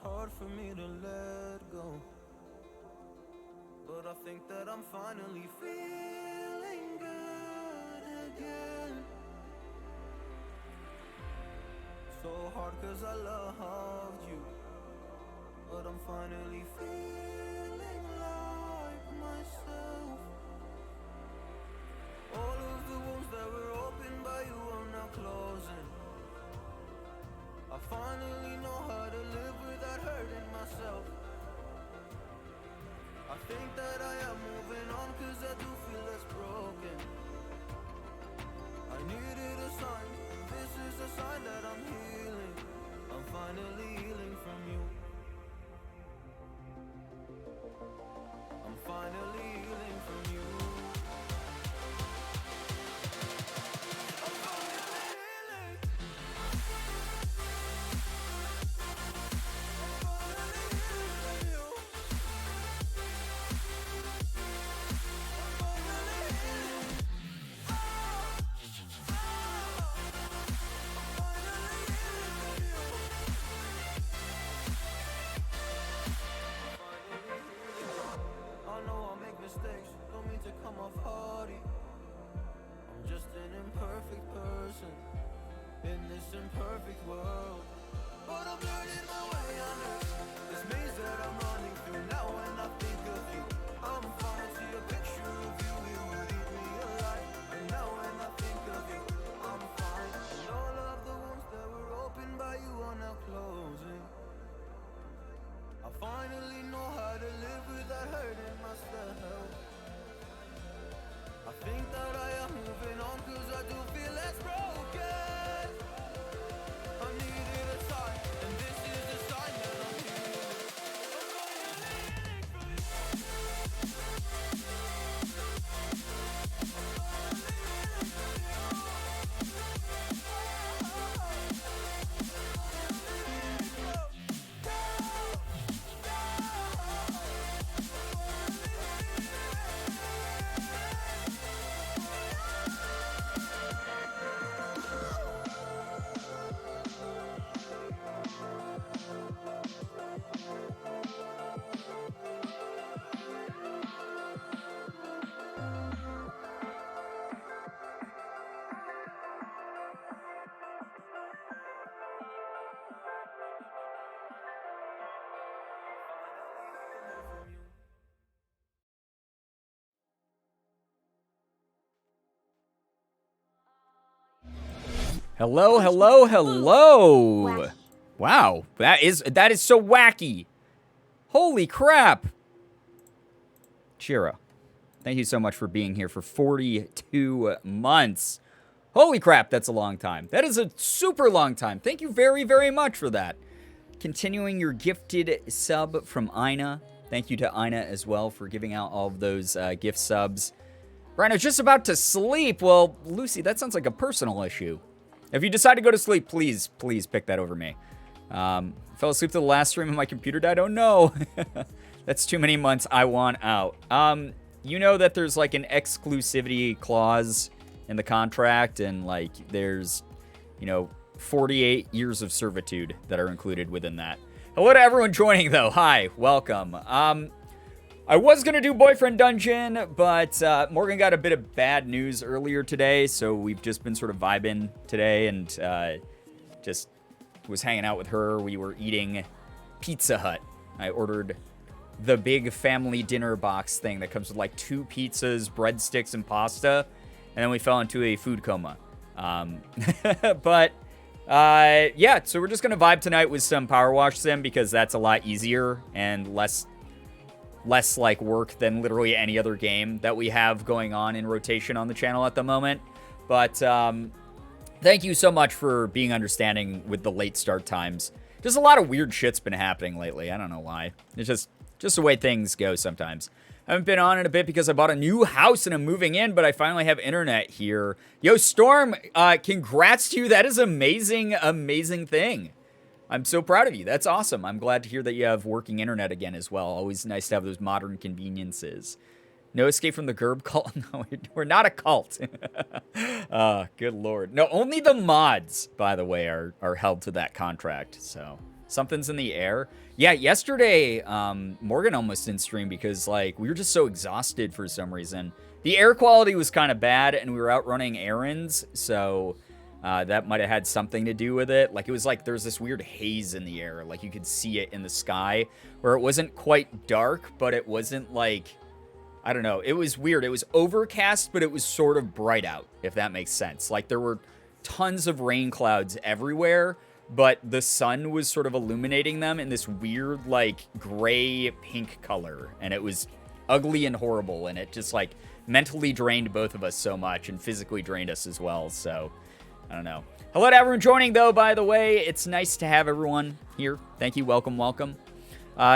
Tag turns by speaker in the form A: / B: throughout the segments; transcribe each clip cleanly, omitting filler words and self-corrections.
A: hard for me to let go, but I think that I'm finally feeling good again. So hard cause I loved you, but I'm finally feeling like myself. All of the wounds that were opened by you are now closing. I finally know how to live without hurting myself. I think that I am moving on cause I do feel less broken. I needed a sign, this is a sign that I'm healing. I'm finally healing from you. I'm finally healing from you. I'm finally healing. I'm finally healing from you. I'm finally healing. Oh, oh, I'm finally healing from you. I know I make mistakes, don't mean to come off hardy. I'm just an imperfect person in this imperfect world, but I'm learning my way under this maze that I'm running through. Now when I think of you, I'm fine. See a picture of you, it would eat me alive. And now when I think of you, I'm fine. And all of the wounds that were opened by you are now closing. I finally know how to live without hurting myself. I think that I am moving on cause I do feel less broken. I needed a sign, and this is the sign that I'm healing. I'm finally healing from you. I'm finally healing from you.
B: Hello, hello, hello. Wow, that is so wacky. Holy crap. Chira, thank you so much for being here for 42 months. Holy crap, that's a long time. That is a super long time. Thank you very, very much for that. Continuing your gifted sub from Ina. Thank you to Ina as well for giving out all of those gift subs. Rhino's just about to sleep. Well, Lucy, that sounds like a personal issue. If you decide to go to sleep, please pick that over me. Fell asleep to the last stream and my computer died. Oh no. That's too many months. I want out. You know that there's like an exclusivity clause in the contract, and like there's, 48 years of servitude that are included within that. Hello to everyone joining though. Hi, welcome. I was going to do Boyfriend Dungeon, but Morgan got a bit of bad news earlier today, so we've just been sort of vibing today and just was hanging out with her. We were eating Pizza Hut. I ordered the big family dinner box thing that comes with like 2 pizzas, breadsticks, and pasta, and then we fell into a food coma. But yeah, so we're just going to vibe tonight with some Power Wash Sim because that's a lot easier and less like work than literally any other game that we have going on in rotation on the channel at the moment. But thank you so much for being understanding with the late start times. Just a lot of weird shit's been happening lately. I don't know why. It's just the way things go sometimes. I haven't been on in a bit because I bought a new house and I'm moving in, but I finally have internet here. Yo, Storm, congrats to you. That is amazing, amazing thing. I'm so proud of you. That's awesome. I'm glad to hear that you have working internet again as well. Always nice to have those modern conveniences. No escape from the Gerb cult? No, we're not a cult. Good lord. No, only the mods, by the way, are held to that contract. So Something's in the air. Yeah, yesterday, Morgan almost didn't stream because, like, we were just so exhausted for some reason. The air quality was kind of bad, and we were out running errands, so that might have had something to do with it. Like, it was like there was this weird haze in the air. Like, you could see it in the sky, where it wasn't quite dark, but it wasn't, like, I don't know. It was weird. It was overcast, but it was sort of bright out, if that makes sense. Like, there were tons of rain clouds everywhere, but the sun was sort of illuminating them in this weird, like, gray pink color, and it was ugly and horrible, and it just, like, mentally drained both of us so much and physically drained us as well, so I don't know. Hello to everyone joining, though, by the way. It's nice to have everyone here. Thank you. Welcome, welcome.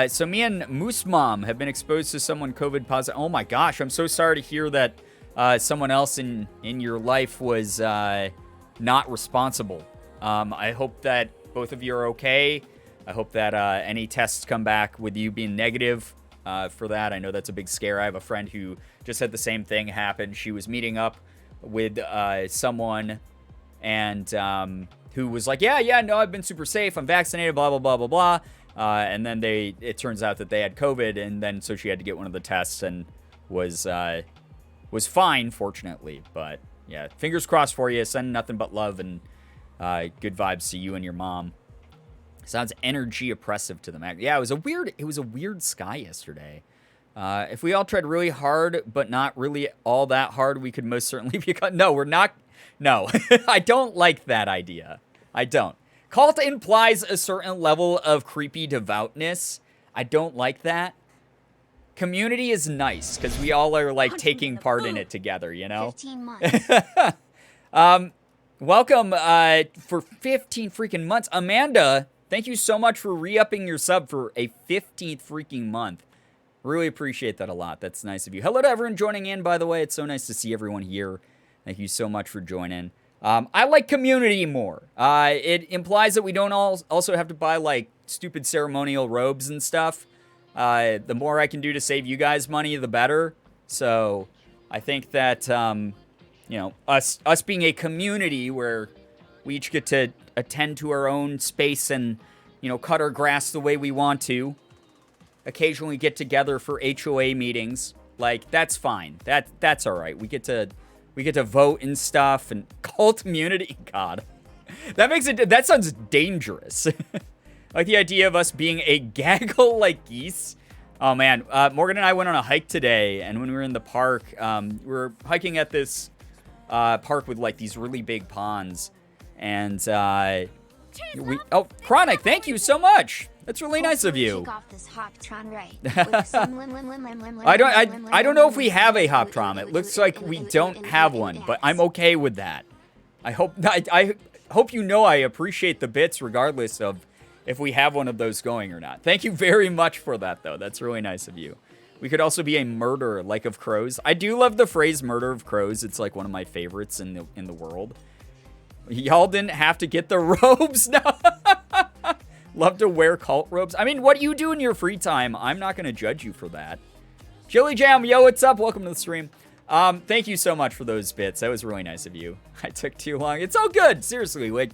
B: So me and Moose Mom have been exposed to someone COVID positive. Oh my gosh, I'm so sorry to hear that someone else in your life was not responsible. I hope that both of you are okay. I hope that any tests come back with you being negative for that. I know that's a big scare. I have a friend who just had the same thing happen. She was meeting up with someone and who was like, yeah, no, I've been super safe. I'm vaccinated, blah, blah, blah, blah, blah. And then it turns out that they had COVID, and then so she had to get one of the tests and was fine, fortunately. But yeah, fingers crossed for you. Send nothing but love and good vibes to you and your mom. Sounds energy oppressive to the max. Yeah, it was a weird sky yesterday. If we all tried really hard, but not really all that hard, we could most certainly be cut. No, we're not. No, I don't like that idea. I don't. Cult implies a certain level of creepy devoutness. I don't like that. Community is nice because we all are like taking part in it together, you know?
C: 15 months.
B: Welcome for 15 freaking months. Amanda, thank you so much for re-upping your sub for a 15th freaking month. Really appreciate that a lot. That's nice of you. Hello to everyone joining in, by the way. It's so nice to see everyone here. Thank you so much for joining. I like community more. It implies that we don't also have to buy, like, stupid ceremonial robes and stuff. The more I can do to save you guys money, the better. So I think that, you know, us being a community where we each get to attend to our own space and, you know, cut our grass the way we want to. Occasionally get together for HOA meetings. Like, that's fine. That's all right. We get to vote and stuff and cult immunity. God, that sounds dangerous. Like the idea of us being a gaggle like geese. Oh man, Morgan and I went on a hike today, and when we were in the park, we were hiking at this park with like these really big ponds, and Chronic, thank you so much. That's really nice of you. I don't know if we have a Hoptron. It looks like we don't have one, but I'm okay with that. I hope you know I appreciate the bits regardless of if we have one of those going or not. Thank you very much for that, though. That's really nice of you. We could also be a murder like of crows. I do love the phrase murder of crows. It's like one of my favorites in the world. Y'all didn't have to get the robes now. Love to wear cult robes. I mean, what do you do in your free time? I'm not going to judge you for that. Chili Jam, yo, what's up? Welcome to the stream. Thank you so much for those bits. That was really nice of you. I took too long. It's all good. Seriously, like,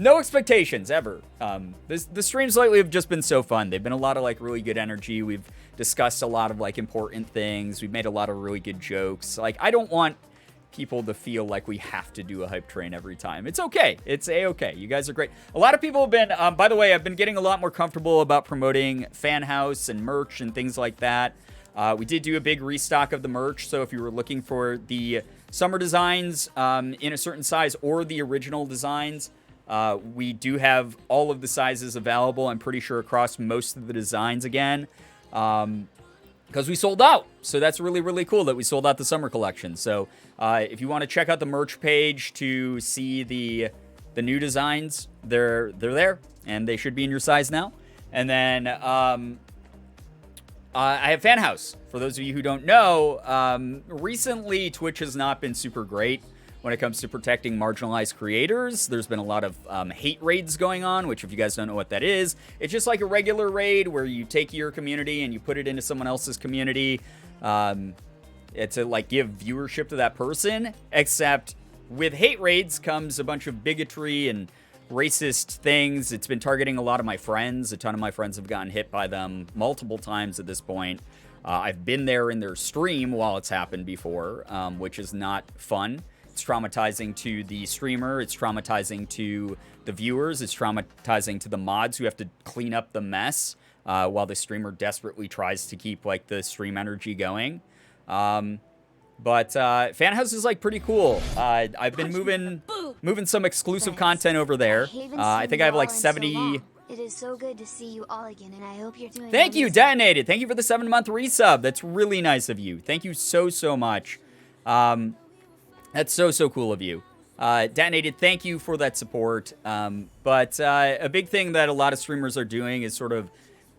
B: no expectations, ever. The streams lately have just been so fun. They've been a lot of, like, really good energy. We've discussed a lot of, like, important things. We've made a lot of really good jokes. Like, I don't want people to feel like we have to do a hype train every time. It's okay. It's a-okay. You guys are great. A lot of people have been, by the way, I've been getting a lot more comfortable about promoting Fan House and merch and things like that. We did do a big restock of the merch, so if you were looking for the summer designs in a certain size or the original designs, we do have all of the sizes available, I'm pretty sure, across most of the designs again. Because we sold out. So that's really, really cool that we sold out the summer collection. So if you want to check out the merch page to see the new designs, they're there, and they should be in your size now. And then I have Fan House. For those of you who don't know, recently Twitch has not been super great when it comes to protecting marginalized creators. There's been a lot of hate raids going on, which if you guys don't know what that is, it's just like a regular raid where you take your community and you put it into someone else's community to like give viewership to that person, except with hate raids comes a bunch of bigotry and racist things. It's been targeting a lot of my friends. A ton of my friends have gotten hit by them multiple times at this point. I've been there in their stream while it's happened before, which is not fun. It's traumatizing to the streamer. It's traumatizing to the viewers. It's traumatizing to the mods who have to clean up the mess while the streamer desperately tries to keep like the stream energy going. But Fan House is like pretty cool. I've been moving some exclusive content over there. I think I have like 70.
D: It is so good to see you all again, and I hope you're doing
B: Thank you,
D: amazing.
B: Detonated. Thank you for the 7-month resub. That's really nice of you. Thank you so much. That's so cool of you. Detonated, thank you for that support. But a big thing that a lot of streamers are doing is sort of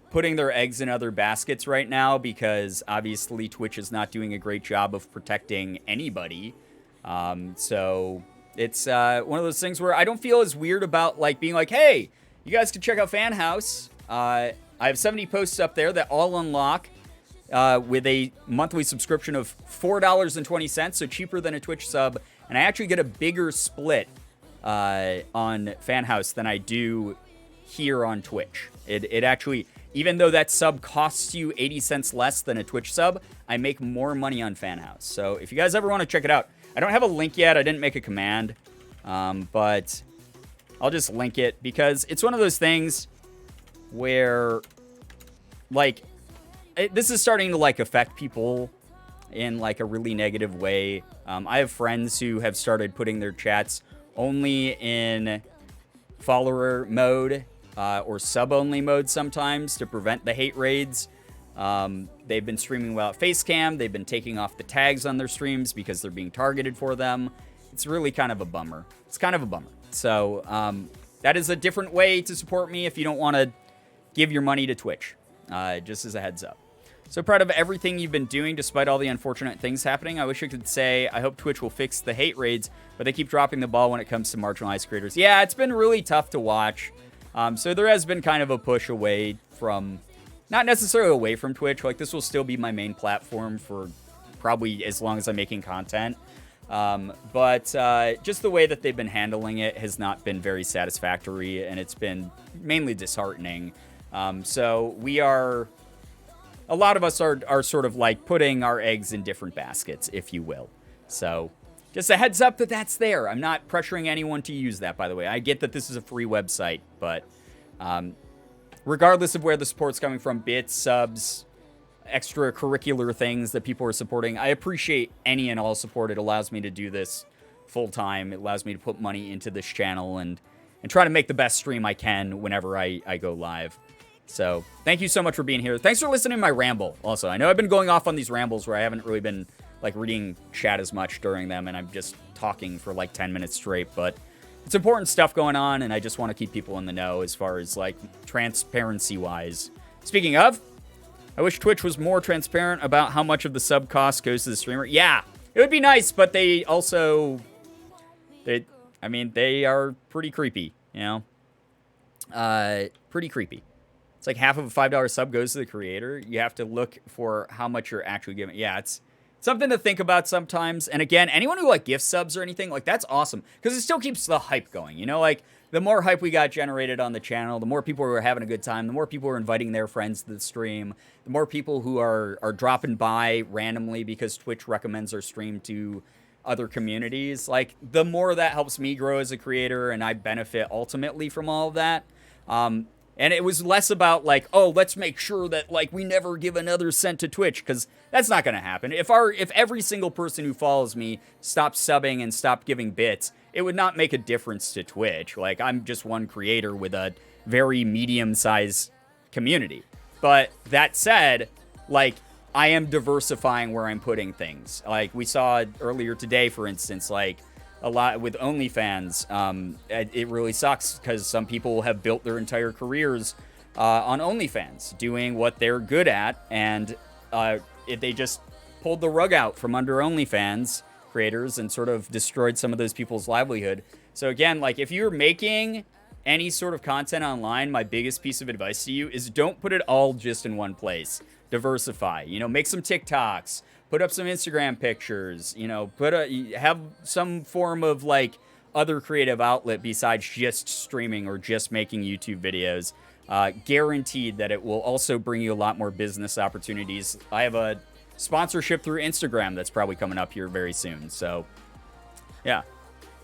B: putting their eggs in other baskets right now, because obviously Twitch is not doing a great job of protecting anybody. So it's one of those things where I don't feel as weird about like being like, hey, you guys can check out Fan House. I have 70 posts up there that all unlock with a monthly subscription of $4.20, so cheaper than a Twitch sub. And I actually get a bigger split on Fan House than I do here on Twitch. It actually, even though that sub costs you 80 cents less than a Twitch sub, I make more money on Fan House. So if you guys ever want to check it out, I don't have a link yet. I didn't make a command, but I'll just link it because it's one of those things where, like, this is starting to, like, affect people in, like, a really negative way. I have friends who have started putting their chats only in follower mode or sub-only mode sometimes to prevent the hate raids. They've been streaming without face cam. They've been taking off the tags on their streams because they're being targeted for them. It's really kind of a bummer. It's kind of a bummer. So that is a different way to support me if you don't want to give your money to Twitch, just as a heads up. So proud of everything you've been doing despite all the unfortunate things happening. I wish I could say I hope Twitch will fix the hate raids, but they keep dropping the ball when it comes to marginalized creators. Yeah, it's been really tough to watch. So there has been kind of a push away from, not necessarily away from Twitch. Like, this will still be my main platform for probably as long as I'm making content. But just the way that they've been handling it has not been very satisfactory, and it's been mainly disheartening. So we are, a lot of us are sort of like putting our eggs in different baskets, if you will. So just a heads up that that's there. I'm not pressuring anyone to use that, by the way. I get that this is a free website, but regardless of where the support's coming from, bits, subs, extracurricular things that people are supporting, I appreciate any and all support. It allows me to do this full time. It allows me to put money into this channel and try to make the best stream I can whenever I go live. So thank you so much for being here. Thanks for listening to my ramble. Also, I know I've been going off on these rambles where I haven't really been like reading chat as much during them, and I'm just talking for like 10 minutes straight, but it's important stuff going on, and I just want to keep people in the know as far as like transparency wise. Speaking of, I wish Twitch was more transparent about how much of the sub cost goes to the streamer. Yeah, it would be nice, but they also, they are pretty creepy, you know? Pretty creepy. It's like half of a $5 sub goes to the creator. You have to look for how much you're actually giving. Yeah, it's something to think about sometimes. And again, anyone who like gift subs or anything, like that's awesome because it still keeps the hype going, you know? Like, the more hype we got generated on the channel, the more people who are having a good time, the more people who are inviting their friends to the stream, the more people who are dropping by randomly because Twitch recommends our stream to other communities. Like, the more that helps me grow as a creator, and I benefit ultimately from all of that. And it was less about like, oh, let's make sure that like we never give another cent to Twitch, because that's not going to happen. If every single person who follows me stopped subbing and stopped giving bits, it would not make a difference to Twitch. Like, I'm just one creator with a very medium-sized community. But that said, like, I am diversifying where I'm putting things. Like, we saw earlier today, for instance, like, a lot with OnlyFans. It really sucks because some people have built their entire careers on OnlyFans, doing what they're good at, and if they just pulled the rug out from under OnlyFans creators and sort of destroyed some of those people's livelihood. So again, like, if you're making any sort of content online, my biggest piece of advice to you is don't put it all just in one place. Diversify. You know, make some TikToks, put up some Instagram pictures, you know, have some form of like other creative outlet besides just streaming or just making YouTube videos. Guaranteed that it will also bring you a lot more business opportunities. I have a sponsorship through Instagram that's probably coming up here very soon. So, yeah.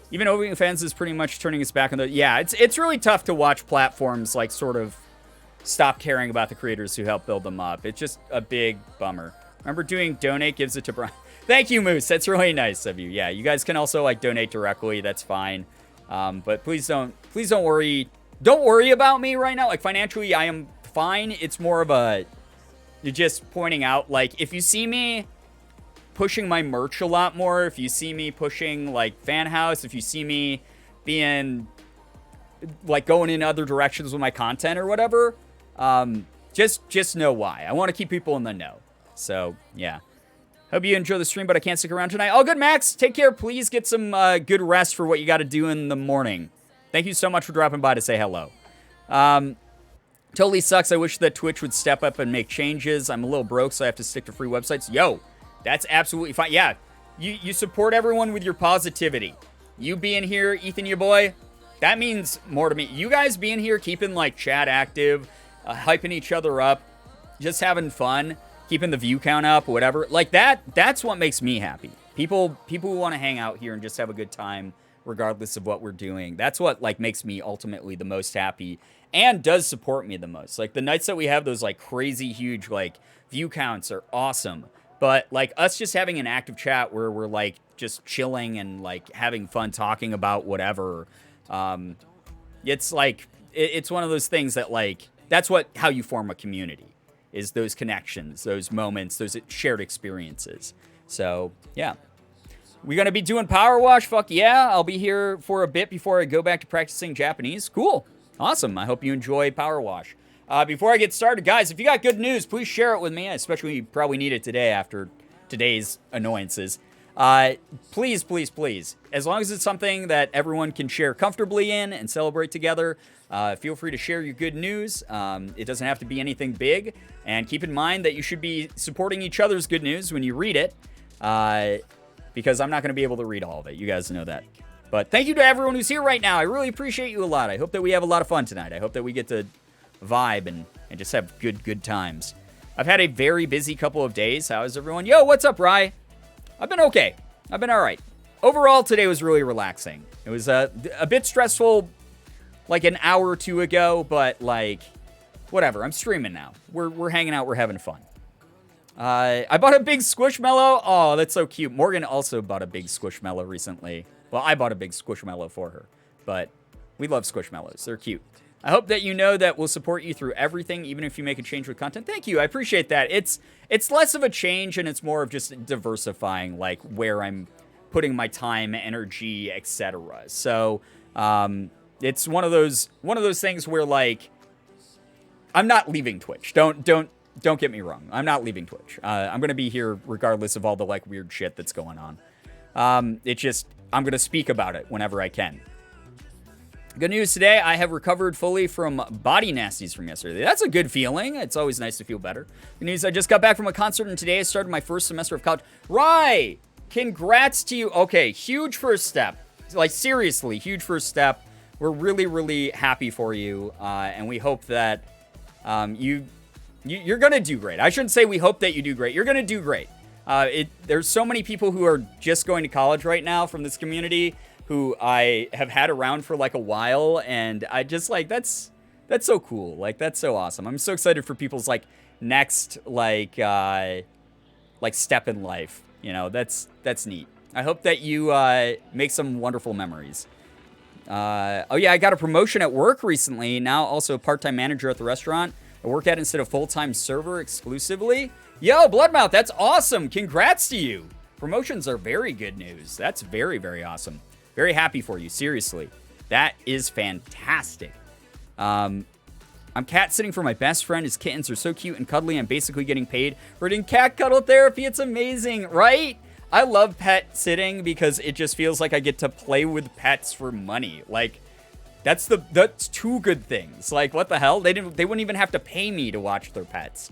B: Even OnlyFans is pretty much turning its back on the... Yeah, it's really tough to watch platforms like sort of stop caring about the creators who help build them up. It's just a big bummer. Remember doing donate gives it to Brian. Thank you, Moose. That's really nice of you. Yeah, you guys can also like donate directly. That's fine. But please don't worry. Don't worry about me right now. Like financially, I am fine. It's more of a... You're just pointing out, like, if you see me pushing my merch a lot more, if you see me pushing, like, Fan House, if you see me being, like, going in other directions with my content or whatever, just know why. I want to keep people in the know. So, yeah. Hope you enjoy the stream, but I can't stick around tonight. All good, Max. Take care. Please get some good rest for what you got to do in the morning. Thank you so much for dropping by to say hello. Totally sucks. I wish that Twitch would step up and make changes. I'm a little broke, so I have to stick to free websites. Yo, that's absolutely fine. Yeah, you support everyone with your positivity. You being here, Ethan, your boy, that means more to me. You guys being here, keeping, like, chat active, hyping each other up, just having fun, keeping the view count up, whatever. Like, that's what makes me happy. People who want to hang out here and just have a good time, regardless of what we're doing. That's what, like, makes me ultimately the most happy and does support me the most. Like, the nights that we have those, like, crazy huge, like, view counts are awesome. But, like, us just having an active chat where we're, like, just chilling and, like, having fun talking about whatever, it's, like, it's one of those things that, like, that's how you form a community, is those connections, those moments, those shared experiences. So, yeah. We gonna be doing Power Wash? Fuck yeah. I'll be here for a bit before I go back to practicing Japanese. Cool. Awesome. I hope you enjoy Power Wash. Before I get started, guys, if you got good news, please share it with me. Especially you probably need it today after today's annoyances. Please, please, please. As long as it's something that everyone can share comfortably in and celebrate together, feel free to share your good news. It doesn't have to be anything big. And keep in mind that you should be supporting each other's good news when you read it. Because I'm not going to be able to read all of it. You guys know that. But thank you to everyone who's here right now. I really appreciate you a lot. I hope that we have a lot of fun tonight. I hope that we get to vibe and just have good times. I've had a very busy couple of days. How is everyone? Yo, what's up, Rye? I've been okay. I've been all right. Overall, today was really relaxing. It was a bit stressful like an hour or two ago, but like, whatever. I'm streaming now. We're hanging out. We're having fun. I bought a big Squishmallow. Oh, that's so cute. Morgan also bought a big Squishmallow recently. Well, I bought a big Squishmallow for her, but we love Squishmallows. They're cute. I hope that you know that we'll support you through everything, even if you make a change with content. Thank you. I appreciate that. It's less of a change, and it's more of just diversifying, like, where I'm putting my time, energy, etc. So, it's one of those things where, like, I'm not leaving Twitch. Don't get me wrong. I'm not leaving Twitch. I'm going to be here regardless of all the, like, weird shit that's going on. It's just, I'm going to speak about it whenever I can. Good news today, I have recovered fully from body nasties from yesterday. That's a good feeling. It's always nice to feel better. Good news, I just got back from a concert, and today I started my first semester of college. Right! Congrats to you. Okay, huge first step. Like, seriously, huge first step. We're really, really happy for you, and we hope that you're going to do great. I shouldn't say we hope that you do great. You're going to do great. There's so many people who are just going to college right now from this community who I have had around for like a while, and I just like, that's so cool. Like, that's so awesome. I'm so excited for people's like next like step in life. You know, that's neat. I hope that you make some wonderful memories. Oh yeah, I got a promotion at work recently. Now also part-time manager at the restaurant I work at instead of full-time server exclusively. Yo, Bloodmouth, that's awesome. Congrats to you. Promotions are very good news. That's very, very awesome. Very happy for you, seriously. That is fantastic. I'm cat sitting for my best friend. His kittens are so cute and cuddly. I'm basically getting paid for doing cat cuddle therapy. It's amazing, right? I love pet sitting because it just feels like I get to play with pets for money. Like, that's two good things. Like, what the hell? They wouldn't even have to pay me to watch their pets.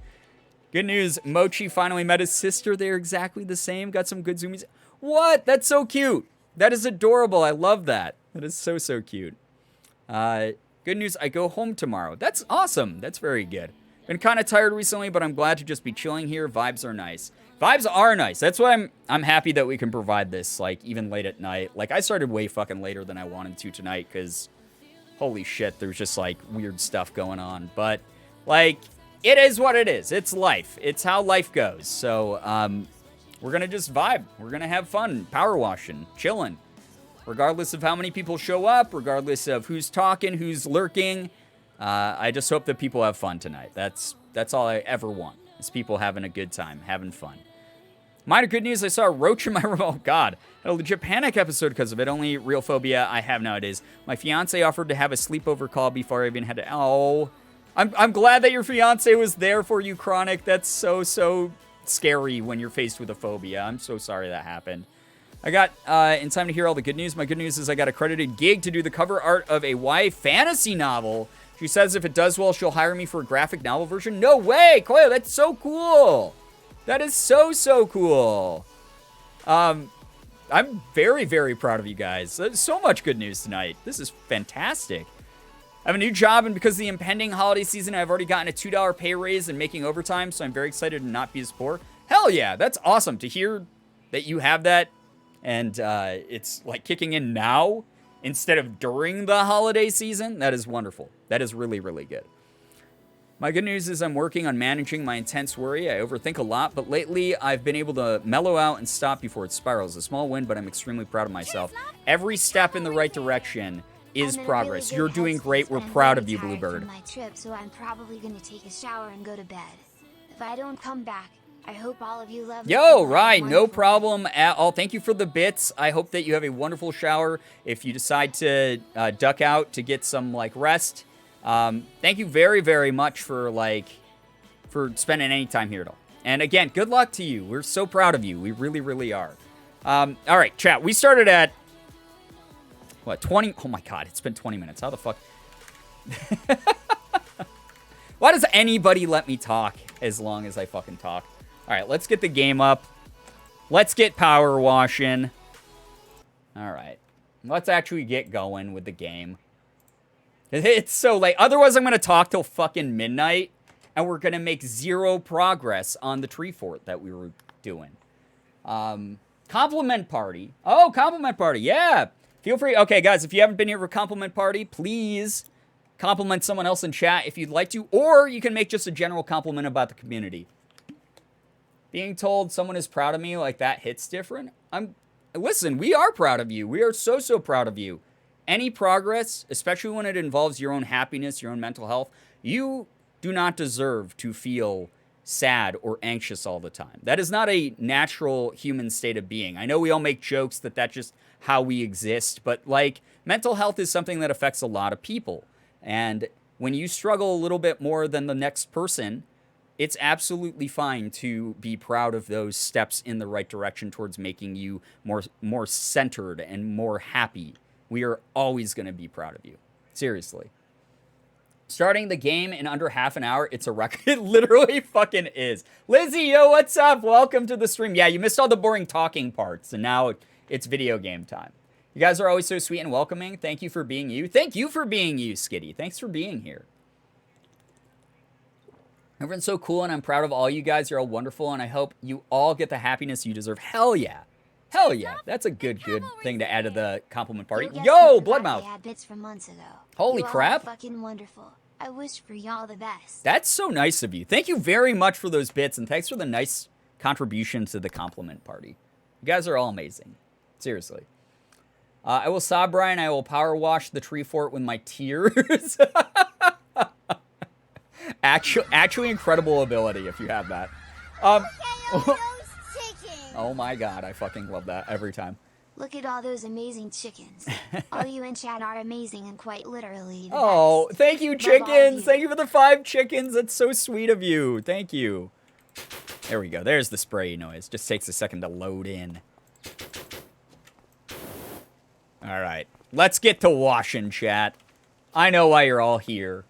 B: Good news, Mochi finally met his sister. They're exactly the same. Got some good zoomies. What? That's so cute. That is adorable. I love that. That is so, so cute. Good news, I go home tomorrow. That's awesome. That's very good. Been kind of tired recently, but I'm glad to just be chilling here. Vibes are nice. Vibes are nice. That's why I'm happy that we can provide this, like, even late at night. Like, I started way fucking later than I wanted to tonight, because holy shit, there's just, like, weird stuff going on. But, like, it is what it is. It's life. It's how life goes. So, we're gonna just vibe. We're gonna have fun, power washing, chilling. Regardless of how many people show up, regardless of who's talking, who's lurking, I just hope that people have fun tonight. That's all I ever want, is people having a good time, having fun. Minor good news, I saw a roach in my room. Oh, God. Had a legit panic episode because of it. Only real phobia I have nowadays. My fiance offered to have a sleepover call before I even had to... Oh, I'm glad that your fiance was there for you, Chronic. That's so, so scary when you're faced with a phobia. I'm so sorry that happened. I got, in time to hear all the good news. My good news is I got a credited gig to do the cover art of a YA fantasy novel. She says if it does well, she'll hire me for a graphic novel version. No way, Koyo, that's so cool. That is so, so cool. I'm very, very proud of you guys. There's so much good news tonight. This is fantastic. I have a new job, and because of the impending holiday season, I've already gotten a $2 pay raise and making overtime, so I'm very excited to not be as poor. Hell yeah, that's awesome to hear that you have that. And it's like kicking in now instead of during the holiday season. That is wonderful. That is really, really good. My good news is I'm working on managing my intense worry. I overthink a lot, but lately I've been able to mellow out and stop before it spirals. A small win, but I'm extremely proud of myself. Every step in the right direction is progress. You're doing great. We're proud of you, Bluebird.
D: My trip, so I'm probably gonna take a shower and go to bed. If I don't come back, I hope all of you love
B: Yo, Ryan, no problem at all. Thank you for the bits. I hope that you have a wonderful shower. If you decide to duck out to get some, like, rest, thank you very, very much for spending any time here at all. And again, good luck to you. We're so proud of you. We really, really are. All right, chat. We started at, what, 20? Oh, my God. It's been 20 minutes. How the fuck? Why does anybody let me talk as long as I fucking talk? All right, let's get the game up. Let's get power washing. All right. Let's actually get going with the game. It's so late. Otherwise, I'm going to talk till fucking midnight, and we're going to make zero progress on the tree fort that we were doing. Compliment party. Oh, compliment party. Yeah. Feel free. Okay, guys, if you haven't been here for compliment party, please compliment someone else in chat if you'd like to, or you can make just a general compliment about the community. Being told someone is proud of me, like, that hits different. Listen, we are proud of you. We are so, so proud of you. Any progress, especially when it involves your own happiness, your own mental health, you do not deserve to feel sad or anxious all the time. That is not a natural human state of being. I know we all make jokes that that's just how we exist, but, like, mental health is something that affects a lot of people. And when you struggle a little bit more than the next person, it's absolutely fine to be proud of those steps in the right direction towards making you more centered and more happy. We are always going to be proud of you. Seriously. Starting the game in under half an hour, it's a record. It literally fucking is. Lizzie, yo, what's up? Welcome to the stream. Yeah, you missed all the boring talking parts, and now it's video game time. You guys are always so sweet and welcoming. Thank you for being you. Thank you for being you, Skitty. Thanks for being here. Everyone's so cool, and I'm proud of all you guys. You're all wonderful, and I hope you all get the happiness you deserve. Hell yeah. Hell yeah. That's a good thing to add to the compliment party. Yo, Bloodmouth.
D: I had bits from months ago.
B: Holy crap.
D: Fucking wonderful. I wish for y'all the best.
B: That's so nice of you. Thank you very much for those bits, and thanks for the nice contribution to the compliment party. You guys are all amazing. Seriously. I will sob, Brian. I will power wash the tree fort with my tears. Actually incredible ability if you have that. Oh my God, I fucking love that every time.
D: Look at all those amazing chickens. All you in chat are amazing and quite literally the
B: Oh,
D: best.
B: thank you, chickens. Thank you for the 5 chickens. That's so sweet of you. Thank you. There we go. There's the spray noise. Just takes a second to load in. All right. Let's get to washing, chat. I know why you're all here.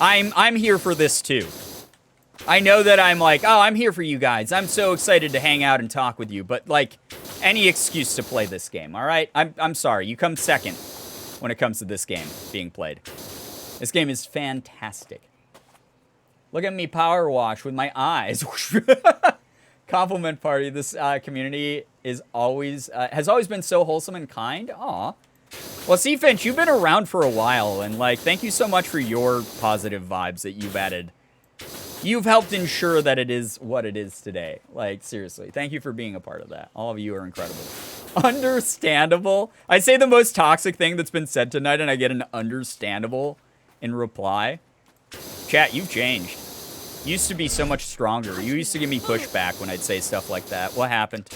B: I'm here for this too. I know that I'm like, oh, I'm here for you guys. I'm so excited to hang out and talk with you. But, like, any excuse to play this game, all right? I'm sorry. You come second when it comes to this game being played. This game is fantastic. Look at me power wash with my eyes. Compliment party. This community is always has always been so wholesome and kind. Aw. Well, see, Finch, you've been around for a while, and like, thank you so much for your positive vibes that you've added. You've helped ensure that it is what it is today. Like, seriously, thank you for being a part of that. All of you are incredible. Understandable. I say the most toxic thing that's been said tonight, and I get an understandable in reply. Chat, you've changed. You used to be so much stronger. You used to give me pushback when I'd say stuff like that. What happened?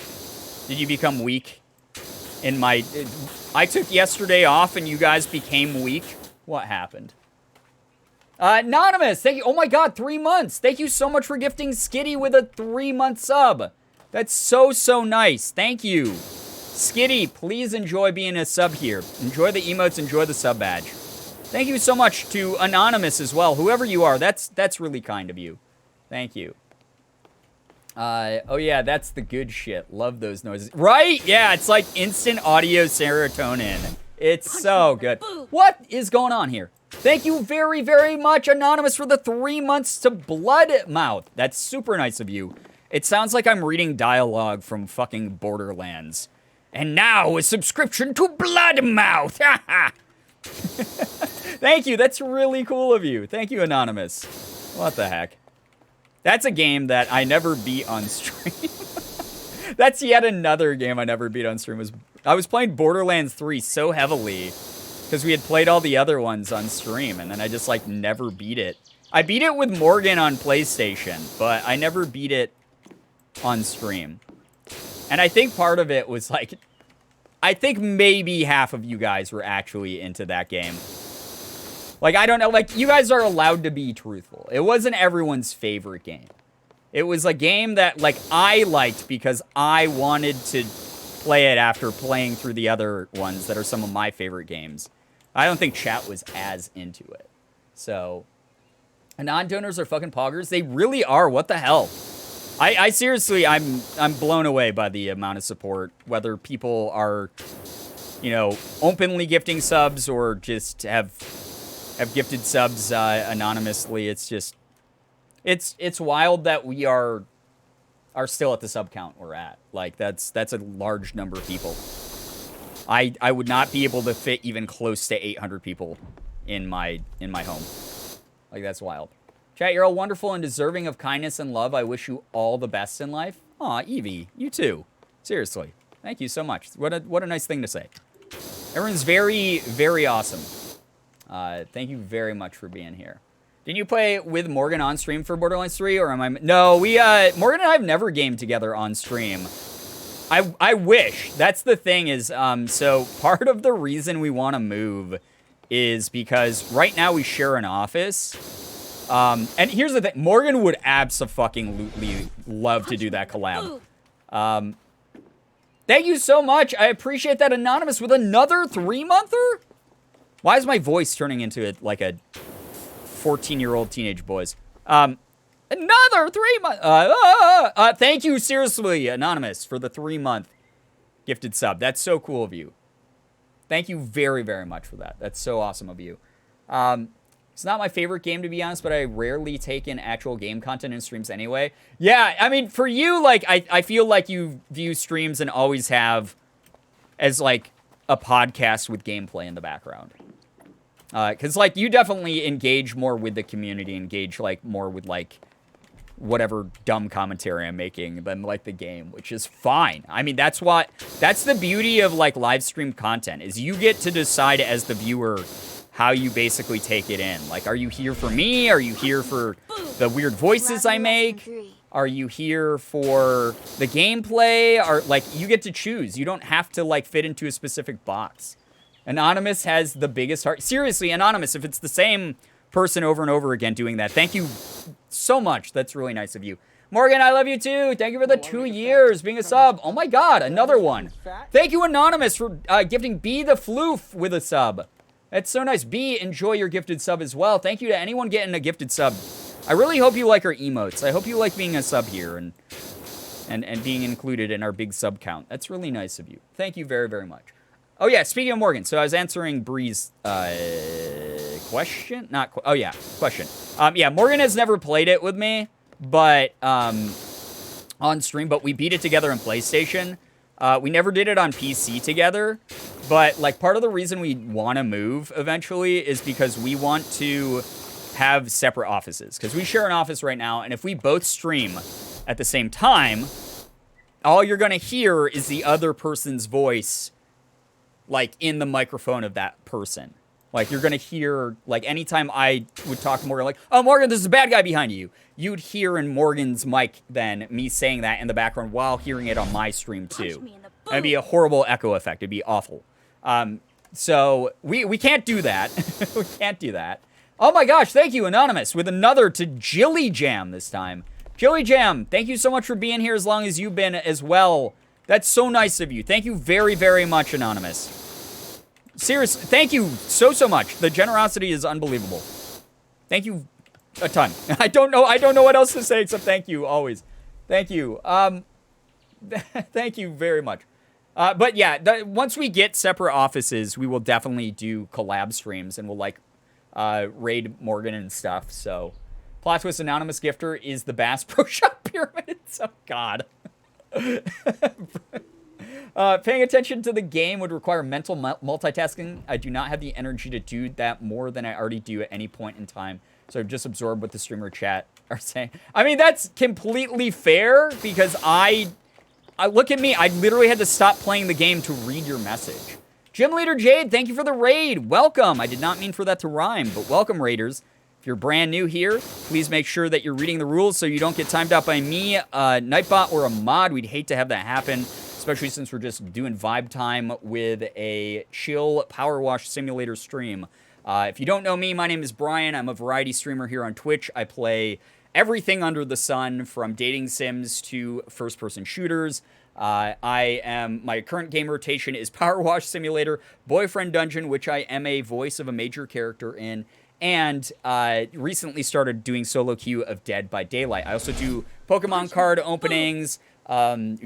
B: Did you become weak? I took yesterday off and you guys became weak? What happened? Anonymous, thank you. Oh my god, 3 months. Thank you so much for gifting Skitty with a 3-month sub. That's so, so nice. Thank you. Skitty, please enjoy being a sub here. Enjoy the emotes, enjoy the sub badge. Thank you so much to Anonymous as well. Whoever you are, that's really kind of you. Thank you. Oh yeah, that's the good shit. Love those noises. Right? Yeah, it's like instant audio serotonin. It's so good. What is going on here? Thank you very, very much, Anonymous, for the 3 months to Bloodmouth. That's super nice of you. It sounds like I'm reading dialogue from fucking Borderlands. And now a subscription to Bloodmouth. Thank you. That's really cool of you. Thank you, Anonymous. What the heck? That's a game that I never beat on stream. That's yet another game I never beat on stream. I was playing Borderlands 3 so heavily because we had played all the other ones on stream, and then I just, like, never beat it. I beat it with Morgan on PlayStation, but I never beat it on stream. And I think part of it was, like, I think maybe half of you guys were actually into that game. Like, I don't know, like, you guys are allowed to be truthful. It wasn't everyone's favorite game. It was a game that, like, I liked because I wanted to play it after playing through the other ones that are some of my favorite games. I don't think chat was as into it. So, non-donors are fucking poggers. They really are. What the hell? I seriously, I'm blown away by the amount of support, whether people are, you know, openly gifting subs or just have gifted subs anonymously. It's just, it's wild that we are still at the sub count we're at. Like, that's a large number of people. I would not be able to fit even close to 800 people in my home. Like, that's wild. Chat, you're all wonderful and deserving of kindness and love. I wish you all the best in life. Aw, Evie, you too. Seriously. Thank you so much. What a nice thing to say. Everyone's very, very awesome. Thank you very much for being here. Didn't you play with Morgan on stream for Borderlands 3, or am I... No, Morgan and I have never gamed together on stream. I wish. That's the thing is, so part of the reason we want to move is because right now we share an office. And here's the thing. Morgan would abso-fucking-lutely love to do that collab. Thank you so much. I appreciate that, Anonymous, with another 3-monther? Why is my voice turning into like a 14-year-old teenage boy's? Another 3-month. Thank you, seriously, Anonymous, for the 3-month gifted sub. That's so cool of you. Thank you very, very much for that. That's so awesome of you. It's not my favorite game, to be honest, but I rarely take in actual game content in streams anyway. Yeah, I mean, for you, like, I feel like you view streams and always have as, like, a podcast with gameplay in the background. Because, like, you definitely engage more with the community, engage, like, more with, like, whatever dumb commentary I'm making than, like, the game, which is fine. I mean, that's the beauty of, like, live stream content, is you get to decide as the viewer how you basically take it in. Like, are you here for me? Are you here for the weird voices I make? Are you here for the gameplay? Or, like, you get to choose. You don't have to, like, fit into a specific box. Anonymous has the biggest heart. Seriously, Anonymous, if it's the same person over and over again doing that, thank you so much. That's really nice of you. Morgan, I love you too. Thank you for the 2 years being a sub. Oh my god, another one. Thank you, Anonymous, for gifting B the Floof with a sub. That's so nice. B, enjoy your gifted sub as well. Thank you to anyone getting a gifted sub. I really hope you like our emotes. I hope you like being a sub here. And and being included in our big sub count. That's really nice of you. Thank you very, very much. Oh, yeah, speaking of Morgan, so I was answering Bree's question? Question. Yeah, Morgan has never played it with me, but on stream, but we beat it together on PlayStation. We never did it on PC together, but like part of the reason we want to move eventually is because we want to have separate offices, because we share an office right now, and if we both stream at the same time, all you're going to hear is the other person's voice, like, in the microphone of that person. Like, you're going to hear, like, anytime I would talk to Morgan, like, oh, Morgan, there's a bad guy behind you. You'd hear in Morgan's mic then me saying that in the background while hearing it on my stream, too. It'd be a horrible echo effect. It'd be awful. So we can't do that. We can't do that. Oh, my gosh. Thank you, Anonymous, with another to Jilly Jam this time. Jilly Jam, thank you so much for being here as long as you've been as well. That's so nice of you. Thank you very, very much, Anonymous. Seriously, thank you so much. The generosity is unbelievable. Thank you a ton. I don't know what else to say except thank you always. Thank you. Thank you very much. But yeah, once we get separate offices, we will definitely do collab streams and we'll like raid Morgan and stuff. So, plot twist: anonymous gifter is the Bass Pro Shop pyramid. Oh God. Paying attention to the game would require mental multitasking. I do not have the energy to do that more than I already do at any point in time. So just absorb what the streamer chat are saying. I mean, that's completely fair because I look at me. I literally had to stop playing the game to read your message. Gym Leader Jade, thank you for the raid. Welcome. I did not mean for that to rhyme, but welcome, raiders. If you're brand new here, please make sure that you're reading the rules so you don't get timed out by me, Nightbot, or a mod. We'd hate to have that happen, especially since we're just doing vibe time with a chill power wash simulator stream. If you don't know me, my name is Brian. I'm a variety streamer here on Twitch. I play everything under the sun, from dating sims to first-person shooters. My current game rotation is Power Wash Simulator, Boyfriend Dungeon, which I am a voice of a major character in, and recently started doing solo queue of Dead by Daylight. I also do Pokemon card openings,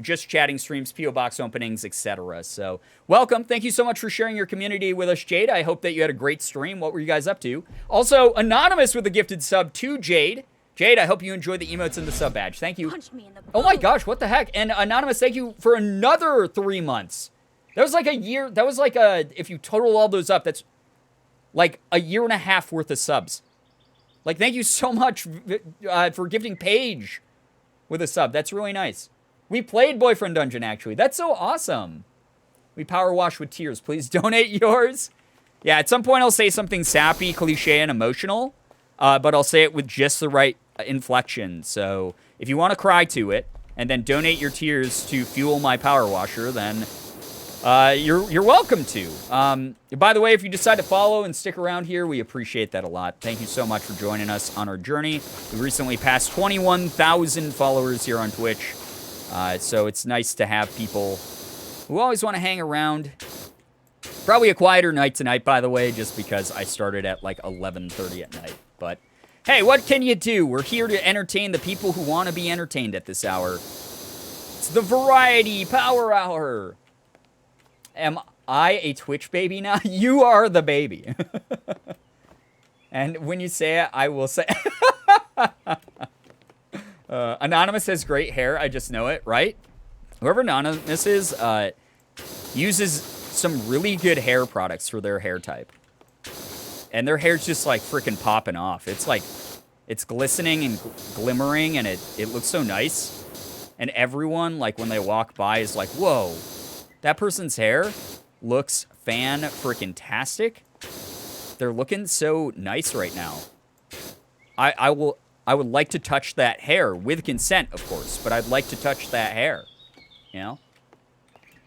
B: just chatting streams, P.O. Box openings, etc. So, welcome. Thank you so much for sharing your community with us, Jade. I hope that you had a great stream. What were you guys up to? Also, Anonymous with a gifted sub to Jade. Jade, I hope you enjoyed the emotes and the sub badge. Thank you. Oh my gosh, what the heck? And Anonymous, thank you for another 3 months. That was like a year. That was like if you total all those up, that's like a year and a half worth of subs. Like, thank you so much for gifting Paige with a sub. That's really nice. We played Boyfriend Dungeon, actually. That's so awesome. We power wash with tears. Please donate yours. Yeah, at some point I'll say something sappy, cliche, and emotional. But I'll say it with just the right inflection. So if you want to cry to it and then donate your tears to fuel my power washer, then you're welcome to. By the way, if you decide to follow and stick around here, we appreciate that a lot. Thank you so much for joining us on our journey. We recently passed 21,000 followers here on Twitch. So it's nice to have people who always want to hang around. Probably a quieter night tonight, by the way, just because I started at like 11:30 at night. But hey, what can you do? We're here to entertain the people who want to be entertained at this hour. It's the Variety Power Hour. Am I a Twitch baby now? You are the baby. And when you say it, I will say... Anonymous has great hair. I just know it, right? Whoever Anonymous is uses some really good hair products for their hair type. And their hair's just like freaking popping off. It's like, it's glistening and glimmering, and it looks so nice. And everyone, like, when they walk by is like, whoa, that person's hair looks fan-freaking-tastic. They're looking so nice right now. I would like to touch that hair, with consent, of course, but I'd like to touch that hair, you know?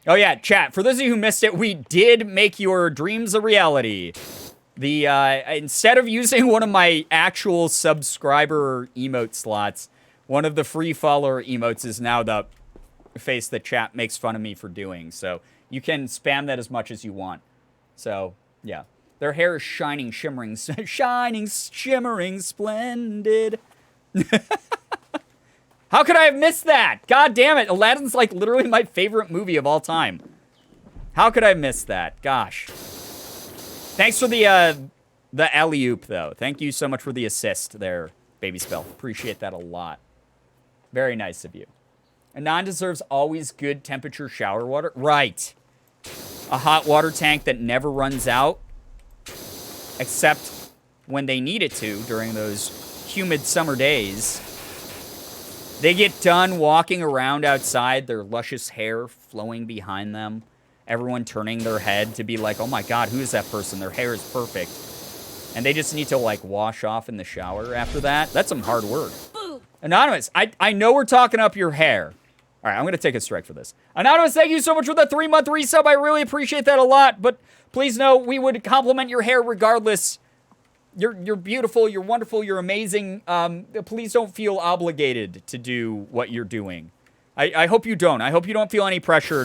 B: Oh yeah, chat, for those of you who missed it, we did make your dreams a reality. The, instead of using one of my actual subscriber emote slots, one of the free follower emotes is now the face that chat makes fun of me for doing. So you can spam that as much as you want. So, yeah. Their hair is shining, shimmering, shining, shimmering, splendid. How could I have missed that? God damn it. Aladdin's like literally my favorite movie of all time. How could I have missed that? Gosh. Thanks for the alley-oop, though. Thank you so much for the assist there, Baby Spell. Appreciate that a lot. Very nice of you. Anon deserves always good temperature shower water. Right. A hot water tank that never runs out, except when they need it to during those humid summer days. They get done walking around outside, their luscious hair flowing behind them. Everyone turning their head to be like, oh my God, who is that person? Their hair is perfect. And they just need to, like, wash off in the shower after that. That's some hard work. Anonymous, I know we're talking up your hair. All right, I'm going to take a strike for this. Anonymous, thank you so much for the 3-month resub. I really appreciate that a lot. But please know we would compliment your hair regardless. You're beautiful. You're wonderful. You're amazing. Please don't feel obligated to do what you're doing. I hope you don't. I hope you don't feel any pressure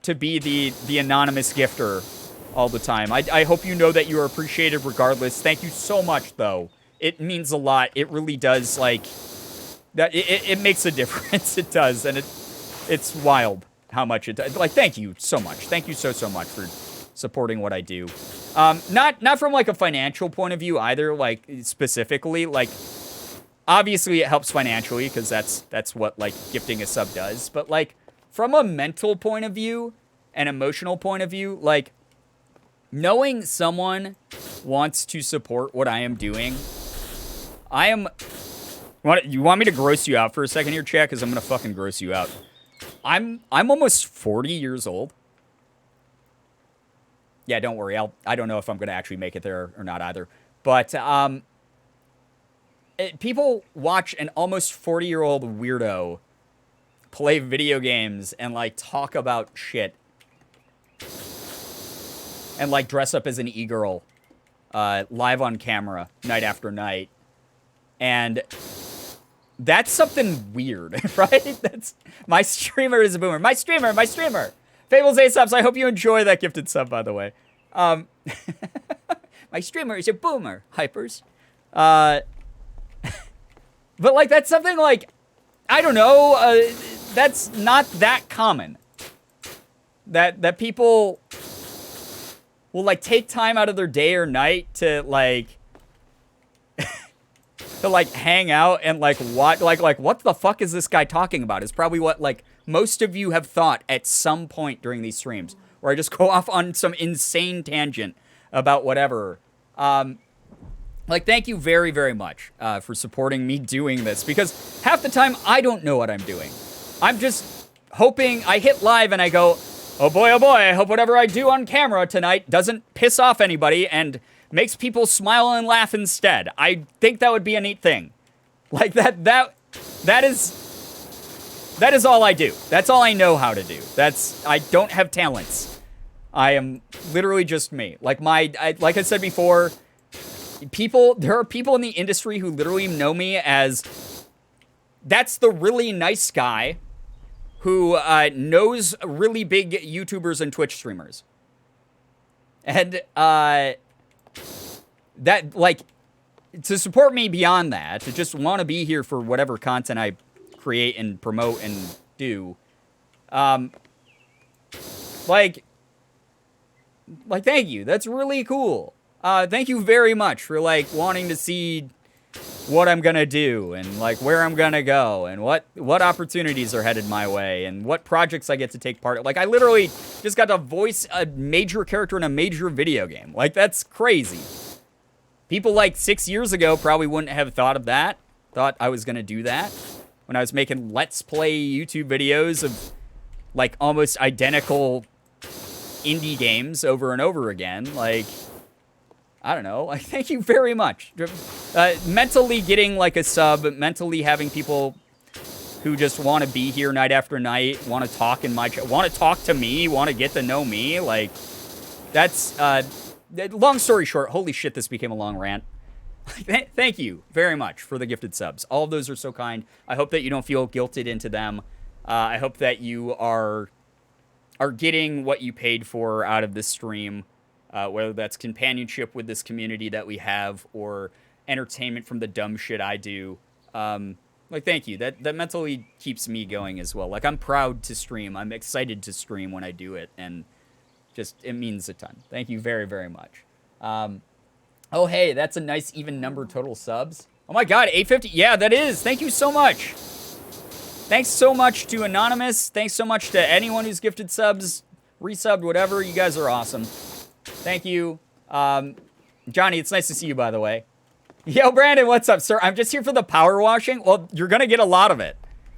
B: to be the anonymous gifter all the time. I hope you know that you are appreciated regardless. Thank you so much, though. It means a lot. It really does, like... That it makes a difference. It does, and it's wild how much it does. Like, thank you so much. Thank you so much for supporting what I do. Not from like a financial point of view either. Like specifically, like obviously it helps financially because that's what like gifting a sub does. But like from a mental point of view, an emotional point of view, like knowing someone wants to support what I am doing, You want me to gross you out for a second here, chat? Because I'm going to fucking gross you out. I'm almost 40 years old. Yeah, don't worry. I don't know if I'm going to actually make it there or not either. But people watch an almost 40-year-old weirdo play video games and, like, talk about shit. And, like, dress up as an e-girl live on camera night after night. And... that's something weird, right? That's my streamer is a boomer. My streamer. Fables A subs. I hope you enjoy that gifted sub, by the way. My streamer is a boomer. Hypers. But like that's something like I don't know. That's not that common. That people will like take time out of their day or night to like. To like hang out and like what what the fuck is this guy talking about is probably what like most of you have thought at some point during these streams where I just go off on some insane tangent about whatever. Like thank you very, very much for supporting me doing this because half the time I don't know what I'm doing. I'm just hoping I hit live and I go, oh boy, I hope whatever I do on camera tonight doesn't piss off anybody and makes people smile and laugh instead. I think that would be a neat thing. Like that is all I do. That's all I know how to do. I don't have talents. I am literally just me. Like like I said before, there are people in the industry who literally know me as that's the really nice guy who knows really big YouTubers and Twitch streamers. And that, like, to support me beyond that, to just want to be here for whatever content I create and promote and do, like, thank you. That's really cool. Thank you very much for, like, wanting to see what I'm gonna do and, like, where I'm gonna go and what opportunities are headed my way and what projects I get to take part in. Like, I literally just got to voice a major character in a major video game. Like, that's crazy. People like 6 years ago probably wouldn't have thought of that. Thought I was going to do that. When I was making Let's Play YouTube videos of, like, almost identical indie games over and over again. Like, I don't know. Like, thank you very much. Mentally getting, like, a sub. Mentally having people who just want to be here night after night. Want to talk in my chat. Want to talk to me. Want to get to know me. Like, that's... long story short, holy shit, this became a long rant. Thank you very much for the gifted subs. All of those are so kind. I hope that you don't feel guilted into them. I hope that you are getting what you paid for out of this stream, whether that's companionship with this community that we have or entertainment from the dumb shit I do. Like, thank you. That mentally keeps me going as well. Like, I'm proud to stream. I'm excited to stream when I do it, and just, it means a ton. Thank you very, very much. Oh, hey, that's a nice even number total subs. Oh my god, 850. Yeah, that is. Thank you so much. Thanks so much to Anonymous. Thanks so much to anyone who's gifted subs, resubbed, whatever. You guys are awesome. Thank you. Johnny, it's nice to see you, by the way. Yo, Brandon, what's up, sir? I'm just here for the power washing. Well, you're going to get a lot of it.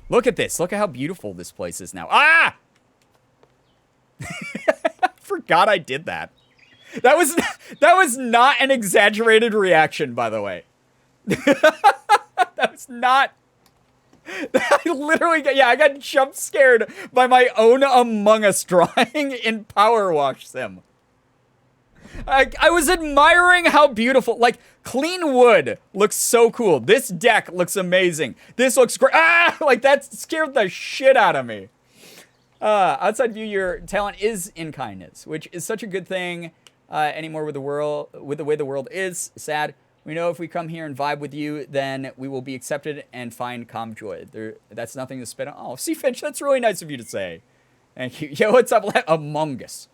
B: Look at this. Look at how beautiful this place is now. Ah! I forgot I did that. That was not an exaggerated reaction, by the way. That was not... I literally got... Yeah, I got jump scared by my own Among Us drawing in Power Wash Sim. I was admiring how beautiful, like, clean wood looks so cool. This deck looks amazing. This looks great. Ah, like, that scared the shit out of me. Outside view, your talent is in kindness, which is such a good thing anymore with the way the world is. Sad. We know if we come here and vibe with you, then we will be accepted and find calm joy. That's nothing to spit on. Oh, see, Finch, that's really nice of you to say. Thank you. Yo, what's up, Among Us?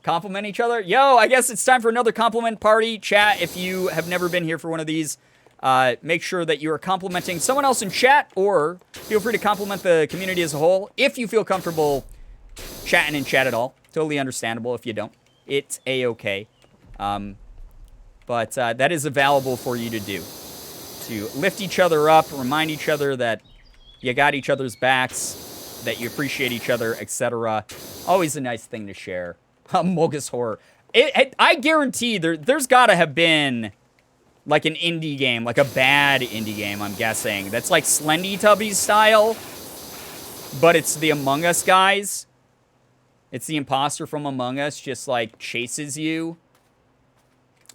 B: Compliment each other. Yo, I guess it's time for another compliment party. Chat, if you have never been here for one of these, make sure that you are complimenting someone else in chat, or feel free to compliment the community as a whole if you feel comfortable chatting in chat at all. Totally understandable if you don't. It's a-okay. But that is available for you to do. To lift each other up, remind each other that you got each other's backs, that you appreciate each other, etc. Always a nice thing to share. Mogus Horror. I guarantee there's got to have been like an indie game, like a bad indie game, I'm guessing. That's like Slendy Tubbies style, but it's the Among Us guys. It's the imposter from Among Us just like chases you.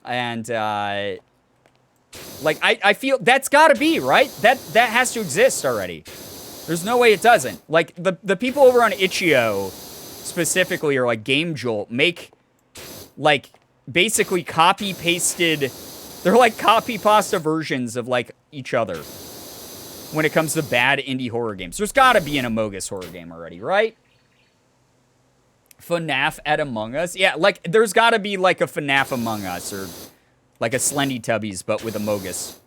B: And like I feel that's got to be, right? That has to exist already. There's no way it doesn't. Like the people over on Itch.io specifically, or like Game Jolt, make like basically copy pasted, they're like copy pasta versions of like each other when it comes to bad indie horror games. There's got to be an Among Us horror game already, right? FNAF at Among Us? Yeah, like there's got to be like a FNAF Among Us, or like a Slendy Tubbies but with Among Us.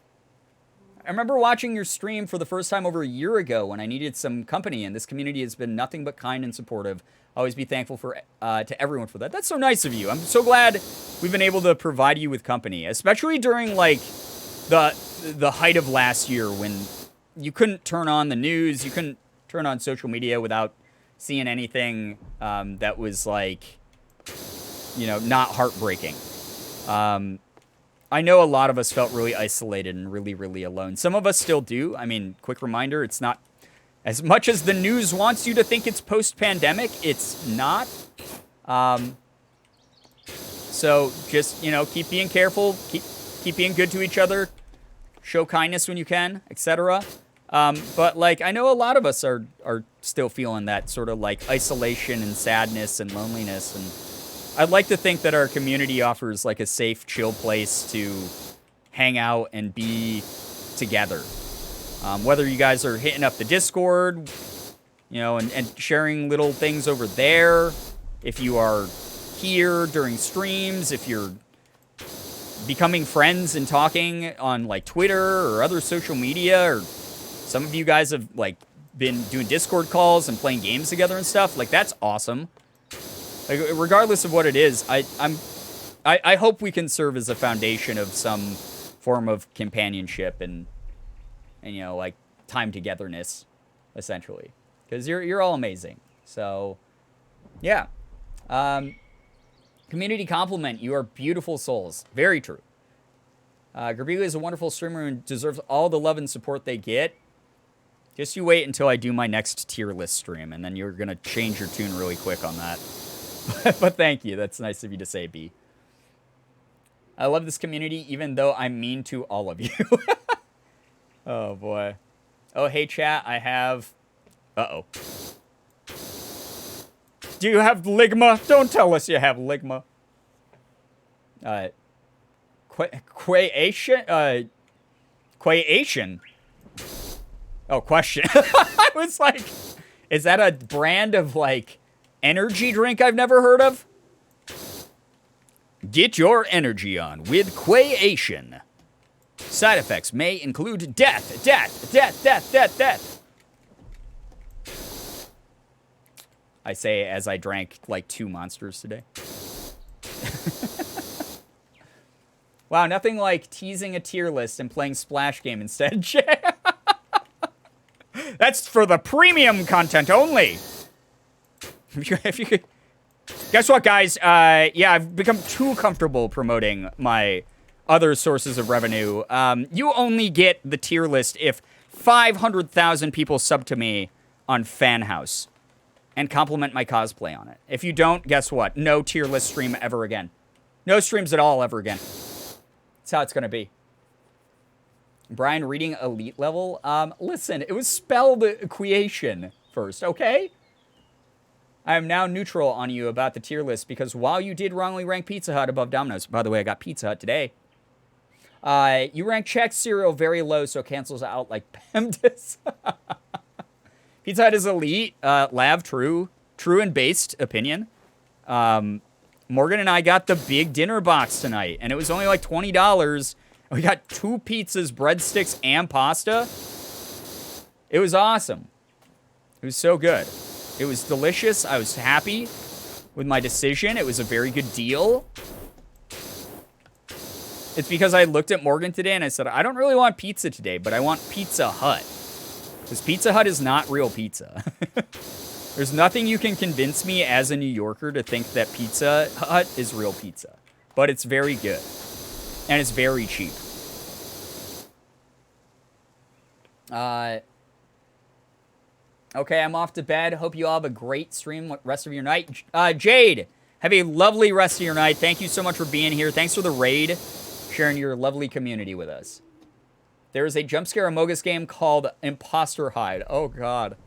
B: I remember watching your stream for the first time over a year ago when I needed some company, and this community has been nothing but kind and supportive. Always be thankful for to everyone for that. That's so nice of you. I'm so glad we've been able to provide you with company, especially during like the height of last year when you couldn't turn on the news, you couldn't turn on social media without seeing anything that was like, you know, not heartbreaking. I know a lot of us felt really isolated and really, really alone. Some of us still do. I mean, quick reminder, it's not as much as the news wants you to think it's post-pandemic, it's not. So just, you know, keep being careful, keep being good to each other, show kindness when you can, etc. But like, I know a lot of us are still feeling that sort of like isolation and sadness and loneliness, and I'd like to think that our community offers like a safe, chill place to hang out and be together. Whether you guys are hitting up the Discord, you know, and sharing little things over there, if you are here during streams, if you're becoming friends and talking on like Twitter or other social media, or some of you guys have like been doing Discord calls and playing games together and stuff, like that's awesome. Like, regardless of what it is, I hope we can serve as a foundation of some form of companionship and you know, like time togetherness, essentially, because you're all amazing. So, yeah. Community compliment: you are beautiful souls. Very true. Girbeagly is a wonderful streamer and deserves all the love and support they get. Just you wait until I do my next tier list stream, and then you're gonna change your tune really quick on that. But thank you. That's nice of you to say, B. I love this community, even though I'm mean to all of you. Oh, boy. Oh, hey, chat. I have... Uh-oh. Do you have ligma? Don't tell us you have ligma. Quay-ation? Oh, question. I was like, is that a brand of, like, energy drink I've never heard of? Get your energy on with Quay-ation. Side effects may include death. I say as I drank, like, 2 monsters today. Wow, nothing like teasing a tier list and playing Splash Game instead. That's for the premium content only. If you could... Guess what, guys? Yeah, I've become too comfortable promoting my other sources of revenue. You only get the tier list if 500,000 people sub to me on Fan House and compliment my cosplay on it. If you don't, guess what? No tier list stream ever again. No streams at all ever again. That's how it's going to be. Brian reading elite level. Listen, it was spelled Quay-ation first, okay? I am now neutral on you about the tier list because while you did wrongly rank Pizza Hut above Domino's, by the way, I got Pizza Hut today. You rank Chex cereal very low, so it cancels out like PEMDAS. Pizza Hut is elite. Lav, true and based opinion. Morgan and I got the big dinner box tonight, and it was only like $20. We got 2 pizzas, breadsticks, and pasta. It was awesome. It was so good. It was delicious. I was happy with my decision. It was a very good deal. It's because I looked at Morgan today and I said, I don't really want pizza today, but I want Pizza Hut. Because Pizza Hut is not real pizza. There's nothing you can convince me as a New Yorker to think that Pizza Hut is real pizza. But it's very good. And it's very cheap. Okay, I'm off to bed. Hope you all have a great stream rest of your night. Jade, have a lovely rest of your night. Thank you so much for being here. Thanks for the raid. Sharing your lovely community with us. There is a jump scare Amogus game called Imposter Hide. Oh, God.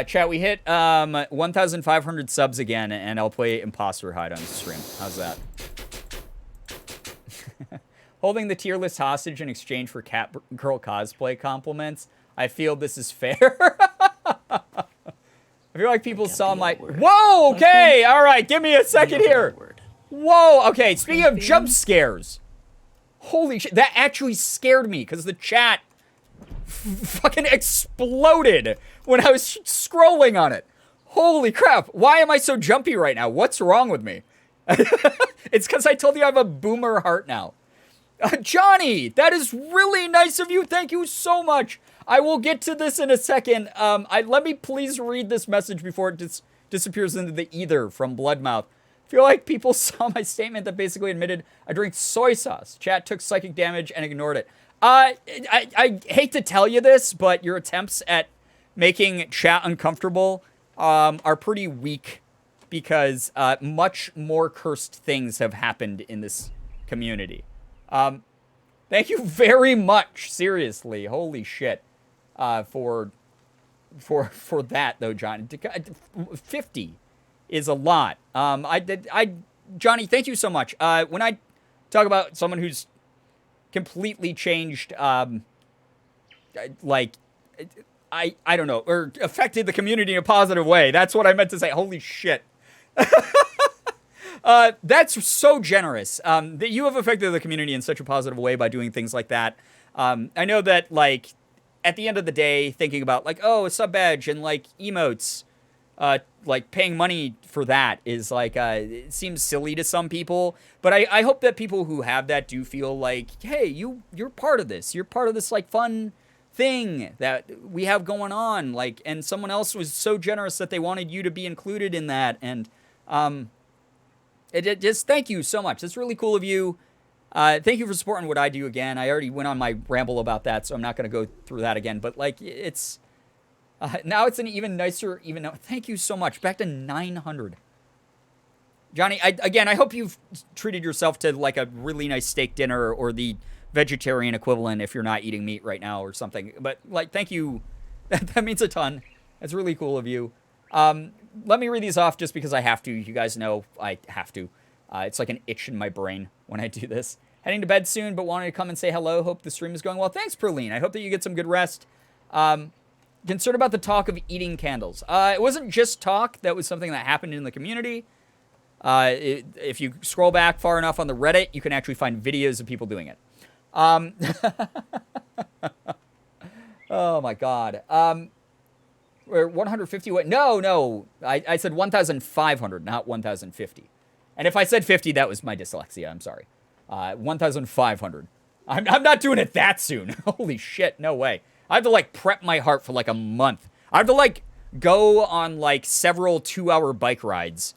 B: Chat, we hit 1,500 subs again, and I'll play Imposter Hide on the stream. How's that? Holding the tier list hostage in exchange for cat girl cosplay compliments. I feel this is fair. I feel like people saw my... Whoa, okay, all right, give me a second here. Whoa, okay, speaking of jump scares. Holy shit, that actually scared me because the chat fucking exploded when I was scrolling on it. Holy crap, why am I so jumpy right now? What's wrong with me? It's because I told you I have a boomer heart now. Johnny, that is really nice of you. Thank you so much. I will get to this in a second. Let me please read this message before it disappears into the ether from Bloodmouth. I feel like people saw my statement that basically admitted I drink soy sauce. Chat took psychic damage and ignored it. I hate to tell you this, but your attempts at making chat uncomfortable are pretty weak because much more cursed things have happened in this community. Thank you very much, seriously. Holy shit. For that though, John. 50 is a lot. Johnny, thank you so much. When I talk about someone who's completely changed, like, I don't know, or affected the community in a positive way, that's what I meant to say. Holy shit. That's so generous. That you have affected the community in such a positive way by doing things like that. I know that, like, at the end of the day, thinking about, like, oh, a sub badge and, like, emotes, like, paying money for that is, like, it seems silly to some people. But I hope that people who have that do feel like, hey, you're part of this. You're part of this, like, fun thing that we have going on. Like, and someone else was so generous that they wanted you to be included in that. And, just thank you so much. That's really cool of you. Thank you for supporting what I do again. I already went on my ramble about that, so I'm not going to go through that again. But, like, it's... now it's an even nicer... Thank you so much. Back to 900. Johnny, I hope you've treated yourself to, like, a really nice steak dinner or the vegetarian equivalent if you're not eating meat right now or something. But, like, thank you. That means a ton. That's really cool of you. Let me read these off just because I have to. You guys know I have to. It's like an itch in my brain when I do this. Heading to bed soon, but wanted to come and say hello. Hope the stream is going well. Thanks, Perline. I hope that you get some good rest. Concerned about the talk of eating candles. It wasn't just talk. That was something that happened in the community. If you scroll back far enough on the Reddit, you can actually find videos of people doing it. Oh, my God. We're 150. No. I said 1,500, not 1,050. And if I said 50, that was my dyslexia. I'm sorry. 1,500. I'm not doing it that soon. Holy shit, no way. I have to, like, prep my heart for, like, a month. I have to, like, go on, like, several 2-hour bike rides,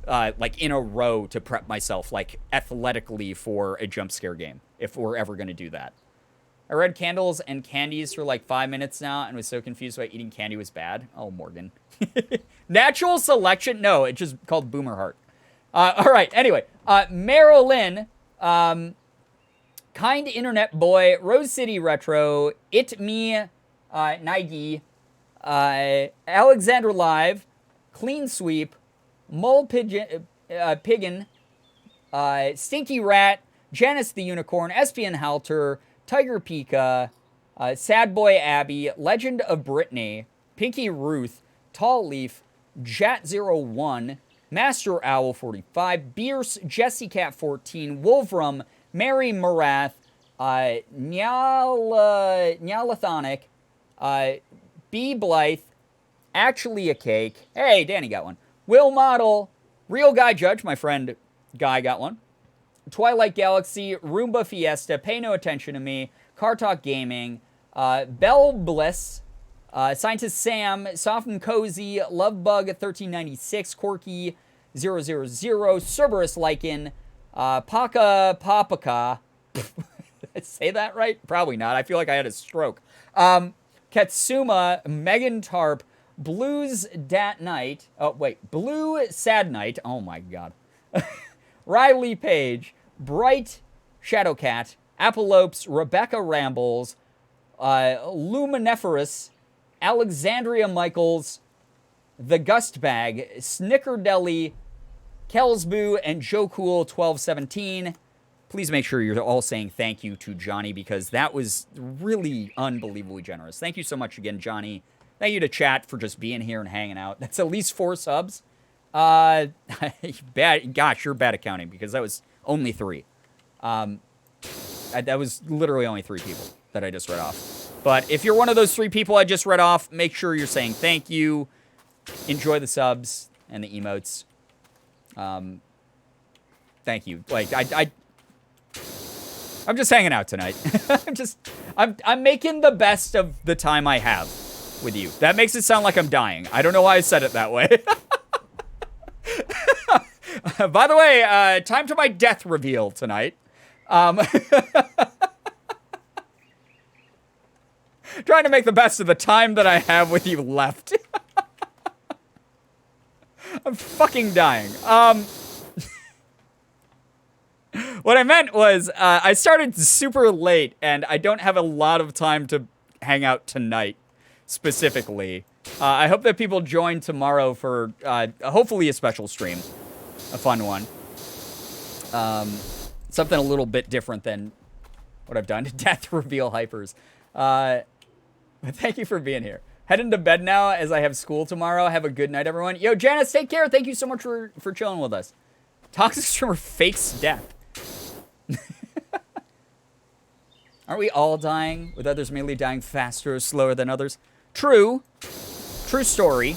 B: like, in a row to prep myself, like, athletically for a jump scare game, if we're ever going to do that. I read candles and candies for, like, 5 minutes now and was so confused why eating candy was bad. Oh, Morgan. Natural selection? No, it's just called Boomer Heart. All right, anyway. Marilyn... Kind Internet Boy, Rose City Retro, It Me, Nike, Alexander Live, Clean Sweep, Mole Piggin, Stinky Rat, Janice the Unicorn, Espion Halter, Tiger Pika, Sad Boy Abby, Legend of Brittany, Pinky Ruth, Tall Leaf, Jat01, Master Owl 45, Bierce, Jesse Cat 14, Wolfram, Mary Marath, Nyalathonic, B. Blythe, Actually a Cake. Hey, Danny got one. Will Model, Real Guy Judge, my friend Guy got one. Twilight Galaxy, Roomba Fiesta, Pay No Attention to Me, Car Talk Gaming, Bell Bliss, Scientist Sam, Soft and Cozy, Lovebug 1396, Corky 000, Cerberus Lycan, Paka Papaka. Did I say that right? Probably not. I feel like I had a stroke. Katsuma, Megan Tarp, Blues Dat Night. Oh, wait. Blue Sad Night. Oh, my God. Riley Page, Bright Shadowcat, Appalopes, Rebecca Rambles, Luminiferous, Alexandria Michaels, The Gust Bag, Snickerdelli, Kelsboo, and Joe Cool 1217. Please make sure you're all saying thank you to Johnny because that was really unbelievably generous. Thank you so much again, Johnny. Thank you to chat for just being here and hanging out. That's at least 4 subs. Gosh, you're bad at counting because that was only 3. That was literally only 3 people that I just read off. But if you're one of those 3 people I just read off, make sure you're saying thank you. Enjoy the subs and the emotes. Thank you. Like, I'm just hanging out tonight. I'm making the best of the time I have with you. That makes it sound like I'm dying. I don't know why I said it that way. By the way, time to my death reveal tonight. Trying to make the best of the time that I have with you left. I'm fucking dying. What I meant was, I started super late, and I don't have a lot of time to hang out tonight, specifically. I hope that people join tomorrow for, hopefully a special stream. A fun one. Something a little bit different than what I've done to Death Reveal Hypers. But thank you for being here. Heading to bed now as I have school tomorrow. Have a good night, everyone. Yo, Janice, take care. Thank you so much for chilling with us. Toxic Streamer fakes death. Aren't we all dying, with others merely dying faster or slower than others? True. True story.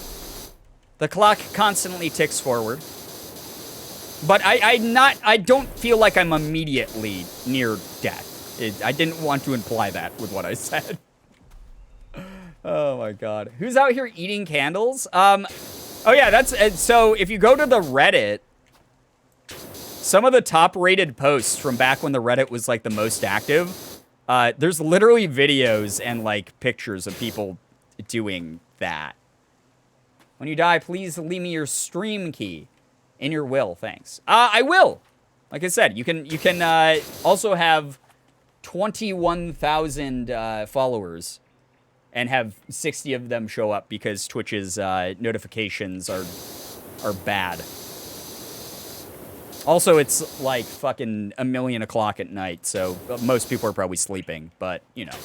B: The clock constantly ticks forward. But I don't feel like I'm immediately near death. I didn't want to imply that with what I said. Oh my God. Who's out here eating candles? Oh yeah, that's, so if you go to the Reddit, some of the top rated posts from back when the Reddit was like the most active, there's literally videos and like pictures of people doing that. When you die, please leave me your stream key in your will. Thanks. I will. Like I said, you can also have 21,000 followers and have 60 of them show up because Twitch's notifications are bad. Also, it's like fucking 1,000,000 at night, so most people are probably sleeping, but, you know.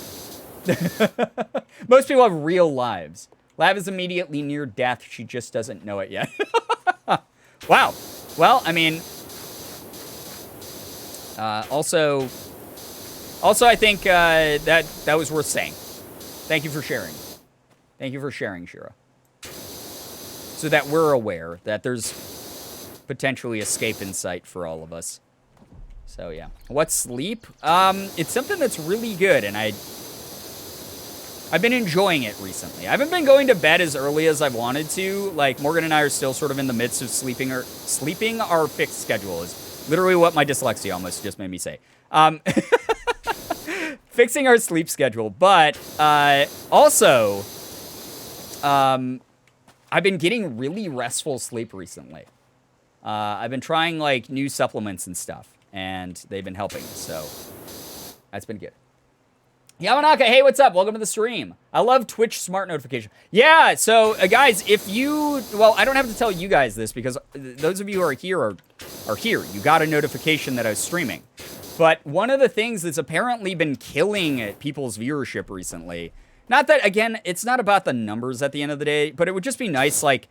B: Most people have real lives. Lav is immediately near death. She just doesn't know it yet. Wow. Well, I mean, also, I think that was worth saying. Thank you for sharing. Thank you for sharing, Shira. So that we're aware that there's potentially escape in sight for all of us. So yeah. What's sleep? It's something that's really good, and I've been enjoying it recently. I haven't been going to bed as early as I've wanted to. Like, Morgan and I are still sort of in the midst of sleeping our fixed schedule is literally what my dyslexia almost just made me say. Fixing our sleep schedule. But also, I've been getting really restful sleep recently. I've been trying, like, new supplements and stuff, and they've been helping, so that's been good. Yamanaka, hey, what's up? Welcome to the stream. I love Twitch smart notification. Yeah, so, guys, if you... Well, I don't have to tell you guys this, because those of you who are here are here. You got a notification that I was streaming. But one of the things that's apparently been killing people's viewership recently... Not that, again, it's not about the numbers at the end of the day, but it would just be nice, like...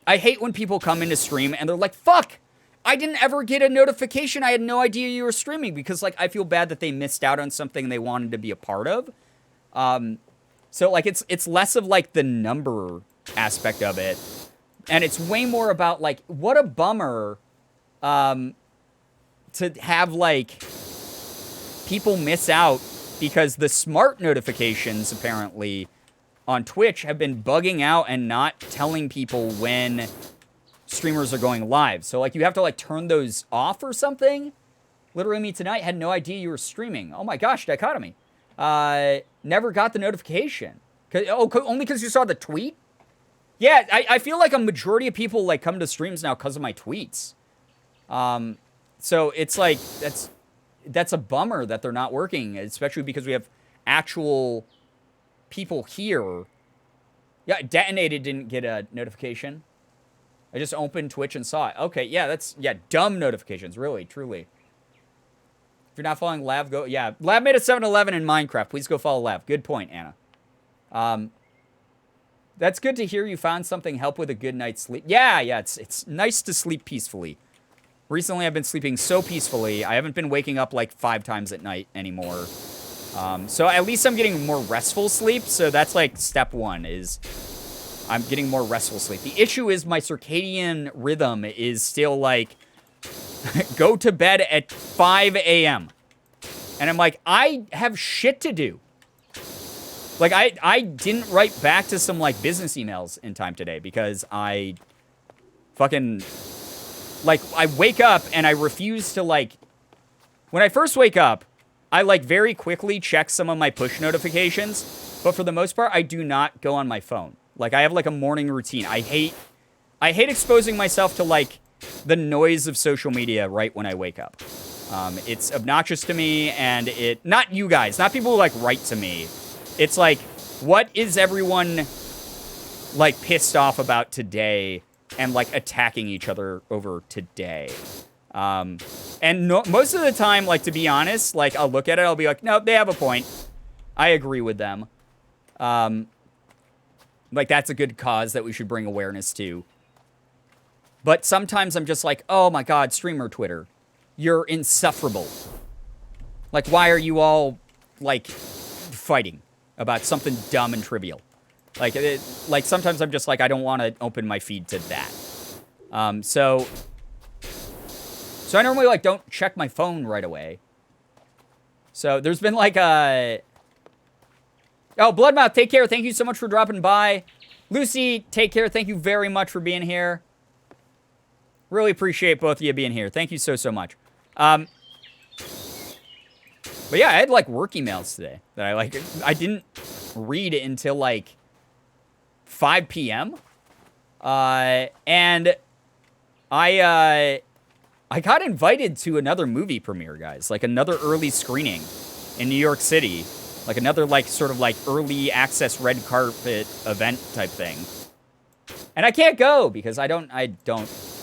B: I hate when people come into stream and they're like, fuck, I didn't ever get a notification. I had no idea you were streaming, because, like, I feel bad that they missed out on something they wanted to be a part of. So, like, it's less of, like, the number aspect of it. And it's way more about, like, what a bummer to have, like, people miss out because the smart notifications, apparently, on Twitch have been bugging out and not telling people when streamers are going live. So, like, you have to, like, turn those off or something. Literally, me tonight had no idea you were streaming. Oh my gosh, dichotomy. Never got the notification. Only because you saw the tweet? Yeah, I feel like a majority of people, like, come to streams now because of my tweets. So it's like, that's a bummer that they're not working, especially because we have actual people here. Yeah, Detonated didn't get a notification. I just opened Twitch and saw it. Okay, yeah, dumb notifications, really, truly. If you're not following Lav, go, yeah. Lav made a 7-Eleven in Minecraft. Please go follow Lav. Good point, Anna. That's good to hear you found something help with a good night's sleep. Yeah, it's nice to sleep peacefully. Recently, I've been sleeping so peacefully. I haven't been waking up like 5 times at night anymore. So at least I'm getting more restful sleep. So that's like step 1 is I'm getting more restful sleep. The issue is my circadian rhythm is still like go to bed at 5 a.m. And I'm like, I have shit to do. Like I didn't write back to some like business emails in time today because I fucking like I wake up and I refuse to like when I first wake up, I, like, very quickly check some of my push notifications, but for the most part, I do not go on my phone. Like, I have, like, a morning routine. I hate exposing myself to, like, the noise of social media right when I wake up. It's obnoxious to me, and not you guys, not people who, like, write to me. It's like, what is everyone, like, pissed off about today and, like, attacking each other over today? And most of the time, like, to be honest, like, I'll look at it, I'll be like, no, they have a point. I agree with them. Like, that's a good cause that we should bring awareness to. But sometimes I'm just like, oh my god, streamer Twitter, you're insufferable. Like, why are you all, like, fighting about something dumb and trivial? Like, sometimes I'm just like, I don't want to open my feed to that. So I normally, like, don't check my phone right away. So there's been, like, Oh, Bloodmouth, take care. Thank you so much for dropping by. Lucy, take care. Thank you very much for being here. Really appreciate both of you being here. Thank you so, so much. But yeah, I had, like, work emails today that I didn't read until, like, 5 p.m. And I got invited to another movie premiere, guys. Like, another early screening in New York City. Like, another, like, sort of, like, early access red carpet event type thing. And I can't go because I don't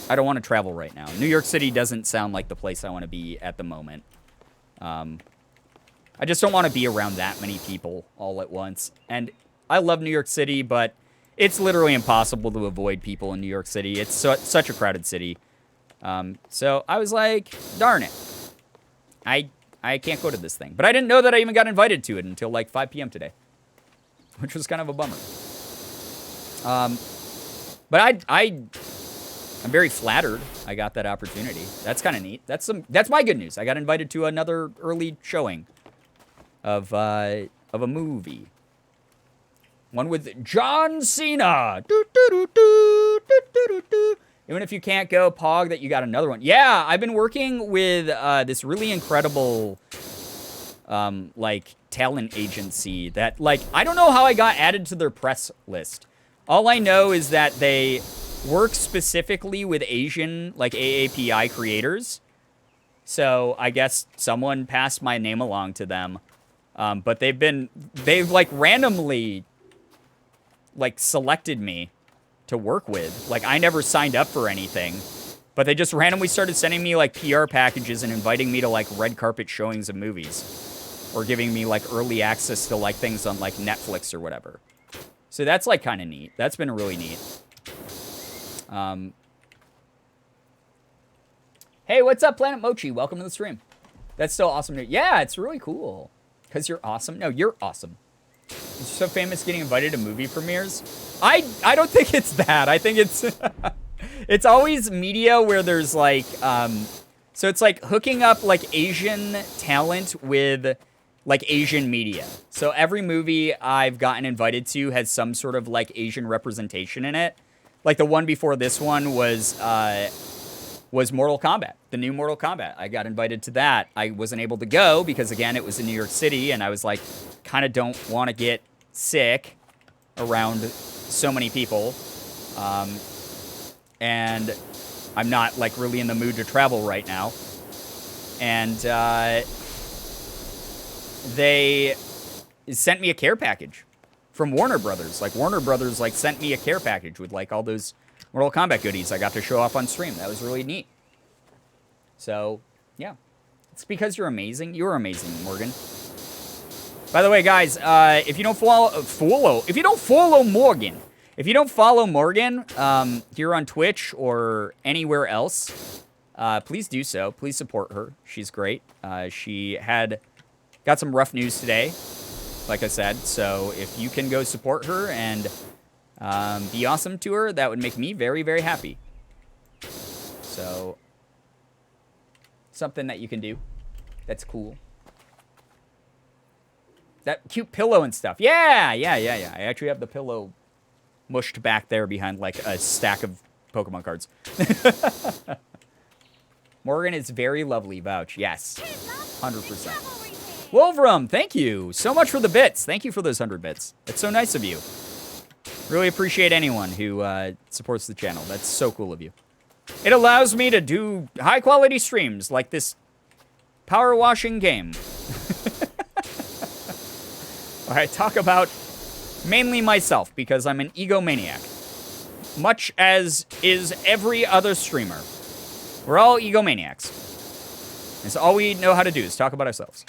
B: I don't want to travel right now. New York City doesn't sound like the place I want to be at the moment. I just don't want to be around that many people all at once. And I love New York City, but it's literally impossible to avoid people in New York City. It's such a crowded city. So I was like, darn it. I can't go to this thing. But I didn't know that I even got invited to it until like 5 p.m. today, which was kind of a bummer. But I'm very flattered I got that opportunity. That's kind of neat. That's my good news. I got invited to another early showing of a movie. One with John Cena. Even if you can't go, Pog, that you got another one. Yeah, I've been working with this really incredible, like, talent agency that, like, I don't know how I got added to their press list. All I know is that they work specifically with Asian, like, AAPI creators. So I guess someone passed my name along to them. But they've, like, randomly, like, selected me to work with. Like, I never signed up for anything, but they just randomly started sending me, like, PR packages and inviting me to, like, red carpet showings of movies, or giving me, like, early access to, like, things on, like, Netflix or whatever. So that's, like, kind of neat. That's been really neat. Hey, what's up, Planet Mochi? Welcome to the stream. That's so awesome. Yeah, it's really cool. Because you're awesome. No, you're awesome. You're so famous getting invited to movie premieres. I don't think it's that. I think it's it's always media where there's like so it's like hooking up like Asian talent with like Asian media. So every movie I've gotten invited to has some sort of like Asian representation in it. Like the one before this one was Mortal Kombat, the new Mortal Kombat. I got invited to that. I wasn't able to go because, again, it was in New York City, and I was like, kind of don't want to get sick around so many people. And I'm not, like, really in the mood to travel right now. And they sent me a care package from Warner Brothers. Like, Warner Brothers, like, sent me a care package with, like, all those Mortal Kombat goodies I got to show off on stream. That was really neat. So, yeah. It's because you're amazing. You're amazing, Morgan. By the way, guys, if you don't follow Morgan here on Twitch or anywhere else, please do so. Please support her. She's great. She got some rough news today, like I said. So if you can go support her and be awesome to her, that would make me very, very happy. So, something that you can do. That's cool. That cute pillow and stuff. Yeah. I actually have the pillow mushed back there behind, like, a stack of Pokemon cards. Morgan is very lovely, vouch. Yes. 100%. Wolverum, thank you so much for the bits. Thank you for those 100 bits. It's so nice of you. Really appreciate anyone who supports the channel. That's so cool of you. It allows me to do high-quality streams like this power washing game. Where I talk about mainly myself because I'm an egomaniac. Much as is every other streamer. We're all egomaniacs. That's all we know how to do is talk about ourselves.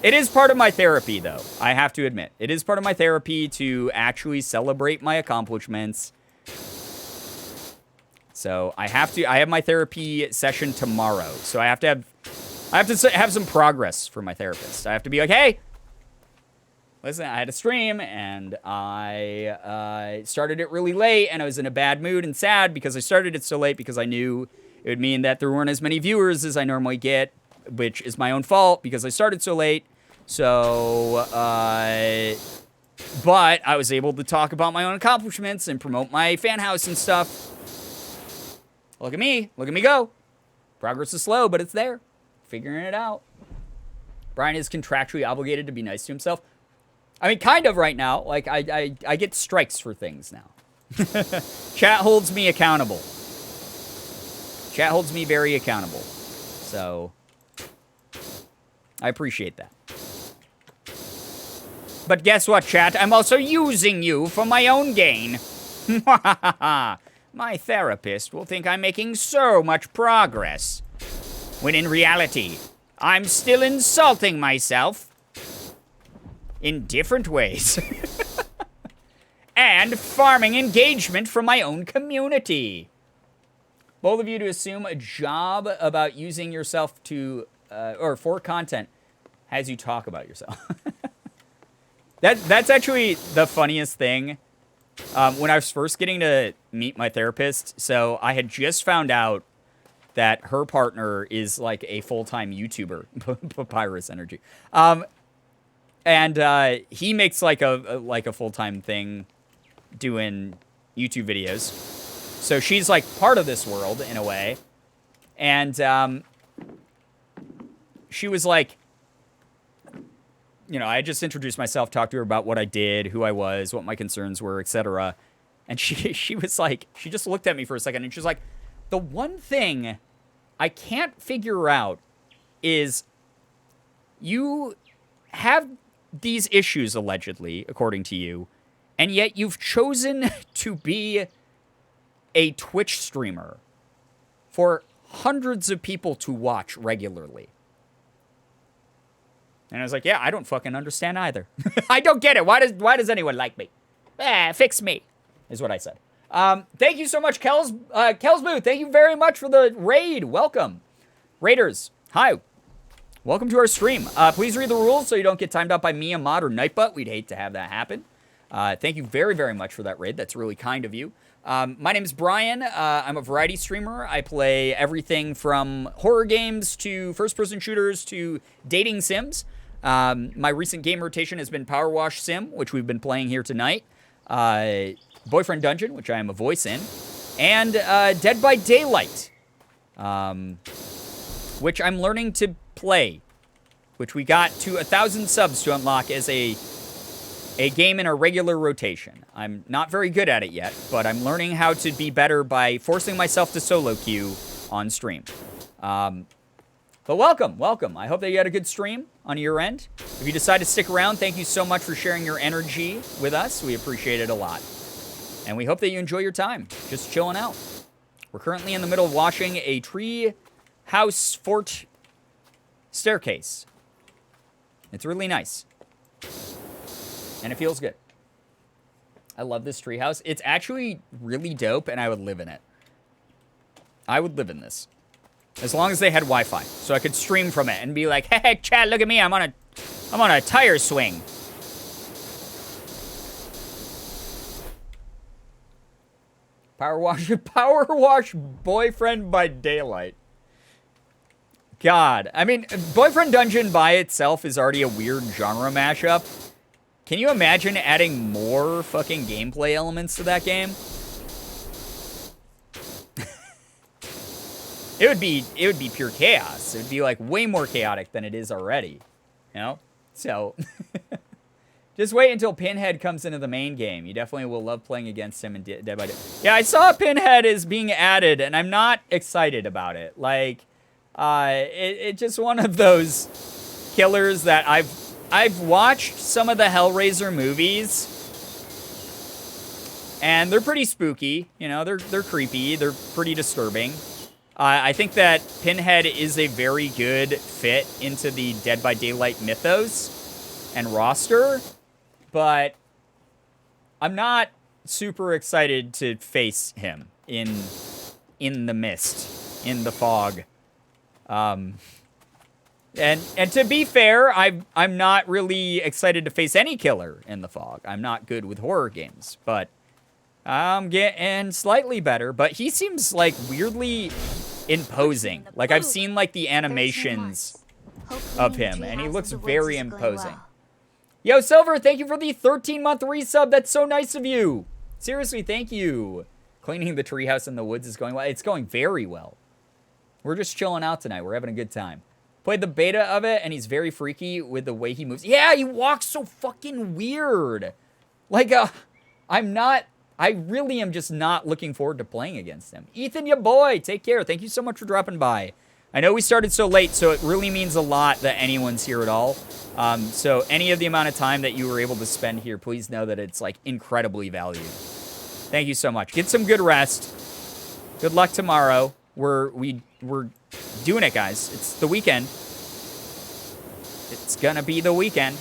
B: It is part of my therapy, though. I have to admit. It is part of my therapy to actually celebrate my accomplishments. So I have my therapy session tomorrow. So I have to have some progress for my therapist. I have to be like, hey, listen, I had a stream and I started it really late and I was in a bad mood and sad because I started it so late because I knew it would mean that there weren't as many viewers as I normally get, which is my own fault because I started so late. So, but I was able to talk about my own accomplishments and promote my fan house and stuff. Look at me go. Progress is slow, but it's there. Figuring it out. Brian is contractually obligated to be nice to himself. I mean, kind of right now. Like, I get strikes for things now. Chat holds me accountable. Chat holds me very accountable. So, I appreciate that. But guess what, chat? I'm also using you for my own gain. My therapist will think I'm making so much progress, when in reality, I'm still insulting myself in different ways. And farming engagement from my own community. Both of you to assume a job about using yourself to, or for content as you talk about yourself. That's actually the funniest thing. When I was first getting to meet my therapist, so I had just found out that her partner is like a full-time YouTuber, Papyrus Energy. And he makes like a full-time thing doing YouTube videos. So she's like part of this world in a way. And she was like, you know, I just introduced myself, talked to her about what I did, who I was, what my concerns were, etc. And she was like, she just looked at me for a second and she was like, the one thing I can't figure out is you have these issues, allegedly, according to you, and yet you've chosen to be a Twitch streamer for hundreds of people to watch regularly. And I was like, yeah, I don't fucking understand either. I don't get it. Why does anyone like me? Fix me, is what I said. Thank you so much, Kelsboo. Thank you very much for the raid. Welcome. Raiders, hi. Welcome to our stream. Please read the rules so you don't get timed out by me, a mod, or Nightbutt. We'd hate to have that happen. Thank you very, very much for that raid. That's really kind of you. My name is Brian. I'm a variety streamer. I play everything from horror games to first-person shooters to dating sims. My recent game rotation has been Power Wash Sim, which we've been playing here tonight. Boyfriend Dungeon, which I am a voice in. And Dead by Daylight, which I'm learning to play. Which we got to 1,000 subs to unlock as a game in a regular rotation. I'm not very good at it yet, but I'm learning how to be better by forcing myself to solo queue on stream. But welcome. I hope that you had a good stream on your end. If you decide to stick around, thank you so much for sharing your energy with us. We appreciate it a lot. And we hope that you enjoy your time just chilling out. We're currently in the middle of washing a tree house fort staircase. It's really nice. And it feels good. I love this treehouse. It's actually really dope, and I would live in it. I would live in this. As long as they had Wi-Fi. So I could stream from it and be like, hey, Chad, look at me. I'm on a tire swing. Power wash Boyfriend by Daylight. God. I mean, Boyfriend Dungeon by itself is already a weird genre mashup. Can you imagine adding more fucking gameplay elements to that game? It would be pure chaos. It would be like way more chaotic than it is already. You know? So just wait until Pinhead comes into the main game. You definitely will love playing against him in Dead by Daylight. Yeah, I saw Pinhead is being added, and I'm not excited about it. Like, it's just one of those killers that I've watched some of the Hellraiser movies, and they're pretty spooky. You know, they're creepy. They're pretty disturbing. I think that Pinhead is a very good fit into the Dead by Daylight mythos and roster, but I'm not super excited to face him in the mist, in the fog. And to be fair, I'm not really excited to face any killer in the fog. I'm not good with horror games, but I'm getting slightly better. But he seems like weirdly imposing. Like I've seen like the animations of him, and he looks very imposing. Yo, Silver, thank you for the 13-month resub. That's so nice of you. Seriously, thank you. Cleaning the treehouse in the woods is going well. It's going very well. We're just chilling out tonight. We're having a good time. Played the beta of it, and he's very freaky with the way he moves. Yeah, he walks so fucking weird. Like, I really am just not looking forward to playing against him. Ethan, ya boy, take care. Thank you so much for dropping by. I know we started so late, so it really means a lot that anyone's here at all. So any of the amount of time that you were able to spend here, please know that it's, like, incredibly valued. Thank you so much. Get some good rest. Good luck tomorrow. We're doing it, guys. It's the weekend. It's gonna be the weekend.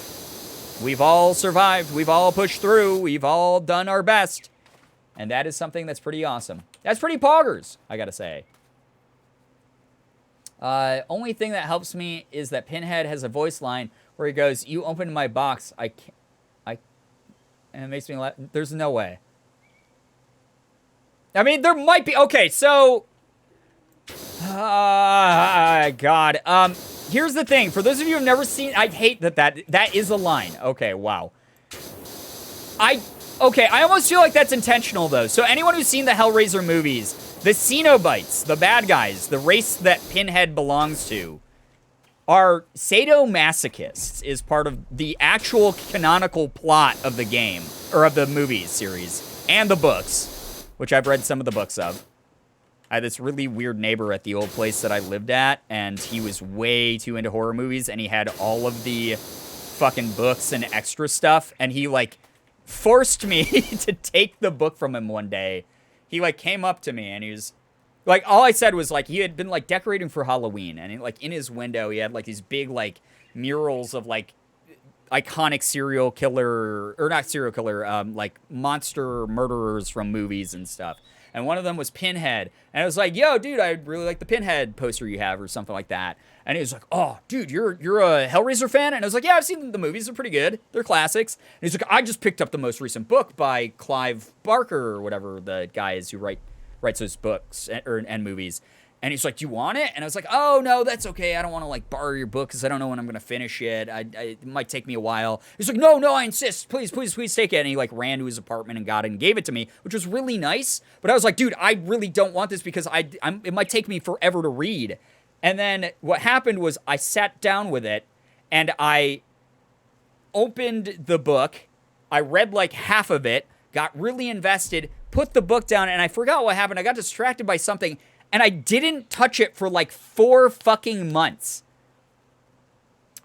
B: We've all survived. We've all pushed through. We've all done our best. And that is something that's pretty awesome. That's pretty poggers, I gotta say. Only thing that helps me is that Pinhead has a voice line where he goes, "You opened my box. I can't." And it makes me laugh. There's no way. I mean, there might be. Okay, so. God. Here's the thing. For those of you who've never seen, I hate that is a line. Okay, wow. Okay, I almost feel like that's intentional, though. So anyone who's seen the Hellraiser movies, the Cenobites, the bad guys, the race that Pinhead belongs to, are sadomasochists, is part of the actual canonical plot of the game, or of the movie series, and the books, which I've read some of the books of. I had this really weird neighbor at the old place that I lived at, and he was way too into horror movies, and he had all of the fucking books and extra stuff, and he, like, forced me to take the book from him one day. He, like, came up to me, and he was... Like, all I said was, like, he had been, like, decorating for Halloween, and, like, in his window, he had, like, these big, like, murals of, like, iconic serial killer, or not serial killer, like, monster murderers from movies and stuff. And one of them was Pinhead. And I was like, yo, dude, I really like the Pinhead poster you have, or something like that. And he was like, oh, dude, you're a Hellraiser fan? And I was like, yeah, I've seen the movies. They're pretty good. They're classics. And he's like, I just picked up the most recent book by Clive Barker, or whatever the guy is who writes those books and movies. And he's like, do you want it? And I was like, oh, no, that's okay. I don't want to, like, borrow your book because I don't know when I'm going to finish it. It might take me a while. He's like, no, I insist. Please take it. And he, like, ran to his apartment and got it and gave it to me, which was really nice. But I was like, dude, I really don't want this because it might take me forever to read. And then what happened was I sat down with it and I opened the book. I read, like, half of it, got really invested, put the book down, and I forgot what happened. I got distracted by something. And I didn't touch it for like 4 fucking months.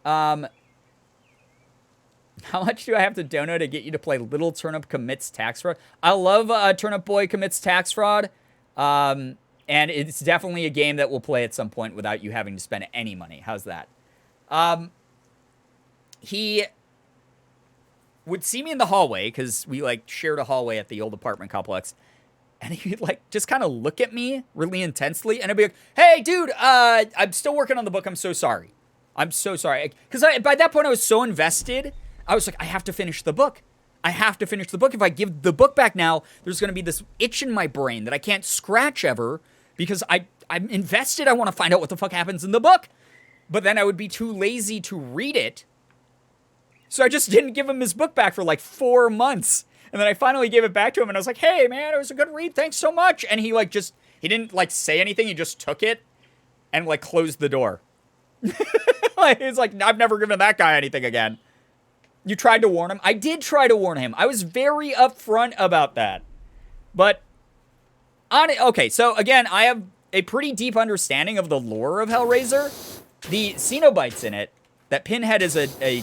B: How much do I have to donate to get you to play Little Turnip Commits Tax Fraud? I love Turnip Boy Commits Tax Fraud. And it's definitely a game that we'll play at some point without you having to spend any money. How's that? He would see me in the hallway, because we like shared a hallway at the old apartment complex. And he'd, like, just kind of look at me really intensely. And I'd be like, hey, dude, I'm still working on the book. I'm so sorry. I'm so sorry. Because by that point, I was so invested. I was like, I have to finish the book. I have to finish the book. If I give the book back now, there's going to be this itch in my brain that I can't scratch ever. Because I'm invested. I want to find out what the fuck happens in the book. But then I would be too lazy to read it. So I just didn't give him his book back for, like, 4 months. And then I finally gave it back to him, and I was like, hey, man, it was a good read. Thanks so much. And he, like, he didn't, like, say anything. He just took it and, like, closed the door. It's like, I've never given that guy anything again. You tried to warn him? I did try to warn him. I was very upfront about that. But, okay, so, again, I have a pretty deep understanding of the lore of Hellraiser. The Cenobites in it, that Pinhead is a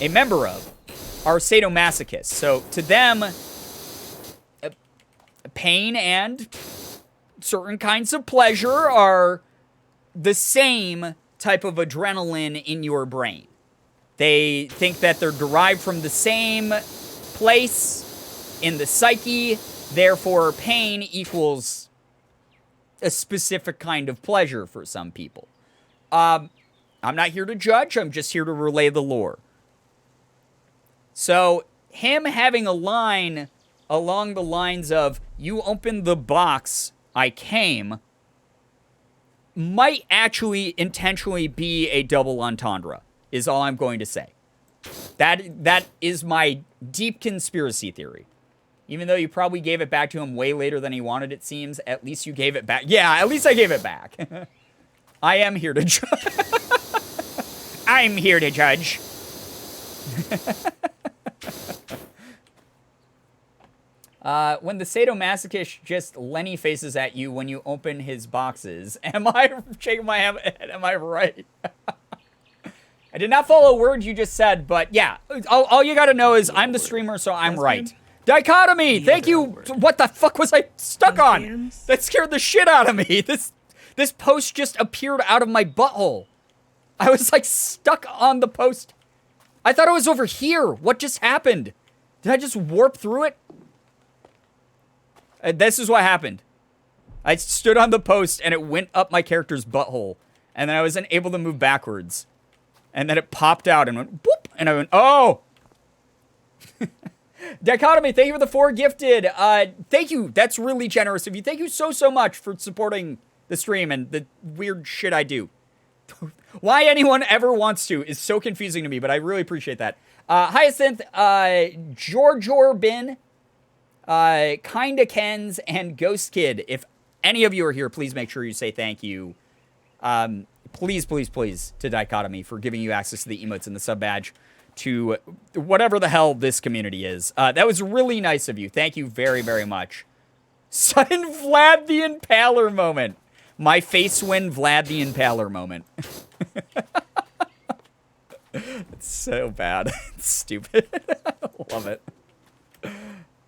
B: member of, are sadomasochists. So to them, pain and certain kinds of pleasure are the same type of adrenaline in your brain. They think that they're derived from the same place in the psyche, therefore pain equals a specific kind of pleasure for some people. I'm not here to judge, I'm just here to relay the lore. So, him having a line along the lines of, you opened the box, I came, might actually intentionally be a double entendre, is all I'm going to say. That is my deep conspiracy theory. Even though you probably gave it back to him way later than he wanted, it seems, at least you gave it back. Yeah, at least I gave it back. I am here to judge. I'm here to judge. When the sadomasochist just Lenny faces at you when you open his boxes. Am I shaking my head? Am I right? I did not follow a word you just said, but yeah. All you gotta know is I'm the streamer, so I'm right. Dichotomy, thank you. What the fuck was I stuck on? That scared the shit out of me. This post just appeared out of my butthole. I was like stuck on the post. I thought it was over here. What just happened? Did I just warp through it? This is what happened. I stood on the post and it went up my character's butthole. And then I wasn't able to move backwards. And then it popped out and went boop. And I went, oh! Dichotomy, thank you for the 4 gifted. Thank you. That's really generous of you. Thank you so, so much for supporting the stream and the weird shit I do. Why anyone ever wants to is so confusing to me, but I really appreciate that. Hyacinth, George Orbin, Kinda Kens, and Ghost Kid. If any of you are here, please make sure you say thank you. Please, please, please, to Dichotomy for giving you access to the emotes and the sub badge to whatever the hell this community is. That was really nice of you. Thank you very, very much. Sudden Vlad the Impaler moment. My face when Vlad the Impaler moment. It's so bad. It's stupid. I love it.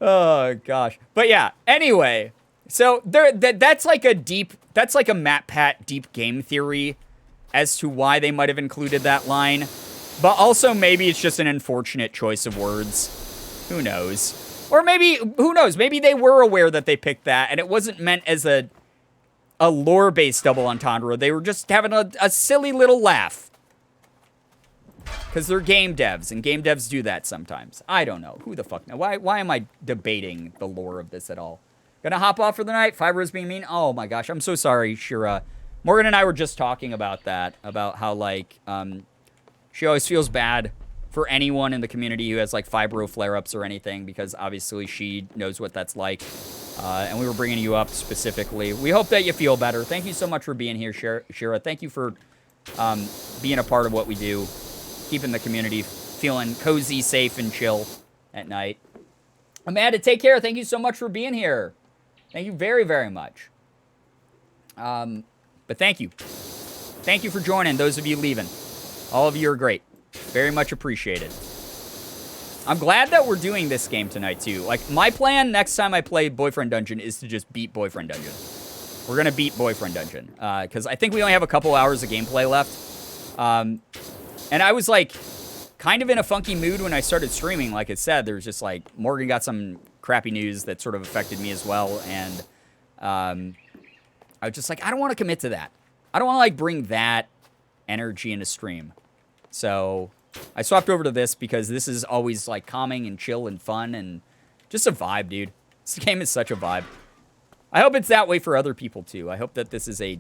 B: Oh, gosh. But yeah, anyway. So that's like a MatPat deep game theory as to why they might have included that line. But also maybe it's just an unfortunate choice of words. Who knows? Or maybe, who knows? Maybe they were aware that they picked that and it wasn't meant as a lore-based double entendre. They were just having a silly little laugh. Because they're game devs, and game devs do that sometimes. I don't know. Who the fuck knows? Why am I debating the lore of this at all? Gonna hop off for the night? Fiber is being mean? Oh my gosh, I'm so sorry, Shira. Morgan and I were just talking about that. About how, like, she always feels bad for anyone in the community who has, like, fibro flare-ups or anything. Because, obviously, she knows what that's like. And we were bringing you up specifically. We hope that you feel better. Thank you so much for being here, Shira. Thank you for being a part of what we do. Keeping the community feeling cozy, safe, and chill at night. Amanda, take care. Thank you so much for being here. Thank you very, very much. But thank you. Thank you for joining, those of you leaving. All of you are great. Very much appreciated. I'm glad that we're doing this game tonight, too. Like, my plan next time I play Boyfriend Dungeon is to just beat Boyfriend Dungeon. We're going to beat Boyfriend Dungeon. Because I think we only have a couple hours of gameplay left. And I was, like, kind of in a funky mood when I started streaming. Like I said, there was just, like, Morgan got some crappy news that sort of affected me as well. And I was just like, I don't want to commit to that. I don't want to, like, bring that energy into stream. So I swapped over to this because this is always, like, calming and chill and fun and just a vibe, dude. This game is such a vibe. I hope it's that way for other people, too. I hope that this is a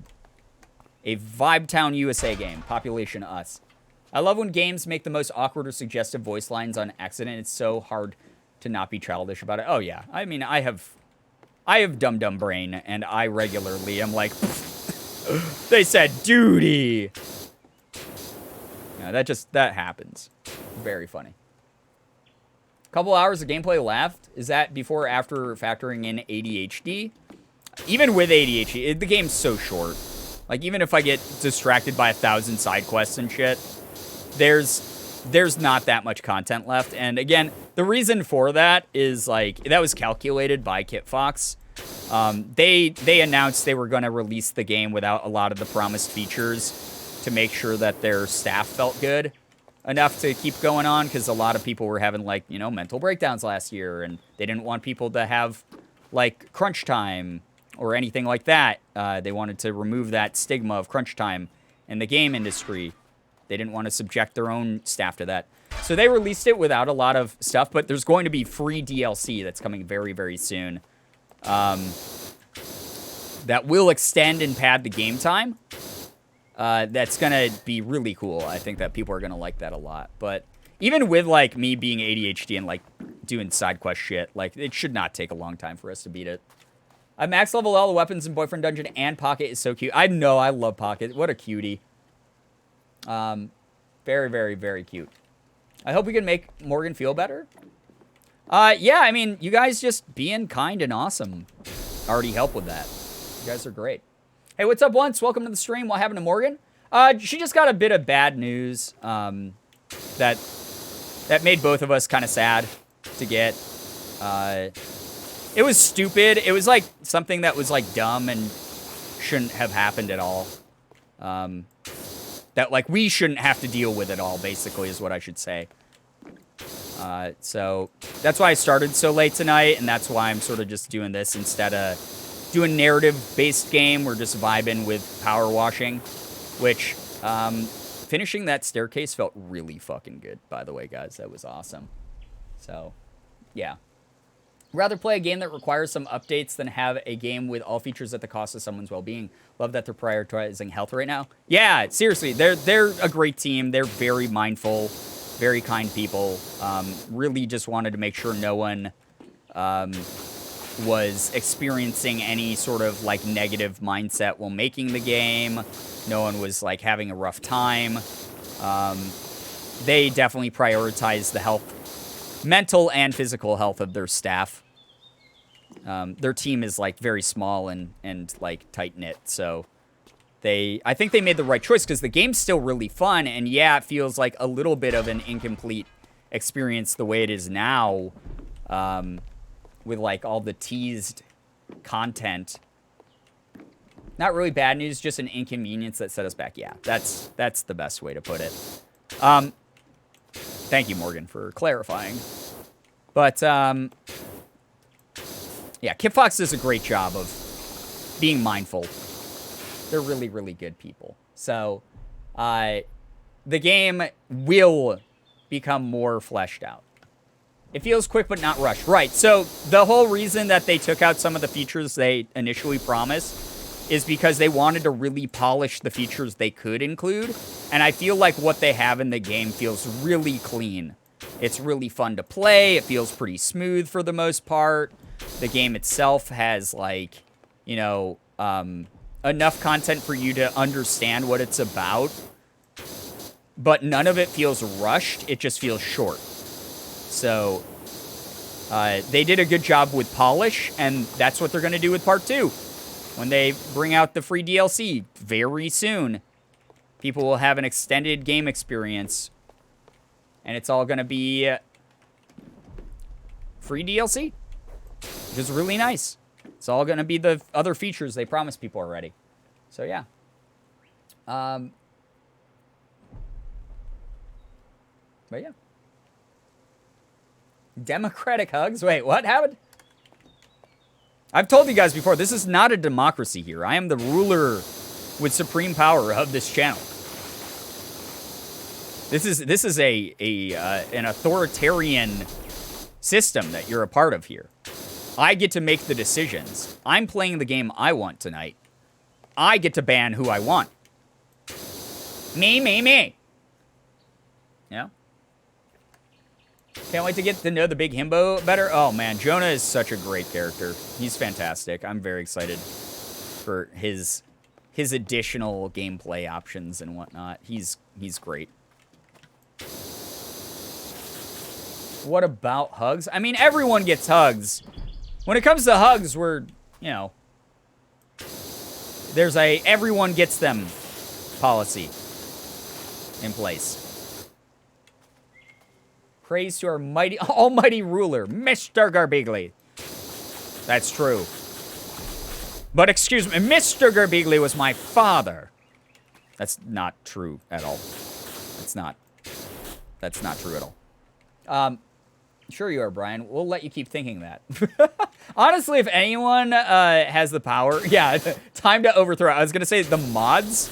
B: Vibe Town USA game. Population us. I love when games make the most awkward or suggestive voice lines on accident. It's so hard to not be childish about it. Oh, yeah. I mean, I have dumb brain, and I regularly am like, they said duty. Yeah, that happens. Very funny. Couple hours of gameplay left. Is that before or after factoring in ADHD? Even with ADHD, the game's so short. Like, even if I get distracted by 1,000 side quests and shit, there's not that much content left. And again, the reason for that is, like, that was calculated by KitFox. They announced they were going to release the game without a lot of the promised features to make sure that their staff felt good enough to keep going on, because a lot of people were having, like, you know, mental breakdowns last year, and they didn't want people to have, like, crunch time or anything like that. They wanted to remove that stigma of crunch time in the game industry. They didn't want to subject their own staff to that. So they released it without a lot of stuff, but there's going to be free DLC that's coming very, very soon. That will extend and pad the game time. That's going to be really cool. I think that people are going to like that a lot. But even with, like, me being ADHD and, like, doing side quest shit, like, it should not take a long time for us to beat it. I max level all the weapons in Boyfriend Dungeon, and Pocket is so cute. I know, I love Pocket. What a cutie. Very, very, very cute. I hope we can make Morgan feel better. Yeah, I mean, you guys just being kind and awesome already help with that. You guys are great. Hey, what's up, Once? Welcome to the stream. What happened to Morgan? She just got a bit of bad news, that made both of us kind of sad to get. It was stupid. It was like something that was like dumb and shouldn't have happened at all. That like we shouldn't have to deal with at all, basically, is what I should say. So that's why I started so late tonight, and that's why I'm sort of just doing this instead of doing narrative-based game. We're just vibing with power washing, which finishing that staircase felt really fucking good, by the way, guys. That was awesome. So, yeah. Rather play a game that requires some updates than have a game with all features at the cost of someone's well-being. Love that they're prioritizing health right now. Yeah, seriously, they're a great team. They're very mindful, very kind people. Really just wanted to make sure no one was experiencing any sort of like negative mindset while making the game. No one was like having a rough time. They definitely prioritize the health, mental and physical health of their staff. Their team is like very small and like tight knit, so I think they made the right choice because the game's still really fun, and yeah, it feels like a little bit of an incomplete experience the way it is now, with like all the teased content. Not really bad news, just an inconvenience that set us back. Yeah, that's the best way to put it. Thank you, Morgan, for clarifying. But yeah, Kip Fox does a great job of being mindful. They're really, really good people. So, the game will become more fleshed out. It feels quick but not rushed. Right, so the whole reason that they took out some of the features they initially promised is because they wanted to really polish the features they could include. And I feel like what they have in the game feels really clean. It's really fun to play. It feels pretty smooth for the most part. The game itself has, like, you know, enough content for you to understand what it's about. But none of it feels rushed. It just feels short. So, they did a good job with polish, and that's what they're going to do with Part 2. When they bring out the free DLC very soon, people will have an extended game experience. And it's all going to be free DLC, which is really nice. It's all going to be the other features they promised people already. So, yeah. But, yeah. Democratic hugs? Wait, what happened? I've told you guys before, this is not a democracy here. I am the ruler with supreme power of this channel. This is an authoritarian system that you're a part of here. I get to make the decisions. I'm playing the game I want tonight. I get to ban who I want. Me. Yeah. Can't wait to get to know the big himbo better. Oh man, Jonah is such a great character. He's fantastic. I'm very excited for his additional gameplay options and whatnot. He's great. What about hugs? I mean, everyone gets hugs. When it comes to hugs, we're, you know, there's a everyone gets them policy in place. Praise to our mighty, almighty ruler, Mr. Girbeagly. That's true. But excuse me, Mr. Girbeagly was my father. That's not true at all. That's not true at all. Sure you are, Brian. We'll let you keep thinking that. Honestly, if anyone has the power... Yeah, time to overthrow. I was going to say the mods.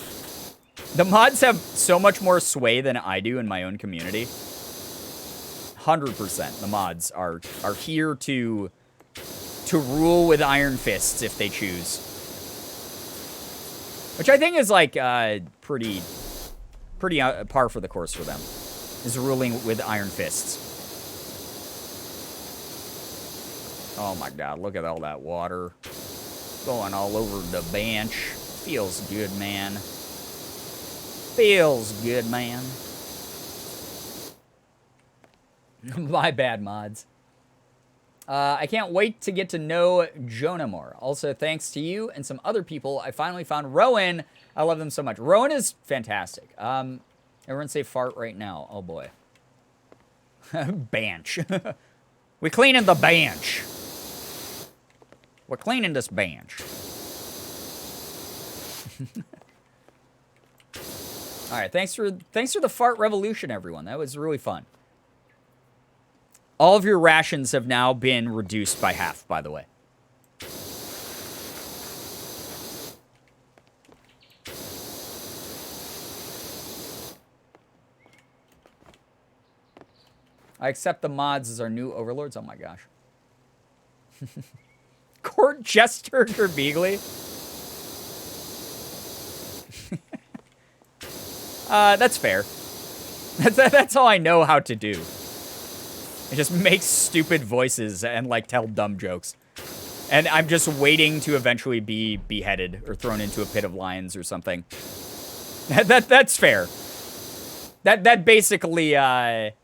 B: The mods have so much more sway than I do in my own community. 100%. The mods are here to rule with iron fists if they choose. Which I think is like pretty par for the course for them. Is ruling with iron fists. Oh my god, look at all that water going all over the bench. Feels good, man. Feels good, man. My bad, mods. I can't wait to get to know Jonah more. Also, thanks to you and some other people, I finally found Rowan. I love them so much. Rowan is fantastic. Everyone say fart right now. Oh boy. Banch. We cleaning the bench. We're cleaning this bench. All right, thanks for the fart revolution, everyone. That was really fun. All of your rations have now been reduced by half, by the way. I accept the mods as our new overlords. Oh my gosh. Court Jester Girbeagly. That's fair. That's all I know how to do. I just make stupid voices and, like, tell dumb jokes. And I'm just waiting to eventually be beheaded or thrown into a pit of lions or something. That's fair. That basically, that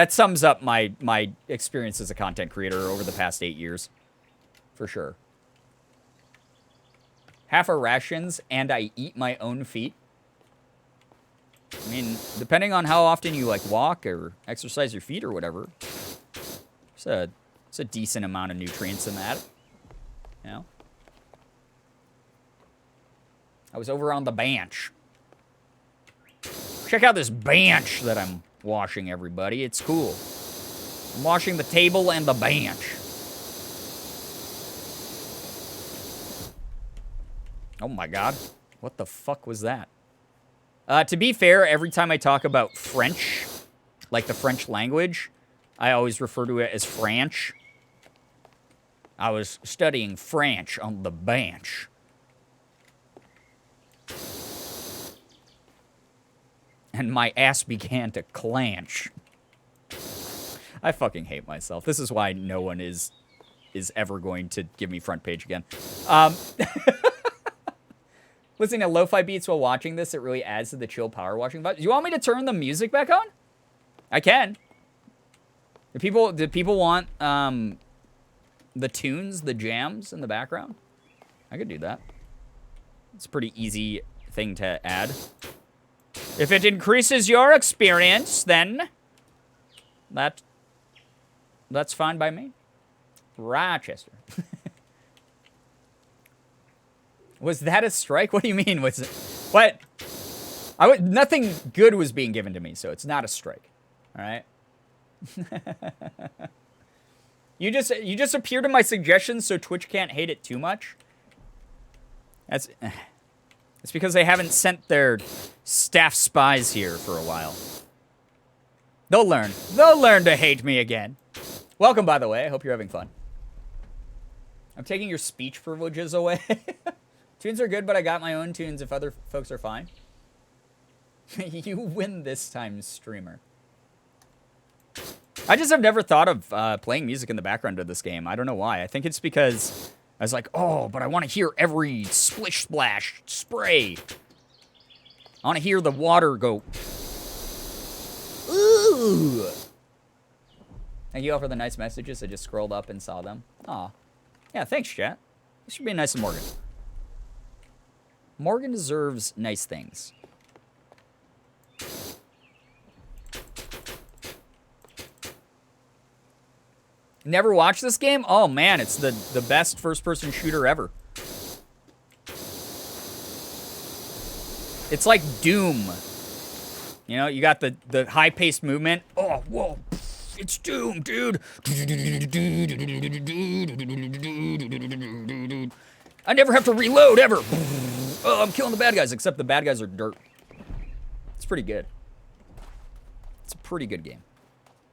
B: sums up my experience as a content creator over the past 8 years. For sure. Half our rations, and I eat my own feet. I mean, depending on how often you, like, walk or exercise your feet or whatever, it's a decent amount of nutrients in that. You know? I was over on the bench. Check out this bench that I'm washing, everybody. It's cool. I'm washing the table and the bench. Oh my god. What the fuck was that? To be fair, every time I talk about French, like the French language, I always refer to it as French. I was studying French on the bench. And my ass began to clench. I fucking hate myself. This is why no one is ever going to give me front page again. Listening to lo-fi beats while watching this, it really adds to the chill power washing vibe. Do you want me to turn the music back on? I can. Do people want the tunes, the jams in the background? I could do that. It's a pretty easy thing to add. If it increases your experience, then that's fine by me. Rochester. Was that a strike? What do you mean? Was it? What? Nothing good was being given to me, so it's not a strike. All right. You just appeared in my suggestions, so Twitch can't hate it too much. It's because they haven't sent their staff spies here for a while. They'll learn. They'll learn to hate me again. Welcome, by the way. I hope you're having fun. I'm taking your speech privileges away. Tunes are good, but I got my own tunes if other folks are fine. You win this time, streamer. I just have never thought of playing music in the background of this game. I don't know why. I think it's because I was like, oh, but I want to hear every splish splash spray. I want to hear the water go. Ooh. Thank you all for the nice messages. I just scrolled up and saw them. Aw. Yeah, thanks, chat. This should be nice to Morgan. Morgan deserves nice things. Never watched this game? Oh man, it's the best first-person shooter ever. It's like Doom. You know, you got the high-paced movement. Oh, whoa. It's Doom, dude. I never have to reload, ever. Oh, I'm killing the bad guys, except the bad guys are dirt. It's pretty good. It's a pretty good game.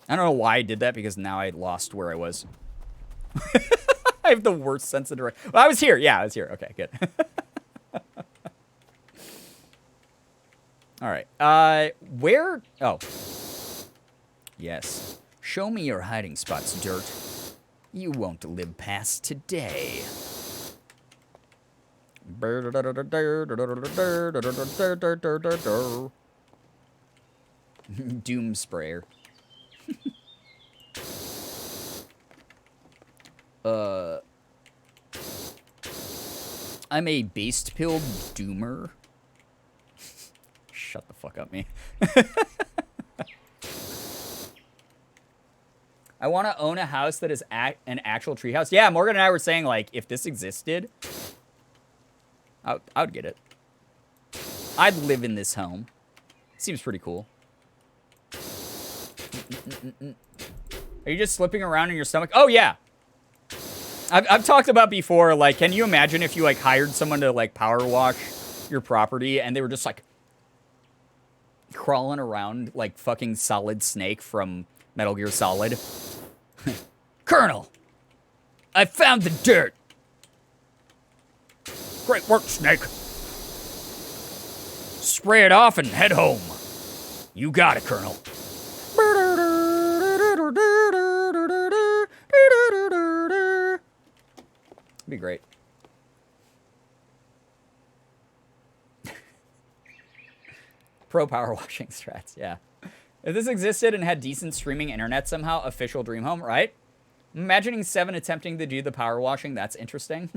B: I don't know why I did that, because now I lost where I was. I have the worst sense of direction. Well, I was here. Yeah, I was here. Okay, good. All right. Where? Oh. Yes. Show me your hiding spots, dirt. You won't live past today. Doom sprayer. I'm a based-pilled doomer. Shut the fuck up, me. I want to own a house that is an actual tree house. Yeah, Morgan and I were saying, like, if this existed, I would get it. I'd live in this home. Seems pretty cool. Are you just slipping around in your stomach? Oh, yeah. I've talked about before, like, can you imagine if you, like, hired someone to, like, power wash your property and they were just, like, crawling around like fucking Solid Snake from Metal Gear Solid? Colonel, I found the dirt. Great work, Snake. Spray it off and head home. You got it, Colonel. It'd be great. Pro power washing strats, yeah. If this existed and had decent streaming internet somehow, official dream home, right? I'm imagining Seven attempting to do the power washing. That's interesting.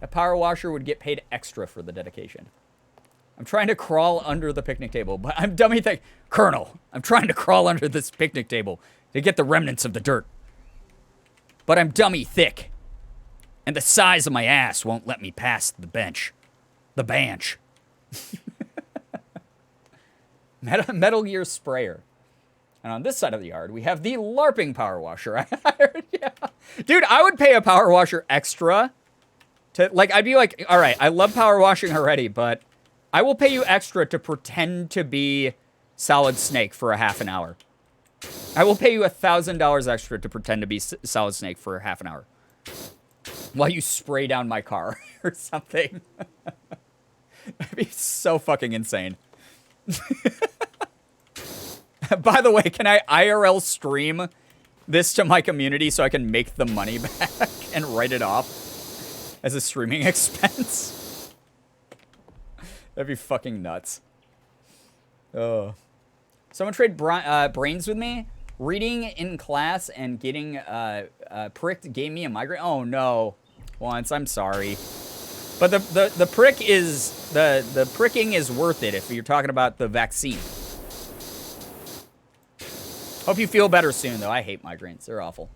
B: A power washer would get paid extra for the dedication. I'm trying to crawl under the picnic table, but I'm dummy think, Colonel, I'm trying to crawl under this picnic table to get the remnants of the dirt. But I'm dummy thick. And the size of my ass won't let me past the bench. The bench. Metal Gear Sprayer. And on this side of the yard, we have the LARPing power washer. Yeah. Dude, I would pay a power washer extra to, like, I'd be like, all right, I love power washing already, but I will pay you extra to pretend to be Solid Snake for a half an hour. I will pay you $1,000 extra to pretend to be Solid Snake for a half an hour. While you spray down my car or something. That'd be so fucking insane. By the way, can I IRL stream this to my community so I can make the money back and write it off as a streaming expense? That'd be fucking nuts. Oh. Someone trade brains with me? Reading in class and getting pricked gave me a migraine. Oh no. Once, I'm sorry. But the prick is the pricking is worth it if you're talking about the vaccine. Hope you feel better soon though. I hate migraines. They're awful.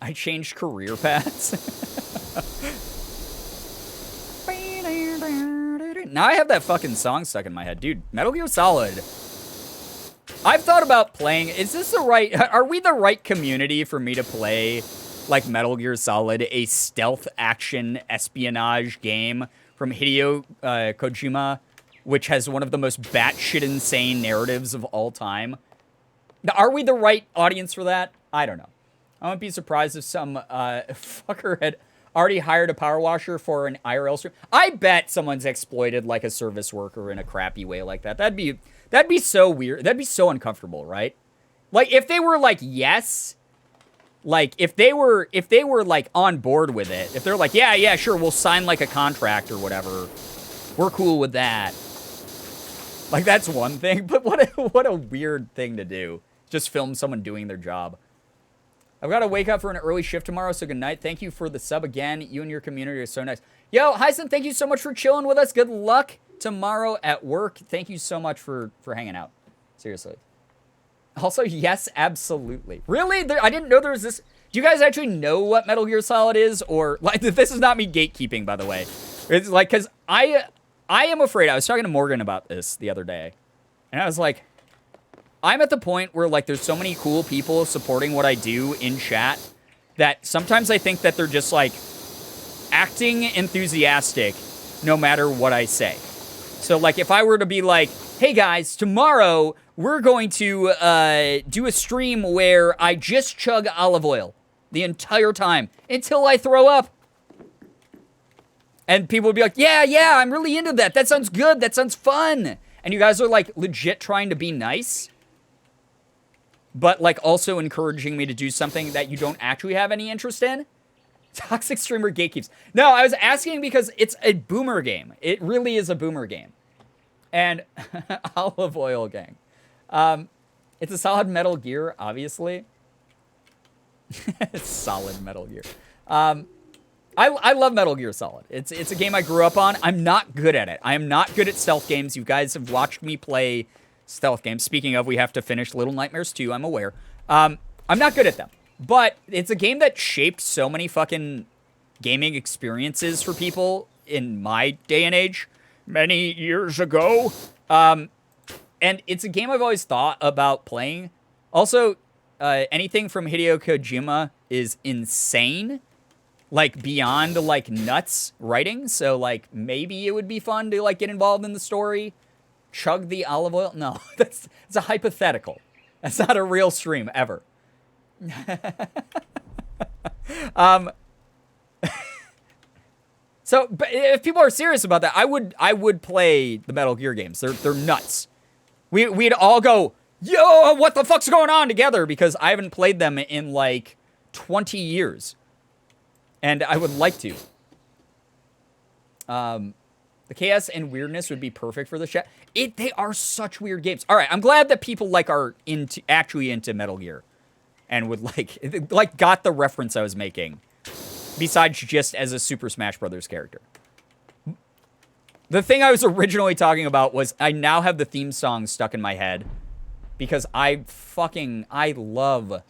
B: I changed career paths. Now I have that fucking song stuck in my head. Dude, Metal Gear Solid. I've thought about playing. Is this the right... Are we the right community for me to play, like, Metal Gear Solid, a stealth action espionage game from Hideo Kojima, which has one of the most batshit insane narratives of all time? Now, are we the right audience for that? I don't know. I wouldn't be surprised if some fucker had already hired a power washer for an IRL stream. I bet someone's exploited, like, a service worker in a crappy way like that. That'd be so weird. That'd be so uncomfortable, right? Like, if they were like, yes, like, if they were like on board with it, if they're like, yeah, sure, we'll sign like a contract or whatever, we're cool with that. Like, that's one thing, but what a weird thing to do. Just film someone doing their job. I've got to wake up for an early shift tomorrow, so good night. Thank you for the sub again. You and your community are so nice. Yo, Hyson, thank you so much for chilling with us. Good luck tomorrow at work. Thank you so much for hanging out. Seriously. Also, yes, absolutely. Really? I didn't know there was this. Do you guys actually know what Metal Gear Solid is? Or, like, this is not me gatekeeping, by the way. It's like, because I am afraid. I was talking to Morgan about this the other day. And I was like, I'm at the point where, like, there's so many cool people supporting what I do in chat that sometimes I think that they're just, like, acting enthusiastic no matter what I say. So, like, if I were to be like, hey, guys, tomorrow we're going to do a stream where I just chug olive oil the entire time until I throw up. And people would be like, yeah, I'm really into that. That sounds good. That sounds fun. And you guys are, like, legit trying to be nice, but, like, also encouraging me to do something that you don't actually have any interest in. Toxic streamer gatekeeps. No, I was asking because it's a boomer game. It really is a boomer game. And olive oil gang. It's a solid Metal Gear, obviously. It's solid Metal Gear. I love Metal Gear Solid. It's a game I grew up on. I'm not good at it. I am not good at stealth games. You guys have watched me play stealth games. Speaking of, we have to finish Little Nightmares 2, I'm aware. I'm not good at them. But it's a game that shaped so many fucking gaming experiences for people in my day and age many years ago. And it's a game I've always thought about playing. Also, anything from Hideo Kojima is insane. Like, beyond, like, nuts writing. So, like, maybe it would be fun to, like, get involved in the story. Chug the olive oil. No, it's a hypothetical. That's not a real stream, ever. So, but if people are serious about that, I would play the Metal Gear games. They're nuts. We'd all go, yo, what the fuck's going on together? Because I haven't played them in, like, 20 years. And I would like to. The chaos and weirdness would be perfect for the chat. They are such weird games. All right, I'm glad that people like are actually into Metal Gear, and would like got the reference I was making, besides just as a Super Smash Brothers character. The thing I was originally talking about was I now have the theme song stuck in my head because I love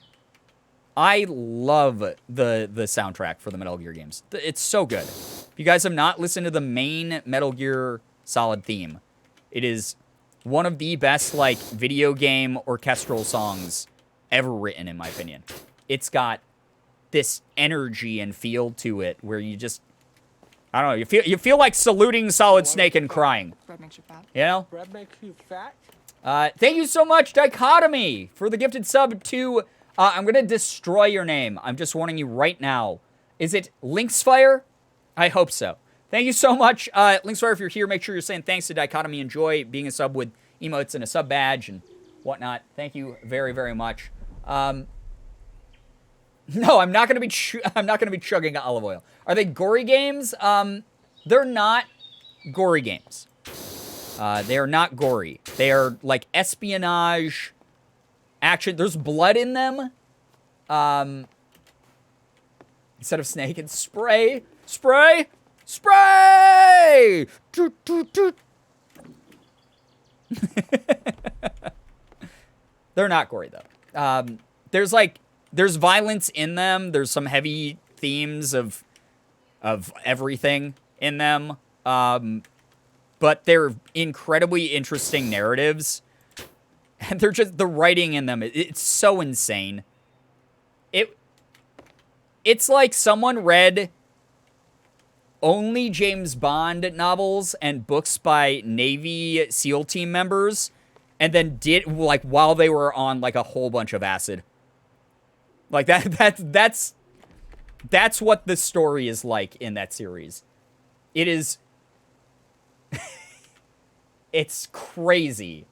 B: the soundtrack for the Metal Gear games. It's so good. If you guys have not listened to the main Metal Gear Solid theme, it is one of the best, like, video game orchestral songs ever written, in my opinion. It's got this energy and feel to it where you just, I don't know, you feel like saluting Solid Snake and crying.
C: Bread makes you fat.
B: You know?
E: Bread makes you fat.
B: Thank you so much, Dichotomy, for the gifted sub to... I'm going to destroy your name. I'm just warning you right now. Is it Lynxfire? I hope so. Thank you so much. Lynxfire, if you're here, make sure you're saying thanks to Dichotomy. Enjoy being a sub with emotes and a sub badge and whatnot. Thank you very, very much. No, I'm not going to be chugging olive oil. Are they gory games? They're not gory games. They are not gory. They are like espionage action. There's blood in them. Instead of snake, it's spray. Spray! Spray! Toot, toot, toot. They're not gory, though. There's violence in them. There's some heavy themes of everything in them. But they're incredibly interesting narratives. And they're just, the writing in them, it's so insane. It's like someone read only James Bond novels and books by Navy SEAL team members, and then did, like, while they were on, like, a whole bunch of acid. Like, that's what the story is like in that series. It is... it's crazy.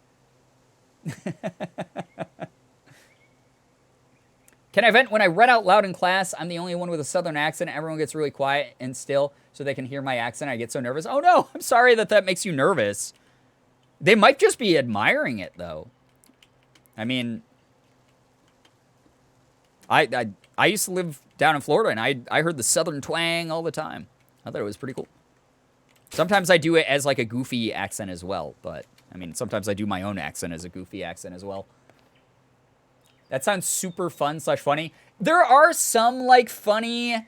B: Can I vent? When I read out loud in class, I'm the only one with a southern accent. Everyone gets really quiet and still so they can hear my accent. I get so nervous. Oh no, I'm sorry that makes you nervous. They might just be admiring it, though. I mean, I used to live down in Florida, and I heard the southern twang all the time. I thought it was pretty cool. Sometimes I do it as, like, a goofy accent as well, but, I mean, sometimes I do my own accent as a goofy accent as well. That sounds super fun/funny. There are some, like, funny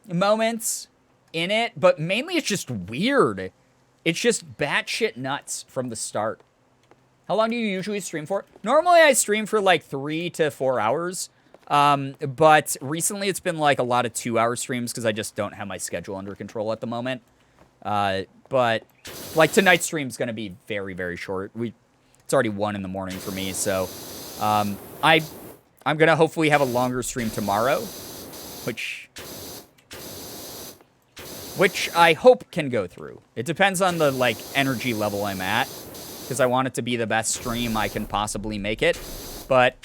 B: moments in it, but mainly it's just weird. It's just batshit nuts from the start. How long do you usually stream for? Normally I stream for, like, 3 to 4 hours. But recently it's been, like, a lot of 2-hour streams because I just don't have my schedule under control at the moment. But, like, tonight's stream's going to be very, very short. It's already 1 in the morning for me, so... I'm going to hopefully have a longer stream tomorrow, which I hope can go through. It depends on the, like, energy level I'm at, because I want it to be the best stream I can possibly make it. But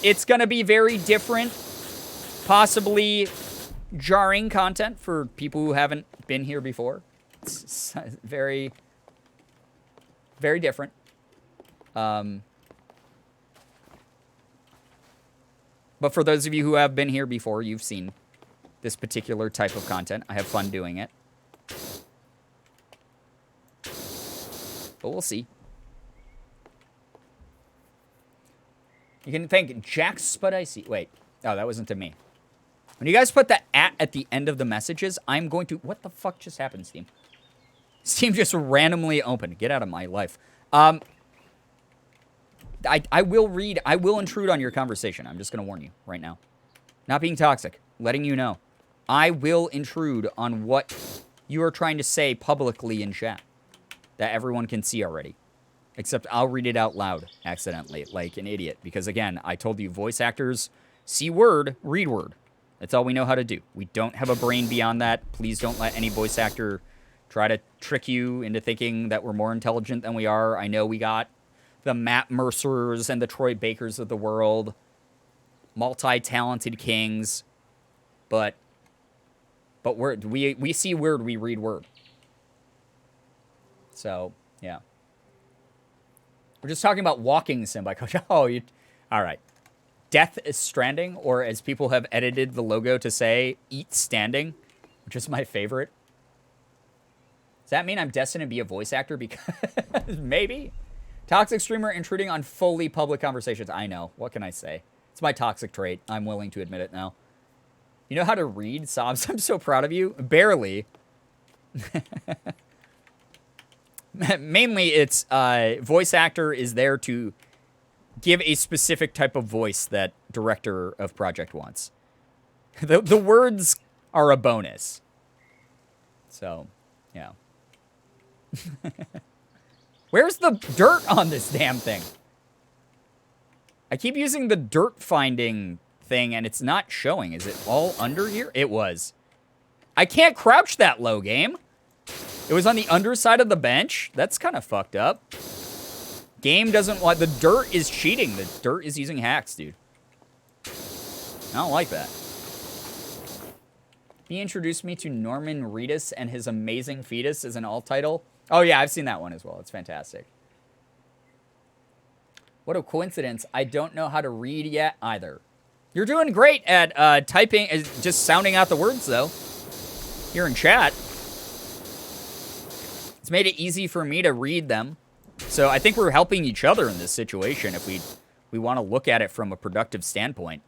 B: it's going to be very different, possibly jarring content for people who haven't been here before. It's very, very different. But for those of you who have been here before, you've seen this particular type of content. I have fun doing it. But we'll see. You can thank Jack Spudicy. Wait. Oh, that wasn't to me. When you guys put the at the end of the messages, I'm going to... What the fuck just happened, Steam? Steam just randomly opened. Get out of my life. I will read... I will intrude on your conversation. I'm just going to warn you right now. Not being toxic. Letting you know. I will intrude on what you are trying to say publicly in chat. That everyone can see already. Except I'll read it out loud accidentally, like an idiot. Because again, I told you voice actors see word, read word. That's all we know how to do. We don't have a brain beyond that. Please don't let any voice actor try to trick you into thinking that we're more intelligent than we are. I know we got the Matt Mercers and the Troy Bakers of the world. Multi-talented kings. But we see word, we read word. So, yeah. We're just talking about walking sim by Coach. Oh, you... All right. Death is Stranding, or as people have edited the logo to say, Eat Standing, which is my favorite. Does that mean I'm destined to be a voice actor? Because maybe. Toxic streamer intruding on fully public conversations. I know. What can I say? It's my toxic trait. I'm willing to admit it now. You know how to read, Sobs? I'm so proud of you. Barely. Mainly, it's voice actor is there to give a specific type of voice that director of project wants. The words are a bonus. So, yeah. Where's the dirt on this damn thing? I keep using the dirt finding thing and it's not showing. Is it all under here? It was. I can't crouch that low, game. It was on the underside of the bench. That's kind of fucked up. Game doesn't want... The dirt is cheating. The dirt is using hacks, dude. I don't like that. He introduced me to Norman Reedus and his amazing fetus as an alt title. Oh, yeah, I've seen that one as well. It's fantastic. What a coincidence. I don't know how to read yet either. You're doing great at typing, just sounding out the words, though. Here in chat. It's made it easy for me to read them. So I think we're helping each other in this situation if we want to look at it from a productive standpoint.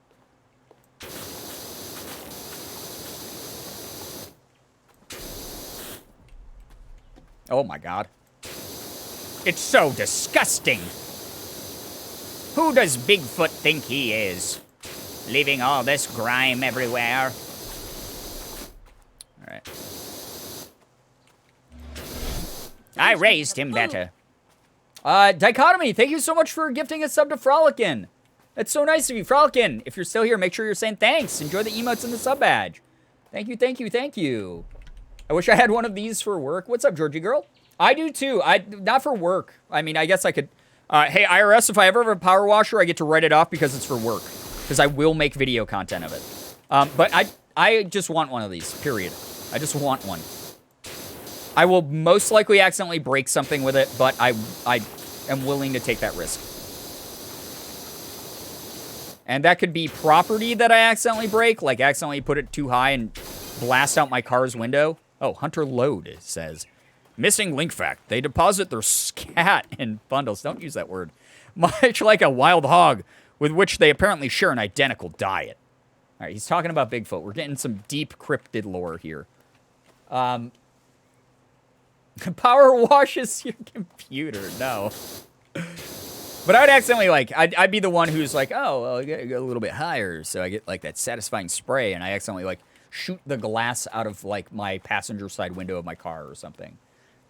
B: Oh my god. It's so disgusting. Who does Bigfoot think he is? Leaving all this grime everywhere. Alright. I raised him better. Dichotomy, thank you so much for gifting a sub to Frolickin. That's so nice of you. Frolickin, if you're still here, make sure you're saying thanks. Enjoy the emotes and the sub badge. Thank you, thank you, thank you. I wish I had one of these for work. What's up, Georgie girl? I do too. Not for work. I mean, I guess I could... hey, IRS, if I ever have a power washer, I get to write it off because it's for work. Because I will make video content of it. But I just want one of these, period. I just want one. I will most likely accidentally break something with it, but I am willing to take that risk. And that could be property that I accidentally break, like accidentally put it too high and blast out my car's window. Oh, Hunter Load says, missing link fact. They deposit their scat in bundles. Don't use that word. Much like a wild hog, with which they apparently share an identical diet. All right, he's talking about Bigfoot. We're getting some deep cryptid lore here. Power washes your computer. No. But I'd accidentally, like, I'd be the one who's like, oh, well, I gotta go a little bit higher, so I get, like, that satisfying spray, and I accidentally, like, shoot the glass out of, like, my passenger side window of my car or something.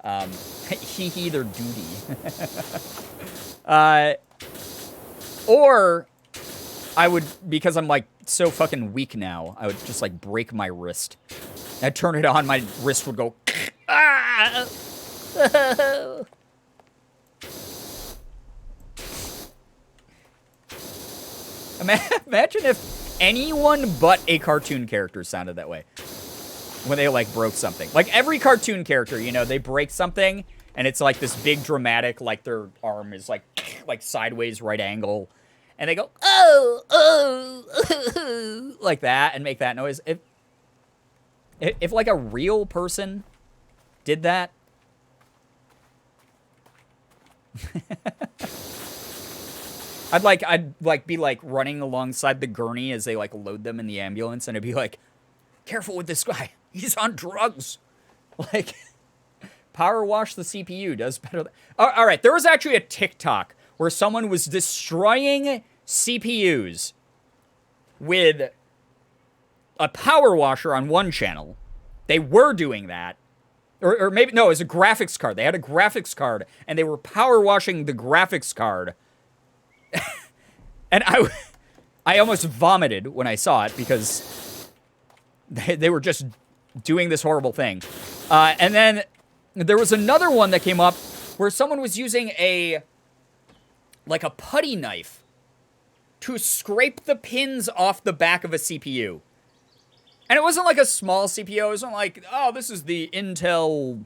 B: Hee their duty. Or I would, because I'm, like, so fucking weak now, I would just, like, break my wrist. I'd turn it on, my wrist would go, ah! Imagine if anyone but a cartoon character sounded that way when they, like, broke something. Like, every cartoon character, you know, they break something, and it's, like, this big dramatic, like, their arm is, like sideways right angle, and they go, oh, like that, and make that noise. If like, a real person did that, I'd be like running alongside the gurney as they like load them in the ambulance, and I'd be like, careful with this guy. He's on drugs. Like, power wash the CPU does better. All right, there was actually a TikTok where someone was destroying CPUs with a power washer on one channel. They were doing that. Or maybe, no, it was a graphics card. They had a graphics card, and they were power washing the graphics card. And I almost vomited when I saw it because they were just doing this horrible thing. And then there was another one that came up where someone was using a putty knife to scrape the pins off the back of a CPU. And it wasn't like a small CPU. It wasn't like, oh, this is the Intel,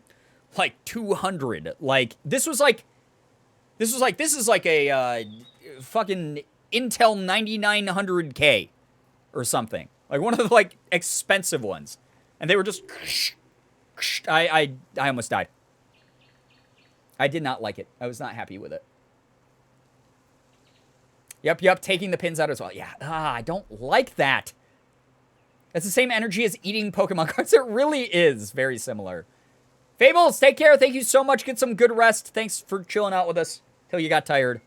B: 200. This is like a fucking Intel 9900K or something. Like one of the, expensive ones. And they were just... I almost died. I did not like it. I was not happy with it. Yep, taking the pins out as well. Yeah, I don't like that. It's the same energy as eating Pokemon cards. It really is very similar. Fables, take care. Thank you so much. Get some good rest. Thanks for chilling out with us till you got tired.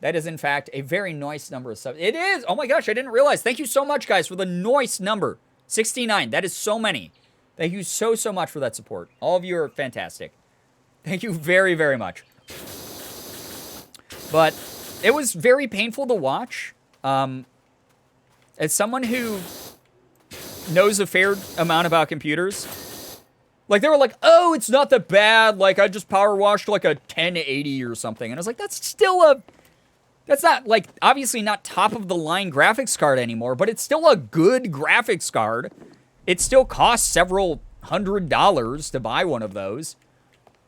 B: That is, in fact, a very nice number of subs. It is. Oh my gosh, I didn't realize. Thank you so much, guys, for the nice number. 69. That is so many. Thank you so much for that support. All of you are fantastic. Thank you very, very much. But it was very painful to watch. As someone who knows a fair amount about computers, they were like, oh, it's not that bad. I just power washed a 1080 or something. And I was like, that's not, obviously not top of the line graphics card anymore, but it's still a good graphics card. It still costs several $100s to buy one of those.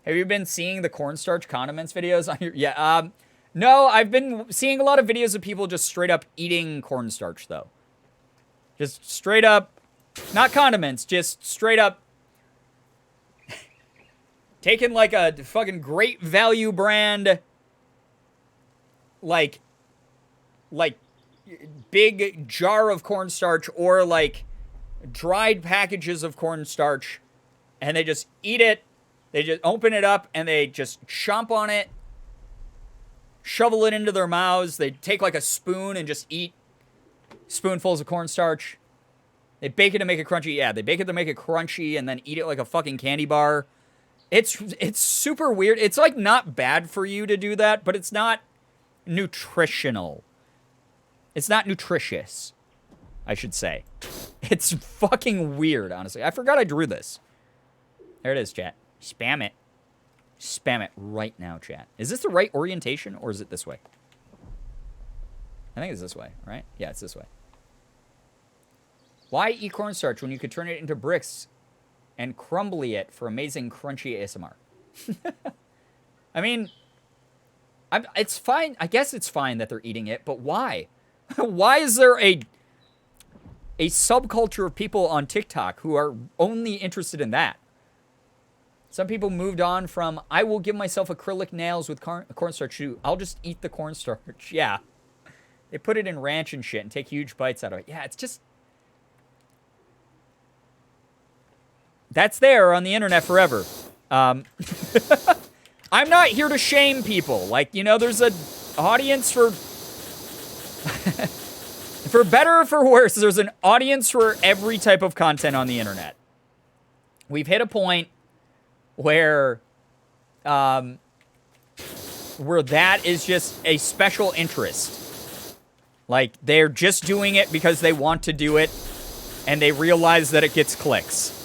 B: Have you been seeing the cornstarch condiments videos on your... Yeah, no, I've been seeing a lot of videos of people just straight up eating cornstarch, though. Just straight up, not condiments, just straight up taking a fucking Great Value brand, big jar of cornstarch or dried packages of cornstarch, and they just eat it. They just open it up and they just chomp on it, shovel it into their mouths. They take a spoon and just eat spoonfuls of cornstarch. They bake it to make it crunchy. Yeah, they bake it to make it crunchy and then eat it like a fucking candy bar. It's super weird. It's not bad for you to do that, but it's not nutritional. It's not nutritious, I should say. It's fucking weird, honestly. I forgot I drew this. There it is, chat. Spam it. Spam it right now, chat. Is this the right orientation, or is it this way? I think it's this way, right? Yeah, it's this way. Why eat cornstarch when you could turn it into bricks and crumbly it for amazing crunchy ASMR? I mean, it's fine. I guess it's fine that they're eating it, but why? Why is there a subculture of people on TikTok who are only interested in that? Some people moved on from, I will give myself acrylic nails with cornstarch too. I'll just eat the cornstarch. Yeah. They put it in ranch and shit and take huge bites out of it. Yeah, it's just... That's there on the internet forever. I'm not here to shame people. There's an audience for... For better or for worse, there's an audience for every type of content on the internet. We've hit a point where that is just a special interest. They're just doing it because they want to do it, and they realize that it gets clicks.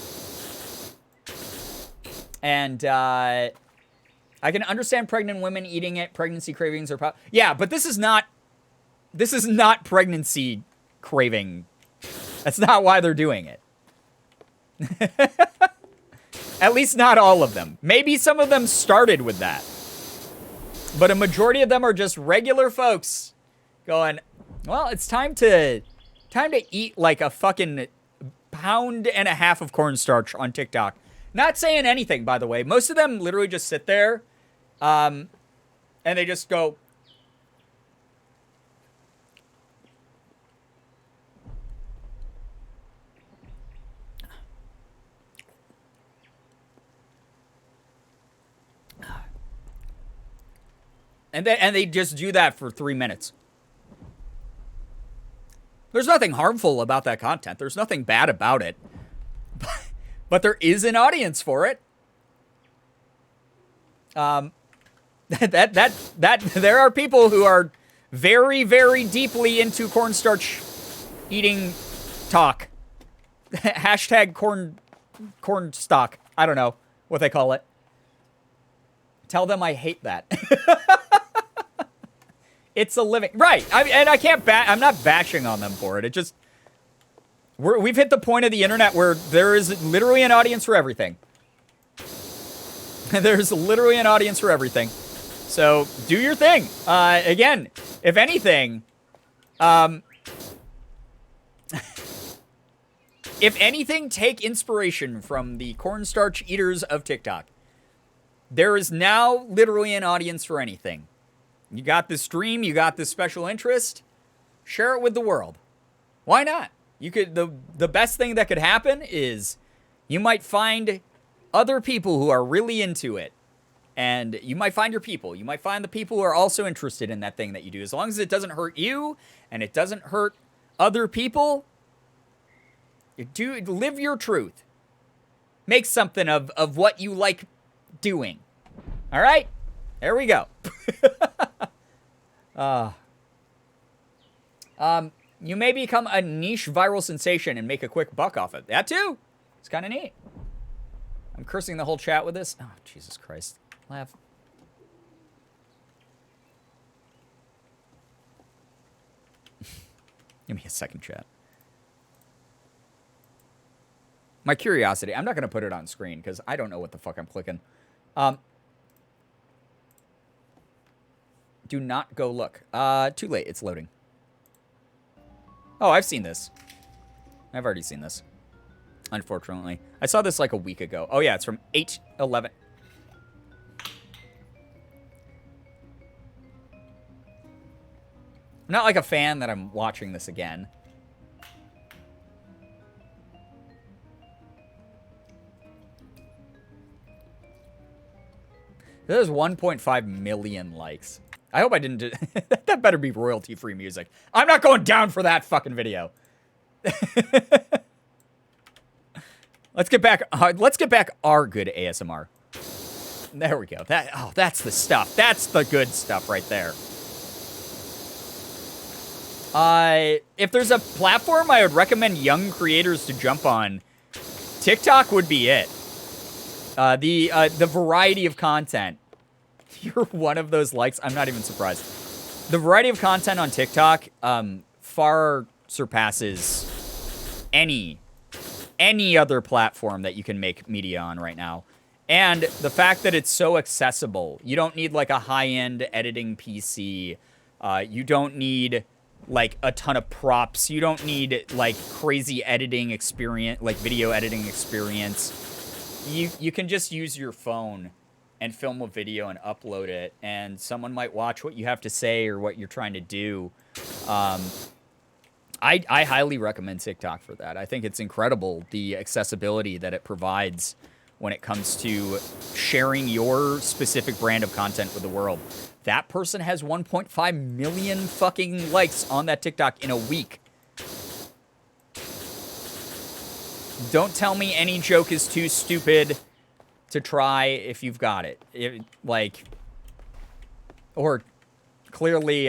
B: And I can understand pregnant women eating it. Pregnancy cravings are... Yeah, but this is not pregnancy craving. That's not why they're doing it. At least not all of them. Maybe some of them started with that. But a majority of them are just regular folks going, well, it's time to eat a fucking pound and a half of cornstarch on TikTok. Not saying anything, by the way. Most of them literally just sit there, and they just go, And they just do that for 3 minutes. There's nothing harmful about that content. There's nothing bad about it. But there is an audience for it. There are people who are very, very deeply into cornstarch eating talk. Hashtag corn stock. I don't know what they call it. Tell them I hate that. It's a living right. I can't. I'm not bashing on them for it. It just we've hit the point of the internet where there is literally an audience for everything. There's literally an audience for everything. So do your thing. Again, if anything, take inspiration from the cornstarch eaters of TikTok. There is now literally an audience for anything. You got this stream, you got this special interest, share it with the world. Why not? You could the best thing that could happen is you might find other people who are really into it. And you might find your people. You might find the people who are also interested in that thing that you do. As long as it doesn't hurt you and it doesn't hurt other people, live your truth. Make something of what you like doing. All right? There we go. You may become a niche viral sensation and make a quick buck off it. That too. It's kind of neat. I'm cursing the whole chat with this. Oh, Jesus Christ. Laugh. Give me a second, chat. My curiosity. I'm not going to put it on screen because I don't know what the fuck I'm clicking. Do not go look. Too late. It's loading. Oh, I've seen this. I've already seen this. Unfortunately. I saw this like a week ago. Oh, yeah. It's from 8/11. I'm not like a fan that I'm watching this again. There's 1.5 million likes. I hope I didn't do... That better be royalty-free music. I'm not going down for that fucking video. Let's get back our good ASMR. There we go. That's the stuff. That's the good stuff right there. If there's a platform I would recommend young creators to jump on, TikTok would be it. The variety of content. You're one of those likes. I'm not even surprised. The variety of content on TikTok far surpasses any other platform that you can make media on right now. And the fact that it's so accessible. You don't need like a high-end editing PC. You don't need like a ton of props. You don't need like crazy editing experience, like video editing experience. You can just use your phone and film a video and upload it, and someone might watch what you have to say or what you're trying to do. I highly recommend TikTok for that. I think it's incredible, the accessibility that it provides when it comes to sharing your specific brand of content with the world. That person has 1.5 million fucking likes on that TikTok in a week. Don't tell me any joke is too stupid to try if you've got it. Or clearly,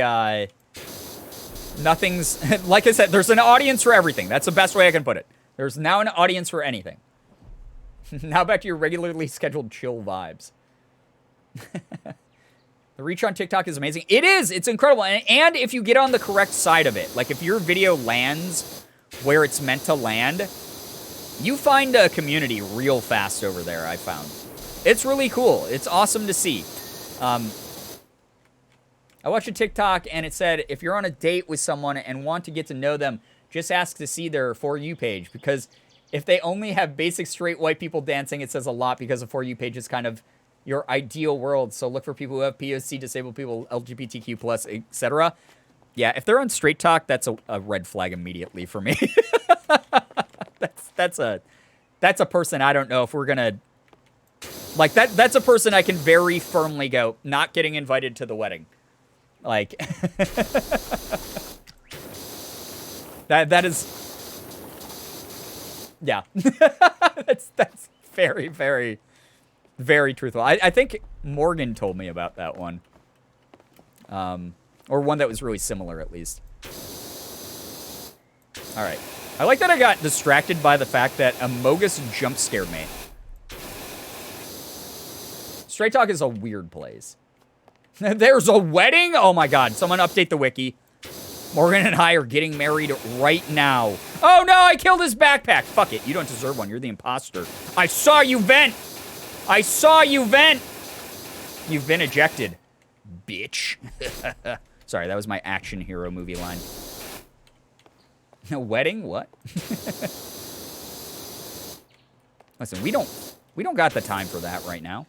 B: nothing's... Like I said, there's an audience for everything. That's the best way I can put it. There's now an audience for anything. Now back to your regularly scheduled chill vibes. The reach on TikTok is amazing. It is! It's incredible. And if you get on the correct side of it, like if your video lands where it's meant to land, you find a community real fast over there, I found. It's really cool. It's awesome to see. I watched a TikTok and it said, if you're on a date with someone and want to get to know them, just ask to see their For You page. Because if they only have basic straight white people dancing, it says a lot because the For You page is kind of your ideal world. So look for people who have POC, disabled people, LGBTQ+, etc. Yeah, if they're on Straight Talk, that's a red flag immediately for me. That's a person I don't know if we're gonna like that. That's a person I can very firmly go, not getting invited to the wedding. Like, that is, yeah. That's very, very, very truthful. I think Morgan told me about that one. Or one that was really similar, at least. All right. I like that I got distracted by the fact that Amogus jump scared me. Straight Talk is a weird place. There's a wedding? Oh my god. Someone update the wiki. Morgan and I are getting married right now. Oh no, I killed his backpack. Fuck it. You don't deserve one. You're the imposter. I saw you vent. I saw you vent. You've been ejected. Bitch. Sorry, that was my action hero movie line. A wedding? What? Listen, we don't got the time for that right now.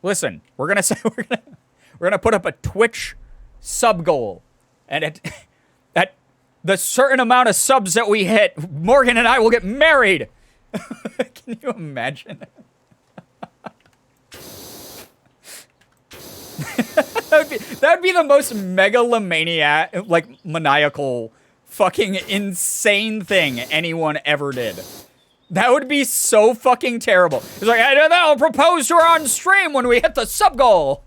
B: Listen, we're gonna put up a Twitch sub goal, and at the certain amount of subs that we hit, Morgan and I will get married. Can you imagine? that would be the most megalomaniac, like maniacal, fucking insane thing anyone ever did. That would be so fucking terrible. It's like, I'll propose to her on stream when we hit the sub goal.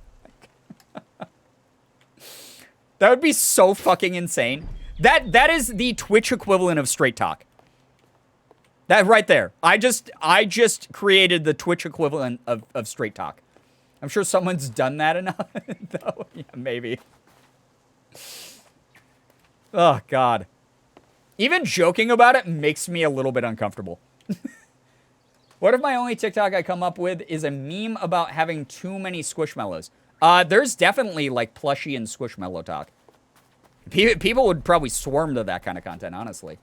B: That would be so fucking insane. That is the Twitch equivalent of Straight Talk. That right there. I just created the Twitch equivalent of Straight Talk. I'm sure someone's done that enough. Though. Yeah, maybe. Oh, God. Even joking about it makes me a little bit uncomfortable. What if my only TikTok I come up with is a meme about having too many Squishmallows? There's definitely, like, plushie and Squishmallow talk. People would probably swarm to that kind of content, honestly.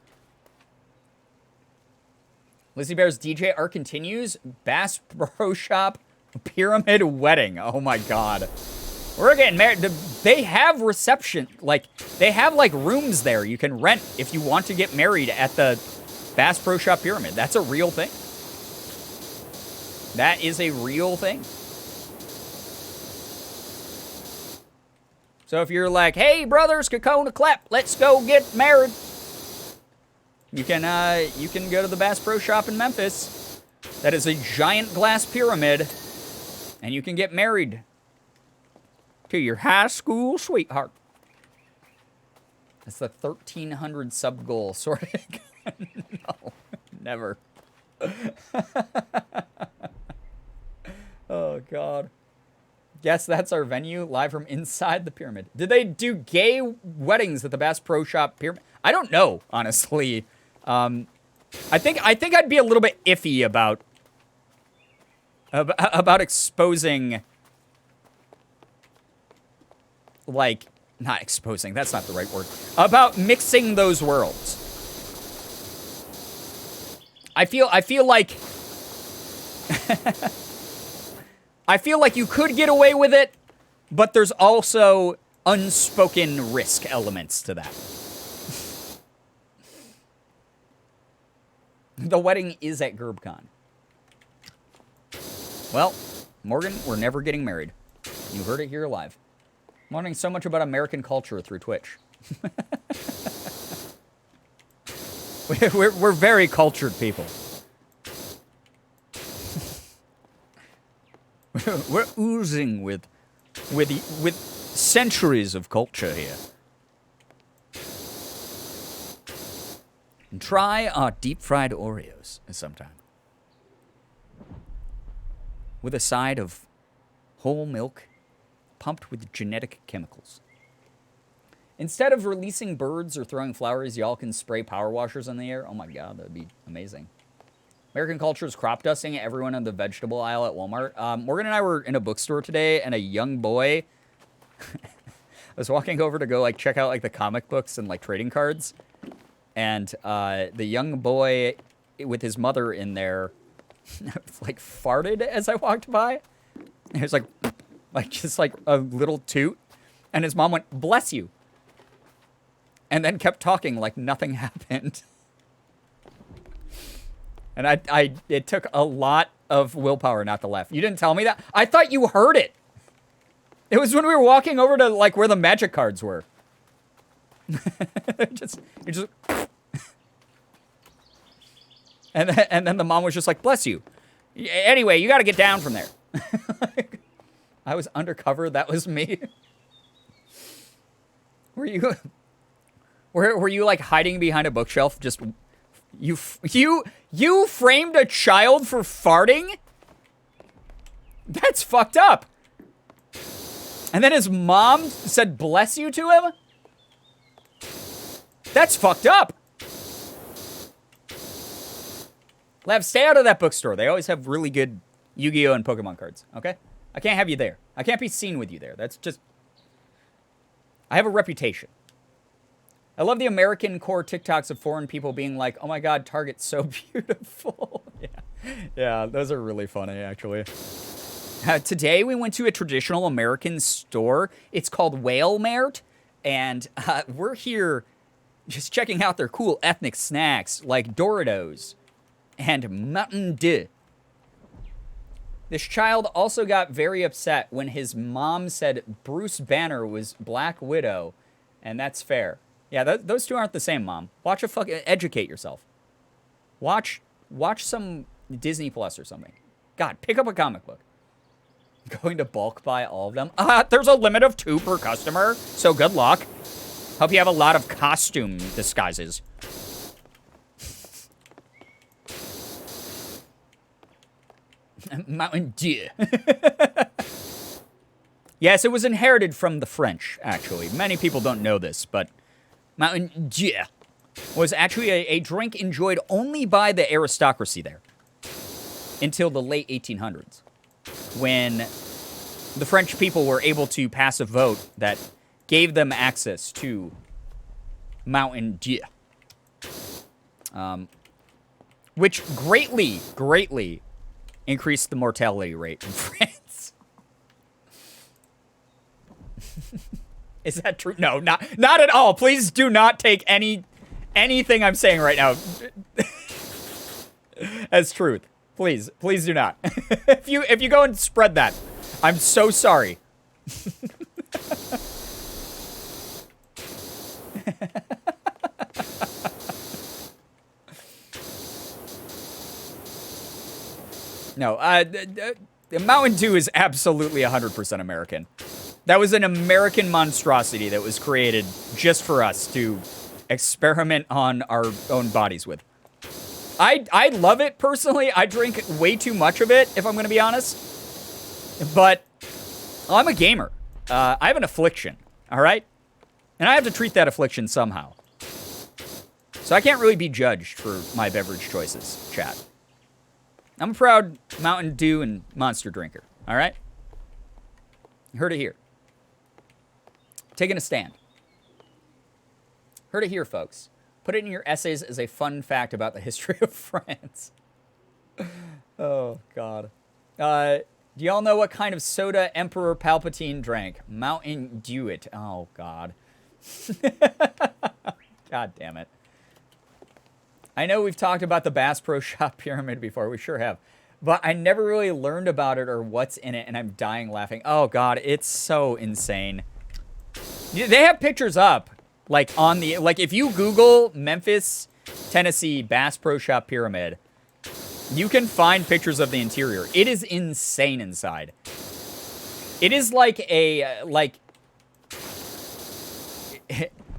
B: Lizzie Bear's DJ art continues. Bass Pro Shop Pyramid Wedding. Oh my god. We're getting married. They have reception. Like, they have, like, rooms there you can rent if you want to get married at the Bass Pro Shop Pyramid. That's a real thing. That is a real thing. So if you're like, hey, brothers, Kakona clap, let's go get married. You can go to the Bass Pro Shop in Memphis. That is a giant glass pyramid. And you can get married to your high school sweetheart. That's the 1,300 sub goal, sort of. No, never. Oh, God. Guess that's our venue, live from inside the pyramid. Did they do gay weddings at the Bass Pro Shop pyramid? I don't know, honestly. I think I'd be a little bit iffy about exposing, like, not exposing, that's not the right word. About mixing those worlds. I feel like I feel like you could get away with it, but there's also unspoken risk elements to that. The wedding is at GerbCon. Well, Morgan, we're never getting married. You heard it here live. I'm learning so much about American culture through Twitch. We're very cultured people. We're oozing with centuries of culture here. And try our deep-fried Oreos sometime. With a side of whole milk pumped with genetic chemicals. Instead of releasing birds or throwing flowers, y'all can spray power washers in the air. Oh my god, that'd be amazing. American culture is crop dusting everyone in the vegetable aisle at Walmart. Morgan and I were in a bookstore today, and a young boy was walking over to go, like, check out, like, the comic books and, like, trading cards. And the young boy with his mother in there, like, farted as I walked by. It was like just like a little toot. And his mom went, bless you. And then kept talking like nothing happened. And it took a lot of willpower not to laugh. You didn't tell me that? I thought you heard it. It was when we were walking over to, like, where the magic cards were. You just... And then the mom was just like, bless you. Anyway, you got to get down from there. I was undercover. That was me. Were you like hiding behind a bookshelf? Just you framed a child for farting? That's fucked up. And then his mom said bless you to him? That's fucked up. Lev, stay out of that bookstore. They always have really good Yu-Gi-Oh! And Pokemon cards, okay? I can't have you there. I can't be seen with you there. That's just... I have a reputation. I love the American core TikToks of foreign people being like, oh my god, Target's so beautiful. Yeah, those are really funny, actually. Today, we went to a traditional American store. It's called Whale Mart, and we're here just checking out their cool ethnic snacks like Doritos and Mountain Dew. This child also got very upset when his mom said Bruce Banner was Black Widow, and that's fair. Yeah, those two aren't the same, Mom. Watch educate yourself. Watch some Disney Plus or something. God, pick up a comic book. Going to bulk buy all of them? There's a limit of 2 per customer, so good luck. Hope you have a lot of costume disguises. Mountain Dew. Yes, it was inherited from the French, actually. Many people don't know this, but Mountain Dew was actually a drink enjoyed only by the aristocracy there until the late 1800s, when the French people were able to pass a vote that gave them access to Mountain Dew, which greatly increased the mortality rate in France. Is that true? No, not at all. Please do not take anything I'm saying right now as truth. Please do not. If you go and spread that, I'm so sorry. No, the Mountain Dew is absolutely 100% American. That was an American monstrosity that was created just for us to experiment on our own bodies with. I love it personally. I drink way too much of it, if I'm going to be honest. But I'm a gamer. I have an affliction, all right? And I have to treat that affliction somehow. So I can't really be judged for my beverage choices, chat. I'm a proud Mountain Dew and Monster drinker, all right? You heard it here. Taking a stand. Heard it here, folks. Put it in your essays as a fun fact about the history of France. Oh, God. Do y'all know what kind of soda Emperor Palpatine drank? Mountain Dew it. Oh, God. God damn it. I know we've talked about the Bass Pro Shop pyramid before. We sure have. But I never really learned about it or what's in it, and I'm dying laughing. Oh, God, it's so insane. They have pictures up, like, on the... Like, if you Google Memphis, Tennessee Bass Pro Shop pyramid, you can find pictures of the interior. It is insane inside. It is like a... Like...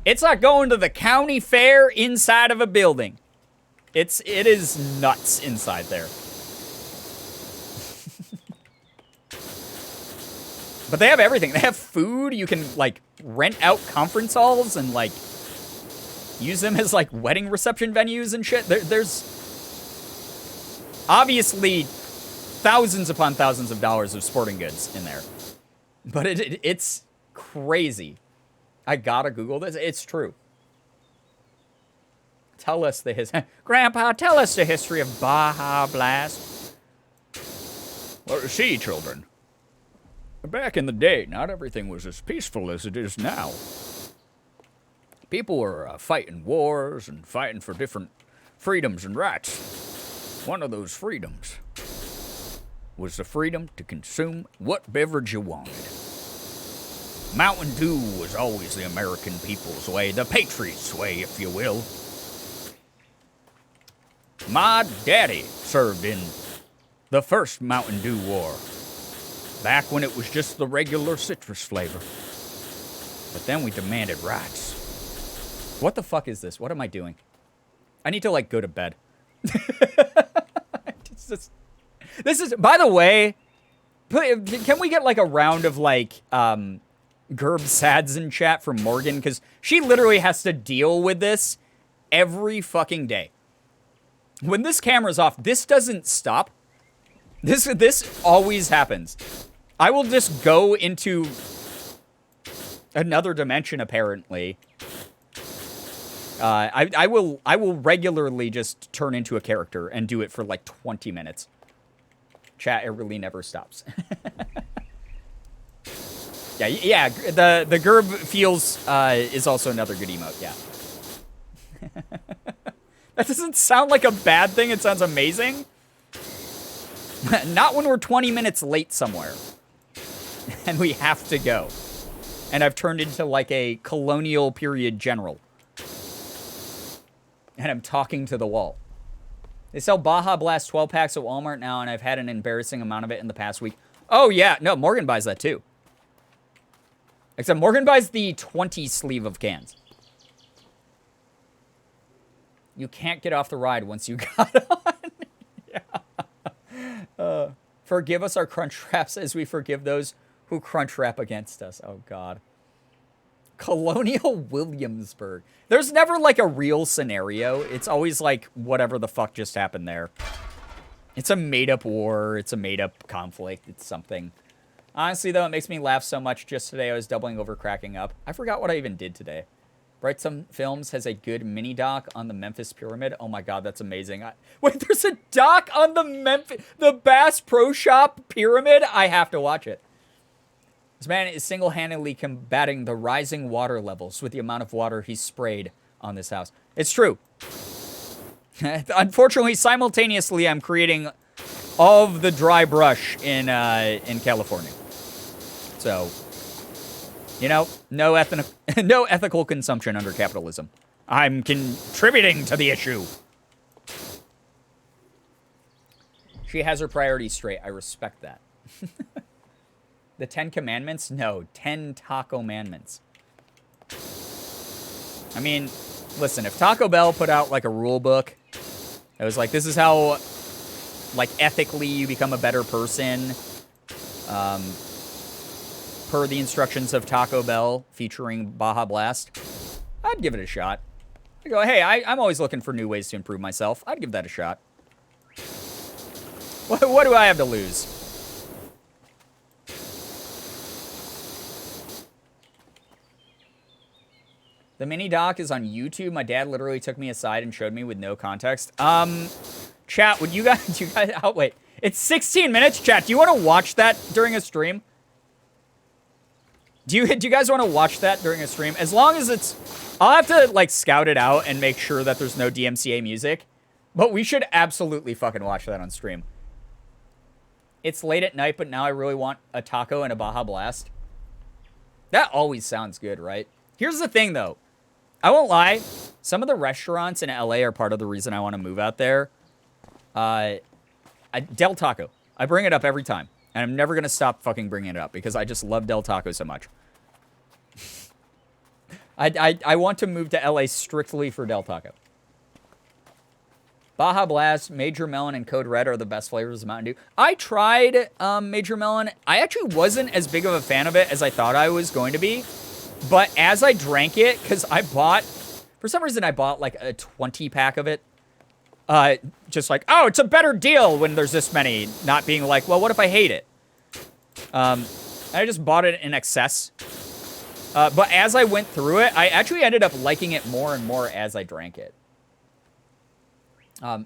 B: It's like going to the county fair inside of a building. It is nuts inside there. But they have everything. They have food. You can, like, rent out conference halls and, like, use them as, like, wedding reception venues and shit. There's obviously thousands upon thousands of dollars of sporting goods in there. But it's crazy. I gotta Google this. It's true. Tell us the history. Grandpa, tell us the history of Baja Blast. Well, see, children. Back in the day, not everything was as peaceful as it is now. People were fighting wars and fighting for different freedoms and rights. One of those freedoms was the freedom to consume what beverage you wanted. Mountain Dew was always the American people's way, the Patriots' way, if you will. My daddy served in the first Mountain Dew war, back when it was just the regular citrus flavor. But then we demanded rights. What the fuck is this? What am I doing? I need to, like, go to bed. This is, by the way, can we get, like, a round of, like, Gerb Sads in chat from Morgan? Because she literally has to deal with this every fucking day. When this camera's off, this doesn't stop. This always happens. I will just go into another dimension, apparently. I will regularly just turn into a character and do it for like 20 minutes. Chat, it really never stops. yeah. The Gerb feels is also another good emote. Yeah. That doesn't sound like a bad thing. It sounds amazing. Not when we're 20 minutes late somewhere. And we have to go. And I've turned into like a colonial period general. And I'm talking to the wall. They sell Baja Blast 12 packs at Walmart now, and I've had an embarrassing amount of it in the past week. Oh, yeah. No, Morgan buys that too. Except Morgan buys the 20 sleeve of cans. You can't get off the ride once you got on. Yeah. Forgive us our crunch wraps as we forgive those who crunch wrap against us. Oh, God. Colonial Williamsburg. There's never, like, a real scenario. It's always, like, whatever the fuck just happened there. It's a made-up war. It's a made-up conflict. It's something. Honestly, though, it makes me laugh so much. Just today, I was doubling over cracking up. I forgot what I even did today. Bright Some Films has a good mini-doc on the Memphis Pyramid. Oh, my God, that's amazing. Wait, there's a doc on the Bass Pro Shop Pyramid? I have to watch it. This man is single-handedly combating the rising water levels with the amount of water he sprayed on this house. It's true. Unfortunately, simultaneously, I'm creating all of the dry brush in California. So, you know, no ethical consumption under capitalism. I'm contributing to the issue. She has her priorities straight. I respect that. The 10 Commandments? No, 10 Taco Commandments. I mean, listen, if Taco Bell put out, like, a rule book, it was like, this is how, like, ethically you become a better person, per the instructions of Taco Bell, featuring Baja Blast, I'd give it a shot. I go, hey, I'm always looking for new ways to improve myself. I'd give that a shot. What do I have to lose? The mini doc is on YouTube. My dad literally took me aside and showed me with no context. Chat, would you guys, oh, wait. It's 16 minutes, chat. Do you want to watch that during a stream? Do you guys want to watch that during a stream? As long as it's, I'll have to, like, scout it out and make sure that there's no DMCA music. But we should absolutely fucking watch that on stream. It's late at night, but now I really want a taco and a Baja Blast. That always sounds good, right? Here's the thing, though. I won't lie. Some of the restaurants in LA are part of the reason I want to move out there. Del Taco. I bring it up every time. And I'm never going to stop fucking bringing it up because I just love Del Taco so much. I want to move to LA strictly for Del Taco. Baja Blast, Major Melon, and Code Red are the best flavors of Mountain Dew. I tried Major Melon. I actually wasn't as big of a fan of it as I thought I was going to be. But as I drank it, because I bought, for some reason I bought like a 20-pack of it. Just like, oh, it's a better deal when there's this many. Not being like, well, what if I hate it? I just bought it in excess. But as I went through it, I actually ended up liking it more and more as I drank it.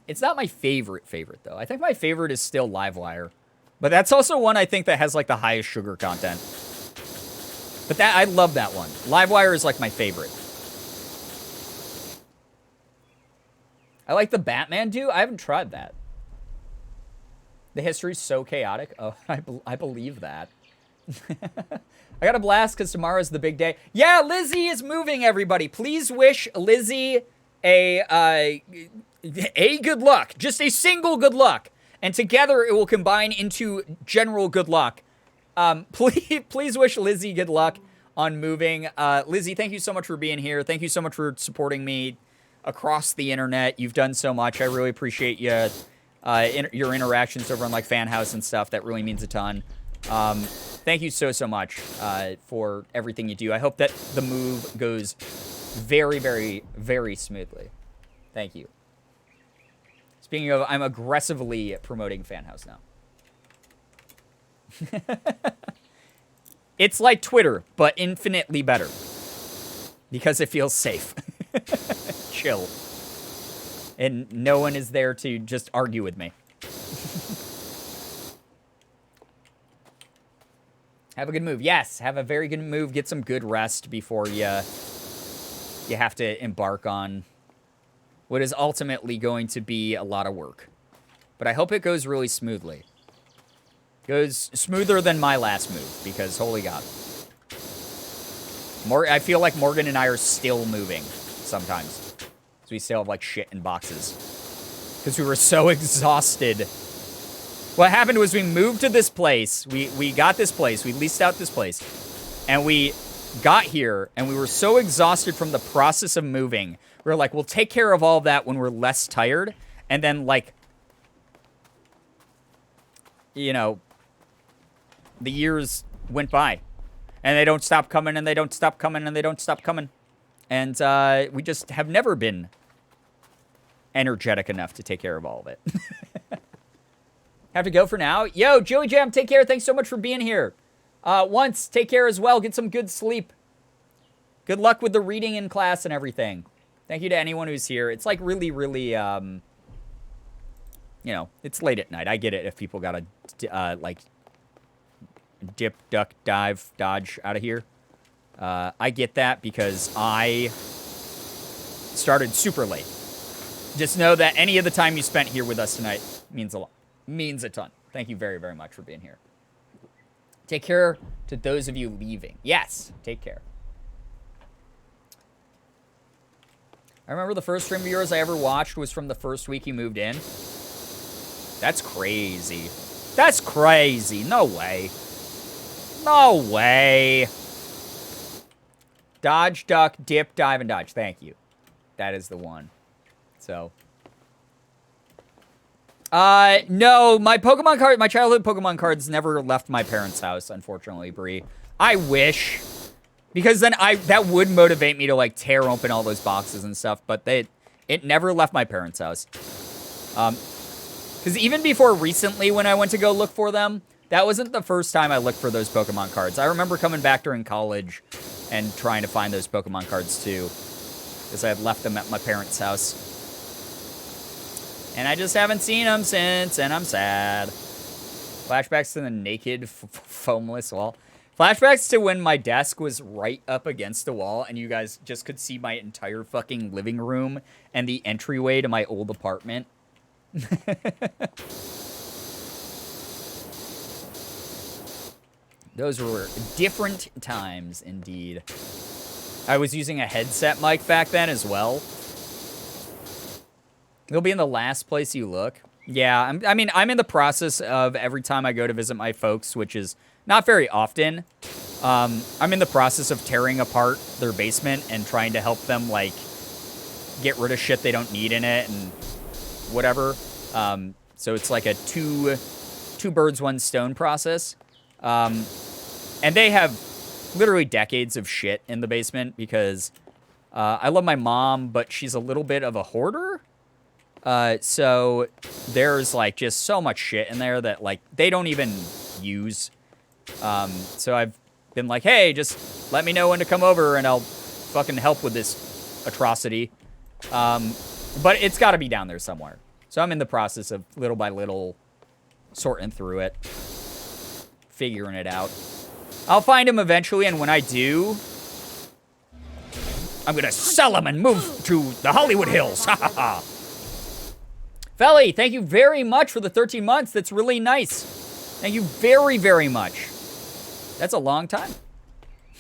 B: It's not my favorite, though. I think my favorite is still Livewire. But that's also one I think that has like the highest sugar content. But that I love that one. Livewire is like my favorite. I like the Batman Dew. I haven't tried that. The history's so chaotic. Oh, I believe that. I got a blast because tomorrow's the big day. Yeah, Lizzie is moving, everybody. Please wish Lizzie a good luck. Just a single good luck. And together it will combine into general good luck. Please wish Lizzie good luck on moving. Lizzie, thank you so much for being here. Thank you so much for supporting me across the internet. You've done so much. I really appreciate you, your interactions over on like Fan House and stuff. That really means a ton. Thank you so much for everything you do. I hope that the move goes very, very, very smoothly. Thank you. Speaking of, I'm aggressively promoting Fan House now. It's like Twitter, but infinitely better. Because it feels safe. Chill. And no one is there to just argue with me. Have a good move. Yes, have a very good move. Get some good rest before you have to embark on what is ultimately going to be a lot of work. But I hope it goes really smoothly. Goes smoother than my last move, because holy God. I feel like Morgan and I are still moving sometimes. So we still have like shit in boxes. Because we were so exhausted. What happened was we moved to this place. We got this place. We leased out this place. And we got here, and we were so exhausted from the process of moving. We were like, we'll take care of all of that when we're less tired. And then, like, you know, the years went by. And they don't stop coming, and they don't stop coming, and they don't stop coming. And we just have never been energetic enough to take care of all of it. Have to go for now. Yo, Joey Jam, take care. Thanks so much for being here. Once, take care as well. Get some good sleep. Good luck with the reading in class and everything. Thank you to anyone who's here. It's like really, really, you know, it's late at night. I get it if people gotta, like, dip, duck, dive, dodge out of here. I get that because I started super late. Just know that any of the time you spent here with us tonight means a lot. Means a ton. Thank you very, very much for being here. Take care to those of you leaving. Yes, take care. I remember the first stream of yours I ever watched was from the first week you moved in. That's crazy. That's crazy. No way. No way. Dodge, duck, dip, dive, and dodge. Thank you. That is the one. So. No, my Pokemon card, my childhood Pokemon cards never left my parents' house, unfortunately, Bree. I wish. Because then that would motivate me to, like, tear open all those boxes and stuff, but it never left my parents' house. Because even before recently when I went to go look for them, that wasn't the first time I looked for those Pokemon cards. I remember coming back during college and trying to find those Pokemon cards, too. Because I had left them at my parents' house. And I just haven't seen them since, and I'm sad. Flashbacks to the naked, foamless wall. Flashbacks to when my desk was right up against the wall, and you guys just could see my entire fucking living room and the entryway to my old apartment. Those were different times, indeed. I was using a headset mic back then as well. It'll be in the last place you look. Yeah, I mean, I'm in the process of every time I go to visit my folks, which is not very often. I'm in the process of tearing apart their basement and trying to help them, like, get rid of shit they don't need in it and whatever. So it's like a two birds, one stone process. And they have literally decades of shit in the basement because I love my mom, but she's a little bit of a hoarder. So there's, like, just so much shit in there that, like, they don't even use. So I've been like, hey, just let me know when to come over and I'll fucking help with this atrocity. But it's got to be down there somewhere. So I'm in the process of little by little sorting through it, figuring it out. I'll find him eventually, and when I do, I'm gonna sell him and move to the Hollywood Hills. Ha ha ha. Felly, thank you very much for the 13 months. That's really nice. Thank you very, very much. That's a long time.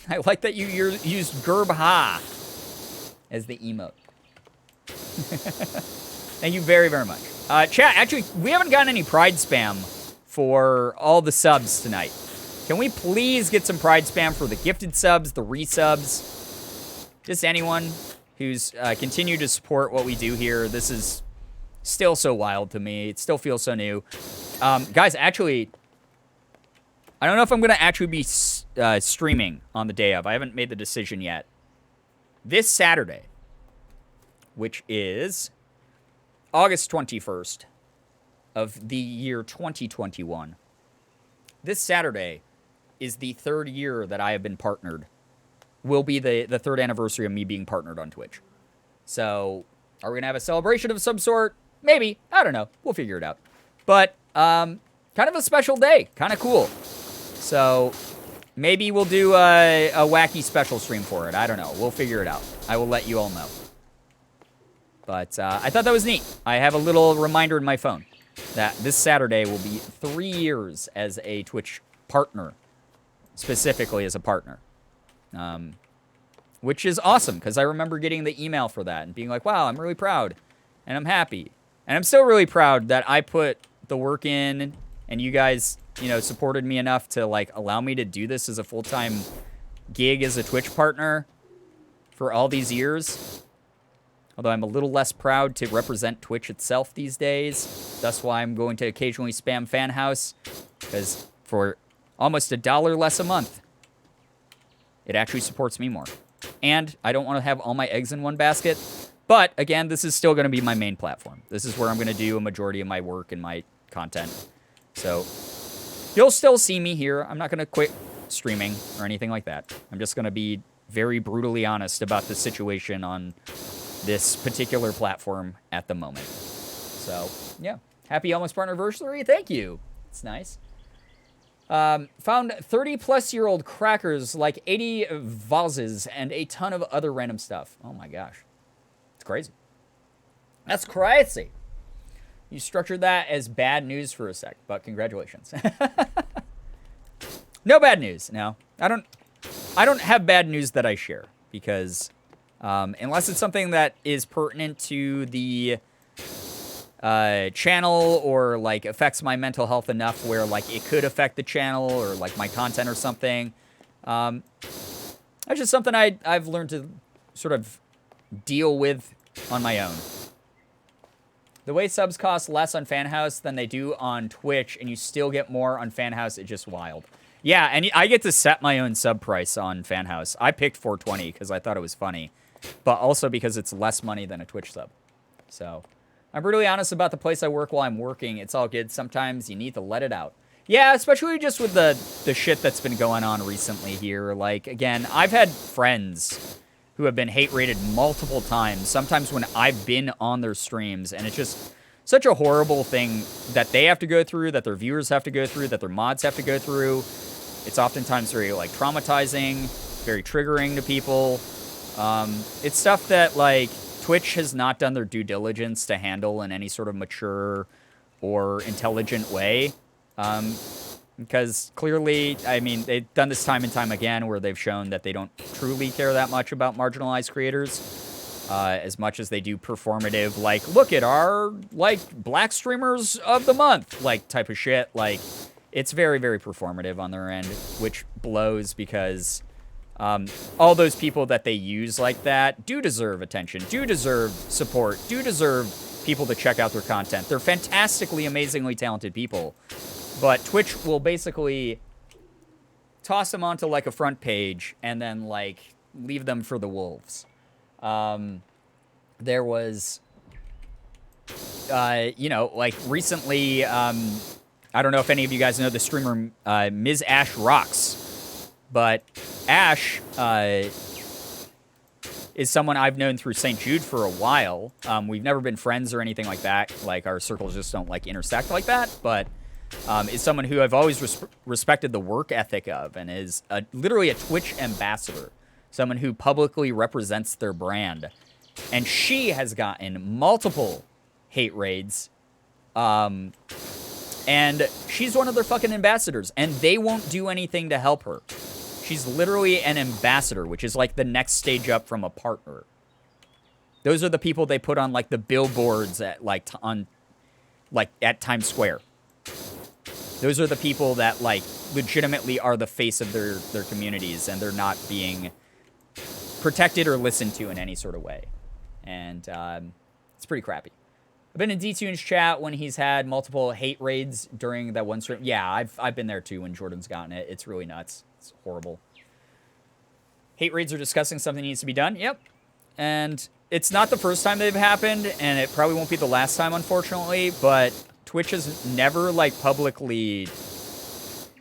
B: I like that you used Girbeagly as the emote. Thank you very, very much. Chat, actually, we haven't gotten any pride spam for all the subs tonight. Can we please get some pride spam for the gifted subs, the resubs? Just anyone who's continued to support what we do here. This is still so wild to me. It still feels so new. Guys, actually, I don't know if I'm going to actually be streaming on the day of. I haven't made the decision yet. This Saturday, which is August 21st of the year 2021. This Saturday is the 3rd year that I have been partnered. Will be the 3rd anniversary of me being partnered on Twitch. So, are we going to have a celebration of some sort? Maybe. I don't know. We'll figure it out. But, kind of a special day. Kind of cool. So, maybe we'll do a wacky special stream for it. I don't know. We'll figure it out. I will let you all know. But I thought that was neat. I have a little reminder in my phone that this Saturday will be 3 years as a Twitch partner. Specifically as a partner. Which is awesome, because I remember getting the email for that and being like, wow, I'm really proud. And I'm happy. And I'm still really proud that I put the work in and you guys, you know, supported me enough to, like, allow me to do this as a full-time gig as a Twitch partner for all these years. Although I'm a little less proud to represent Twitch itself these days. That's why I'm going to occasionally spam Fan House. Because for almost $1 less a month, it actually supports me more. And I don't want to have all my eggs in one basket. But, again, this is still going to be my main platform. This is where I'm going to do a majority of my work and my content. So, you'll still see me here. I'm not going to quit streaming or anything like that. I'm just going to be very brutally honest about the situation on this particular platform at the moment. So, yeah. Happy almost partner anniversary. Thank you. It's nice. Found 30-plus-year-old crackers, like 80 vases, and a ton of other random stuff. Oh, my gosh. It's crazy. That's crazy. You structured that as bad news for a sec, but congratulations. No bad news. No. I don't have bad news that I share, because unless it's something that is pertinent to the channel or, like, affects my mental health enough where, like, it could affect the channel or, like, my content or something. That's just something I've learned to sort of deal with on my own. The way subs cost less on Fan House than they do on Twitch, and you still get more on Fan House, it's just wild. Yeah, and I get to set my own sub price on Fan House. I picked $4.20 because I thought it was funny, but also because it's less money than a Twitch sub. So, I'm brutally honest about the place I work while I'm working. It's all good. Sometimes you need to let it out. Yeah, especially just with the shit that's been going on recently here. Like, again, I've had friends who have been hate-rated multiple times, sometimes when I've been on their streams, and it's just such a horrible thing that they have to go through, that their viewers have to go through, that their mods have to go through. It's oftentimes very, like, traumatizing, very triggering to people. It's stuff that, like, Twitch has not done their due diligence to handle in any sort of mature or intelligent way. Because clearly, I mean, they've done this time and time again where they've shown that they don't truly care that much about marginalized creators. As much as they do performative, like, look at our, like, black streamers of the month, like, type of shit. Like, it's very, very performative on their end, which blows because all those people that they use like that do deserve attention, do deserve support, do deserve people to check out their content. They're fantastically, amazingly talented people. But Twitch will basically toss them onto, like, a front page and then, like, leave them for the wolves. There was, you know, like, recently, I don't know if any of you guys know the streamer Ms. Ash Rocks, but Ash is someone I've known through St. Jude for a while. We've never been friends or anything like that. Like, our circles just don't, like, intersect like that, but is someone who I've always respected the work ethic of, and is literally a Twitch ambassador, someone who publicly represents their brand. And she has gotten multiple hate raids And she's one of their fucking ambassadors, and they won't do anything to help her. She's literally an ambassador, which is like the next stage up from a partner. Those are the people they put on like the billboards at like at Times Square. Those are the people that like legitimately are the face of their communities, and they're not being protected or listened to in any sort of way. And it's pretty crappy. I've been in D-Tune's chat when he's had multiple hate raids during that one stream. Yeah, I've been there too when Jordan's gotten it. It's really nuts. It's horrible. Hate raids are discussing something needs to be done. Yep. And it's not the first time they've happened, and it probably won't be the last time, unfortunately, but Twitch has never, like, publicly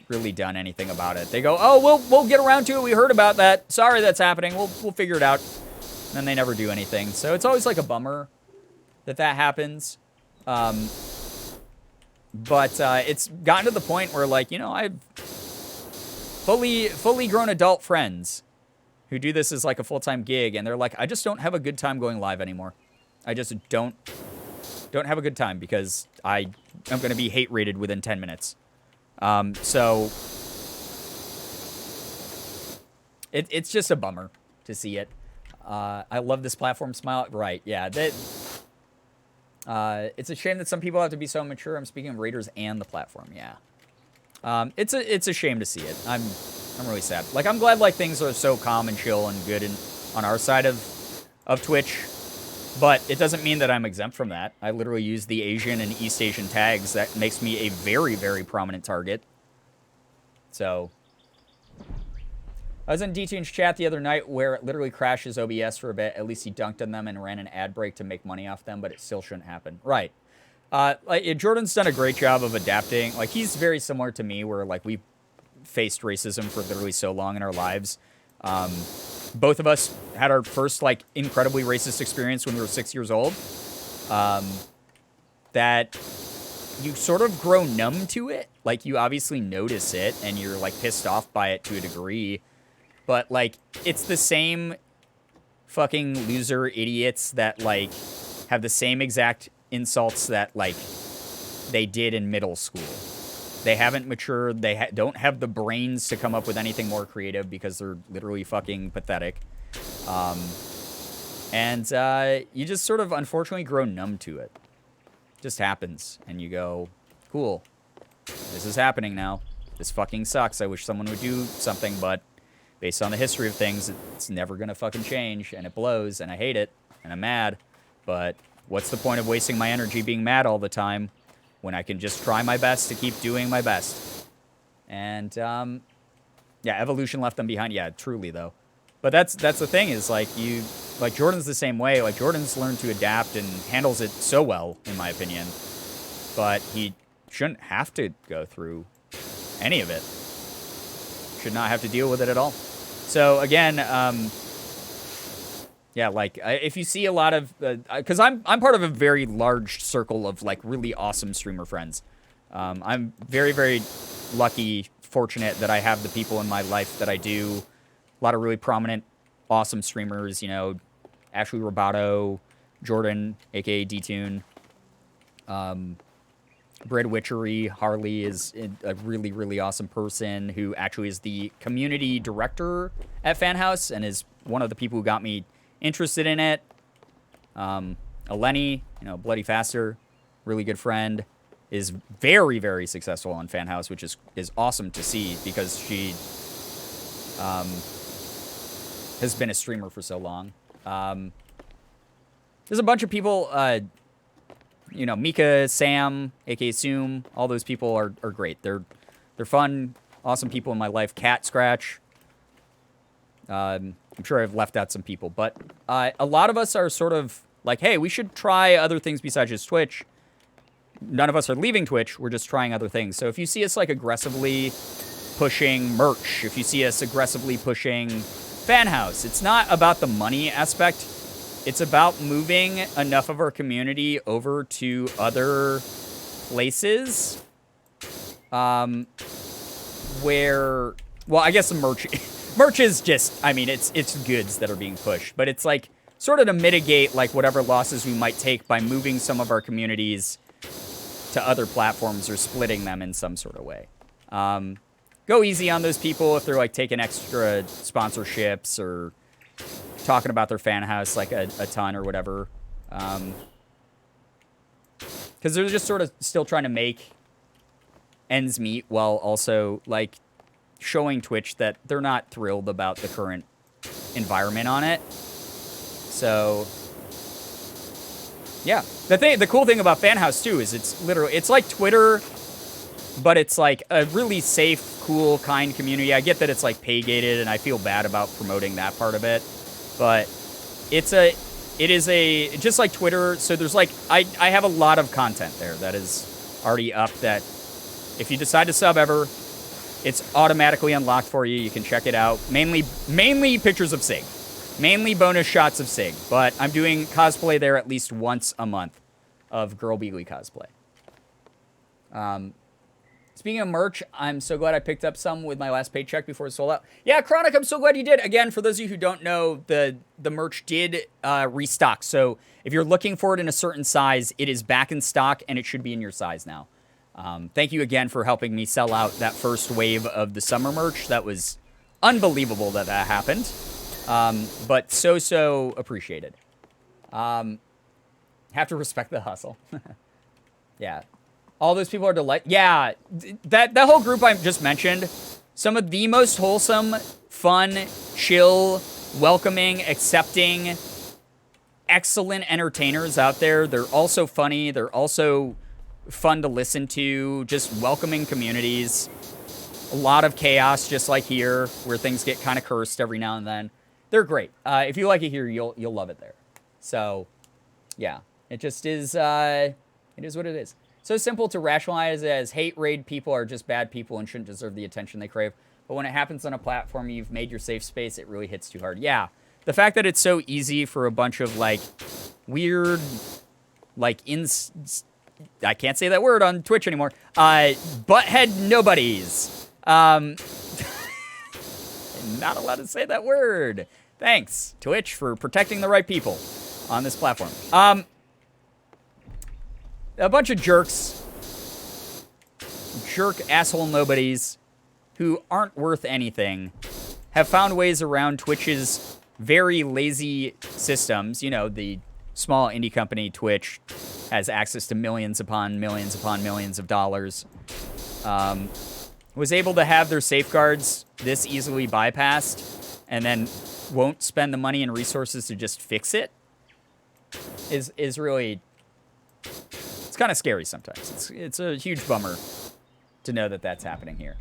B: really done anything about it. They go, oh, we'll get around to it. We heard about that. Sorry that's happening. We'll figure it out. And then they never do anything. So it's always, like, a bummer that happens. But it's gotten to the point where, like, you know, I've fully grown adult friends who do this as like a full-time gig, and they're like, I just don't have a good time going live anymore. I just don't have a good time because I am going to be hate rated within 10 minutes. So it's just a bummer to see it. I love this platform smile. Right, yeah. It's a shame that some people have to be so mature. I'm speaking of raiders and the platform, yeah. It's a shame to see it. I'm really sad. Like, I'm glad, like, things are so calm and chill and good on our side of Twitch, but it doesn't mean that I'm exempt from that. I literally use the Asian and East Asian tags. That makes me a very, very prominent target. So, I was in D-Tune's chat the other night where it literally crashes OBS for a bit. At least he dunked on them and ran an ad break to make money off them, but it still shouldn't happen. Right. Like, Jordan's done a great job of adapting. Like, he's very similar to me where, like, we've faced racism for literally so long in our lives. Both of us had our first, like, incredibly racist experience when we were 6 years old. That you sort of grow numb to it. Like, you obviously notice it, and you're, like, pissed off by it to a degree. But, like, it's the same fucking loser idiots that, like, have the same exact insults that, like, they did in middle school. They haven't matured. They don't have the brains to come up with anything more creative because they're literally fucking pathetic. And you just sort of, unfortunately, grow numb to it. It just happens. And you go, cool. This is happening now. This fucking sucks. I wish someone would do something, but based on the history of things, it's never gonna fucking change. And it blows, and I hate it, and I'm mad. But what's the point of wasting my energy being mad all the time when I can just try my best to keep doing my best? And, yeah, evolution left them behind. Yeah, truly, though. But that's the thing is, like, Jordan's the same way. Like, Jordan's learned to adapt and handles it so well, in my opinion. But he shouldn't have to go through any of it. Should not have to deal with it at all. So, again, yeah, like, if you see a lot of... Because I'm part of a very large circle of, like, really awesome streamer friends. I'm very, very lucky, fortunate that I have the people in my life that I do. A lot of really prominent, awesome streamers, you know, Ashley Robato, Jordan, a.k.a. D-Tune. Bread Witchery, Harley is a really, really awesome person who actually is the community director at Fanhouse and is one of the people who got me interested in it. Eleni, you know, Bloody Faster, really good friend, is very, very successful on Fanhouse, which is awesome to see because she has been a streamer for so long. There's a bunch of people, you know, Mika, Sam, aka Soom, all those people are great. They're fun, awesome people in my life. Cat Scratch. I'm sure I've left out some people, but a lot of us are sort of like, hey, we should try other things besides just Twitch. None of us are leaving Twitch. We're just trying other things. So if you see us, like, aggressively pushing merch, if you see us aggressively pushing Fanhouse, it's not about the money aspect. It's about moving enough of our community over to other places where, well, I guess the merch is just, I mean, it's goods that are being pushed, but it's like sort of to mitigate like whatever losses we might take by moving some of our communities to other platforms or splitting them in some sort of way. Go easy on those people if they're like taking extra sponsorships or talking about their fan house like a ton or whatever. Because they're just sort of still trying to make ends meet while also like showing Twitch that they're not thrilled about the current environment on it. So yeah, the cool thing about Fan House too is it's like Twitter, but it's like a really safe, cool, kind community. I get that it's like pay gated, and I feel bad about promoting that part of it, but it is just like Twitter. So there's like I have a lot of content there that is already up that if you decide to sub ever, it's automatically unlocked for you. You can check it out. Mainly pictures of Sig. Mainly bonus shots of Sig. But I'm doing cosplay there at least once a month of Girbeagly cosplay. Speaking of merch, I'm so glad I picked up some with my last paycheck before it sold out. Yeah, Chronic, I'm so glad you did. Again, for those of you who don't know, the merch did restock. So if you're looking for it in a certain size, it is back in stock, and it should be in your size now. Thank you again for helping me sell out that first wave of the summer merch. That was unbelievable that happened. But so appreciated. Have to respect the hustle. Yeah. All those people are yeah, that whole group I just mentioned, some of the most wholesome, fun, chill, welcoming, accepting, excellent entertainers out there. They're also funny. They're also fun to listen to, just welcoming communities. A lot of chaos, just like here, where things get kind of cursed every now and then. They're great. If you like it here, you'll love it there. So, yeah, it just is. It is what it is. So simple to rationalize as hate raid people are just bad people and shouldn't deserve the attention they crave. But when it happens on a platform you've made your safe space, it really hits too hard. Yeah, the fact that it's so easy for a bunch of like weird, like I can't say that word on Twitch anymore. Butthead nobodies. Not allowed to say that word. Thanks, Twitch, for protecting the right people on this platform. A bunch of jerk asshole nobodies who aren't worth anything have found ways around Twitch's very lazy systems. You know, the small indie company Twitch has access to millions upon millions upon millions of dollars. Was able to have their safeguards this easily bypassed and then won't spend the money and resources to just fix it is really... It's kind of scary sometimes. It's a huge bummer to know that that's happening here.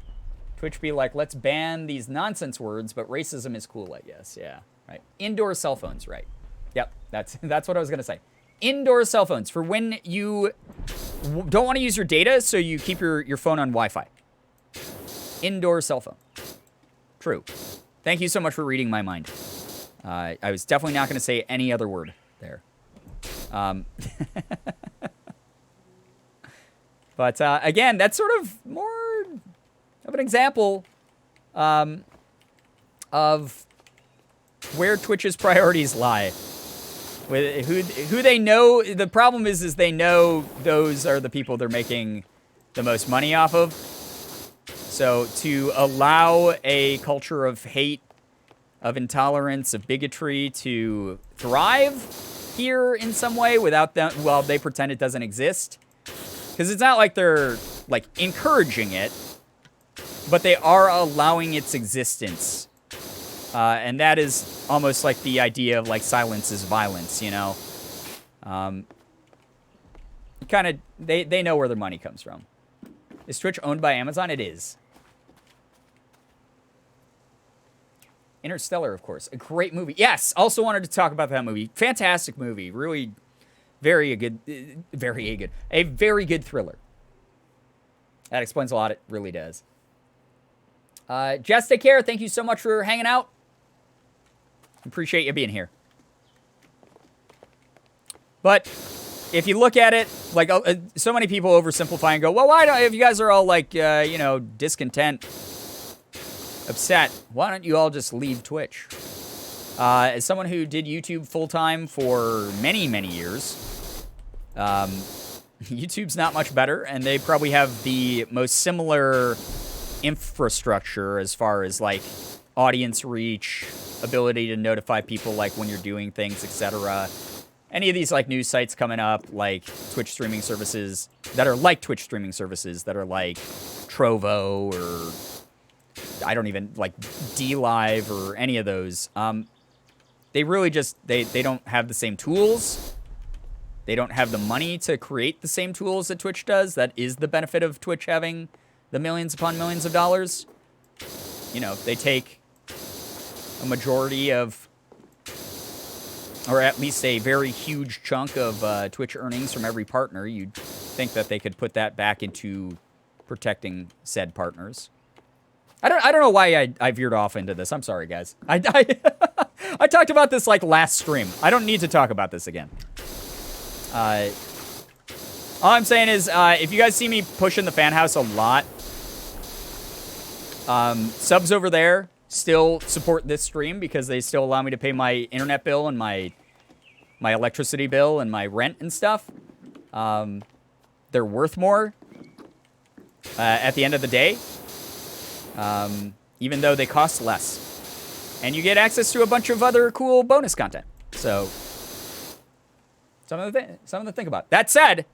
B: Twitch be like, let's ban these nonsense words, but racism is cool, I guess. Yeah, right. Indoor cell phones, right. Yep, that's what I was going to say. Indoor cell phones for when you don't want to use your data, so you keep your phone on Wi-Fi. Indoor cell phone. True. Thank you so much for reading my mind. I was definitely not going to say any other word there. But again, that's sort of more of an example of where Twitch's priorities lie. With who they know. The problem is they know those are the people they're making the most money off of. So to allow a culture of hate, of intolerance, of bigotry to thrive here in some way without them, well, they pretend it doesn't exist. Because it's not like they're, like, encouraging it, but they are allowing its existence. And that is almost like the idea of, like, silence is violence, you know? Kind of, they know where their money comes from. Is Twitch owned by Amazon? It is. Interstellar, of course. A great movie. Yes, also wanted to talk about that movie. Fantastic movie. Really... a very good thriller. That explains a lot. It really does. Jess, take care. Thank you so much for hanging out. Appreciate you being here. But if you look at it, like so many people oversimplify and go, well, why don't, if you guys are all like, you know, discontent, upset, why don't you all just leave Twitch? As someone who did YouTube full-time for many, many years, YouTube's not much better, and they probably have the most similar infrastructure as far as like audience reach, ability to notify people like when you're doing things, etc. Any of these like news sites coming up, like Twitch streaming services that are like Twitch streaming services that are like Trovo or I don't even like DLive or any of those. They really just they don't have the same tools. They don't have the money to create the same tools that Twitch does. That is the benefit of Twitch having the millions upon millions of dollars. You know, they take a majority of, or at least a very huge chunk of Twitch earnings from every partner. You'd think that they could put that back into protecting said partners. I don't know why I veered off into this. I'm sorry, guys. I talked about this like last stream. I don't need to talk about this again. All I'm saying is, if you guys see me pushing the fan house a lot, subs over there still support this stream because they still allow me to pay my internet bill and my electricity bill and my rent and stuff. They're worth more at the end of the day, even though they cost less. And you get access to a bunch of other cool bonus content. So, something to think about. That said,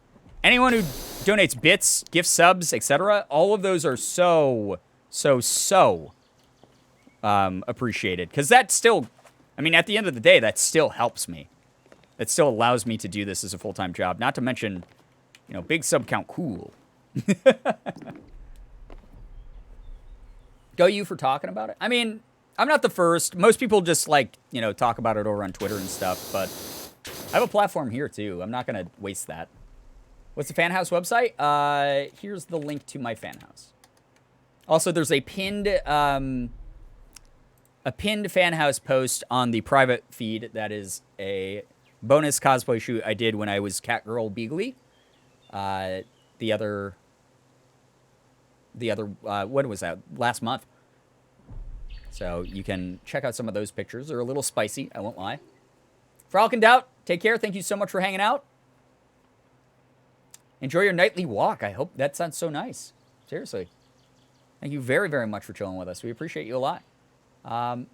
B: anyone who donates bits, gift subs, etc., all of those are so appreciated. Because that still, I mean, at the end of the day, that still helps me. It still allows me to do this as a full-time job. Not to mention, you know, big sub count, cool. Go you for talking about it. I mean, I'm not the first. Most people just, like, you know, talk about it over on Twitter and stuff. But I have a platform here, too. I'm not going to waste that. What's the fan house website? Here's the link to my fan house. Also, there's a pinned fan house post on the private feed that is a bonus cosplay shoot I did when I was Girbeagly. The other what was that? Last month. So you can check out some of those pictures. They're a little spicy, I won't lie. Falcon Doubt, take care. Thank you so much for hanging out. Enjoy your nightly walk. I hope that sounds so nice. Seriously. Thank you very, very much for chilling with us. We appreciate you a lot. Oh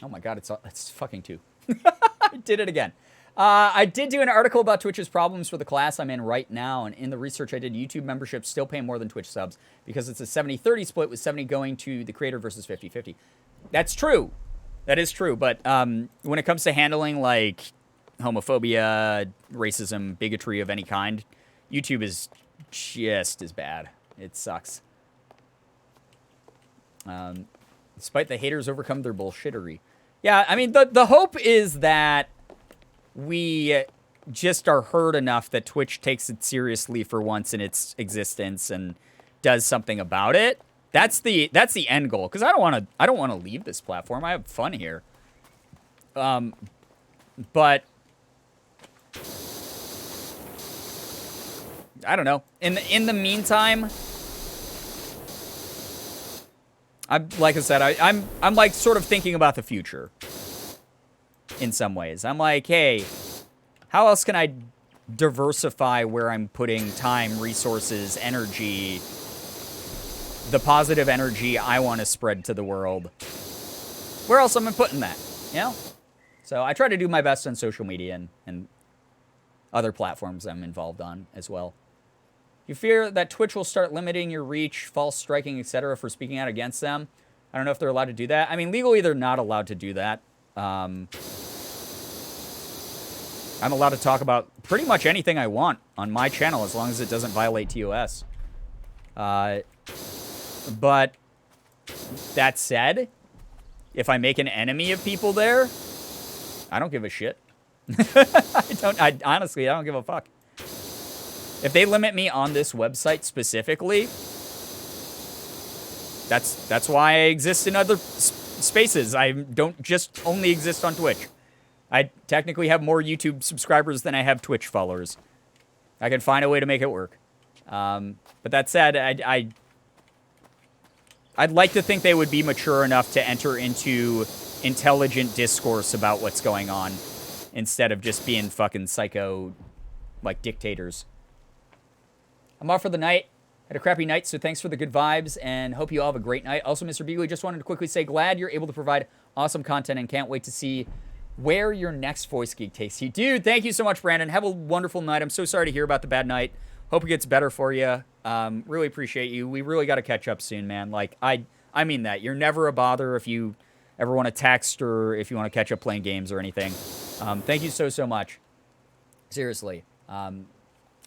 B: my god, it's fucking 2. I did it again. I did do an article about Twitch's problems for the class I'm in right now, and in the research I did, YouTube memberships still pay more than Twitch subs because it's a 70-30 split with 70 going to the creator versus 50-50. That's true. That is true, but when it comes to handling, like, homophobia, racism, bigotry of any kind, YouTube is just as bad. It sucks. Despite the haters overcome their bullshittery. Yeah, I mean, the hope is that we just are heard enough that Twitch takes it seriously for once in its existence and does something about it. That's the end goal, because I don't want to leave this platform. I have fun here. But I don't know. In the meantime, like I said, I'm like sort of thinking about the future in some ways. I'm like, hey, how else can I diversify where I'm putting time, resources, energy, the positive energy I want to spread to the world? Where else am I putting that? You know? So I try to do my best on social media and other platforms I'm involved on as well. You fear that Twitch will start limiting your reach, false striking, etc. for speaking out against them? I don't know if they're allowed to do that. I mean, legally, they're not allowed to do that. I'm allowed to talk about pretty much anything I want on my channel as long as it doesn't violate TOS. But that said, if I make an enemy of people there, I don't give a shit. Honestly, I don't give a fuck. If they limit me on this website specifically, that's why I exist in other spaces. I don't just only exist on Twitch. I technically have more YouTube subscribers than I have Twitch followers. I can find a way to make it work. But that said, I'd like to think they would be mature enough to enter into intelligent discourse about what's going on instead of just being fucking psycho, like, dictators. I'm off for the night. Had a crappy night, so thanks for the good vibes, and hope you all have a great night. Also, Mr. Beagley, just wanted to quickly say, glad you're able to provide awesome content and can't wait to see where your next voice gig takes you. Dude, thank you so much, Brandon. Have a wonderful night. I'm so sorry to hear about the bad night. Hope it gets better for you. Really appreciate you. We really got to catch up soon, man. Like, I mean that. You're never a bother if you ever want to text or if you want to catch up playing games or anything. Thank you so much. Seriously. I'm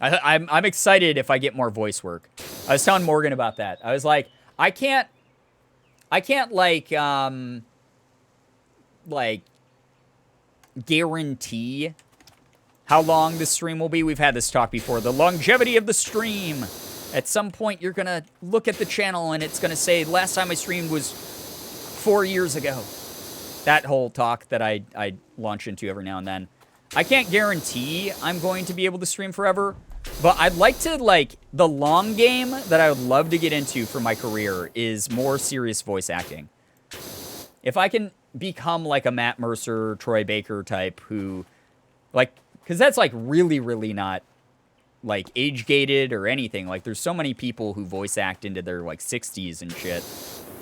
B: excited if I get more voice work. I was telling Morgan about that. I was like, I can't like guarantee how long the stream will be. We've had this talk before. The longevity of the stream. At some point, you're going to look at the channel and it's going to say, last time I streamed was 4 years ago. That whole talk that I launch into every now and then. I can't guarantee I'm going to be able to stream forever, but I'd like to, like, the long game that I would love to get into for my career is more serious voice acting. If I can become like a Matt Mercer, Troy Baker type who, like, because that's, like, really, really not, like, age-gated or anything. Like, there's so many people who voice act into their, like, 60s and shit.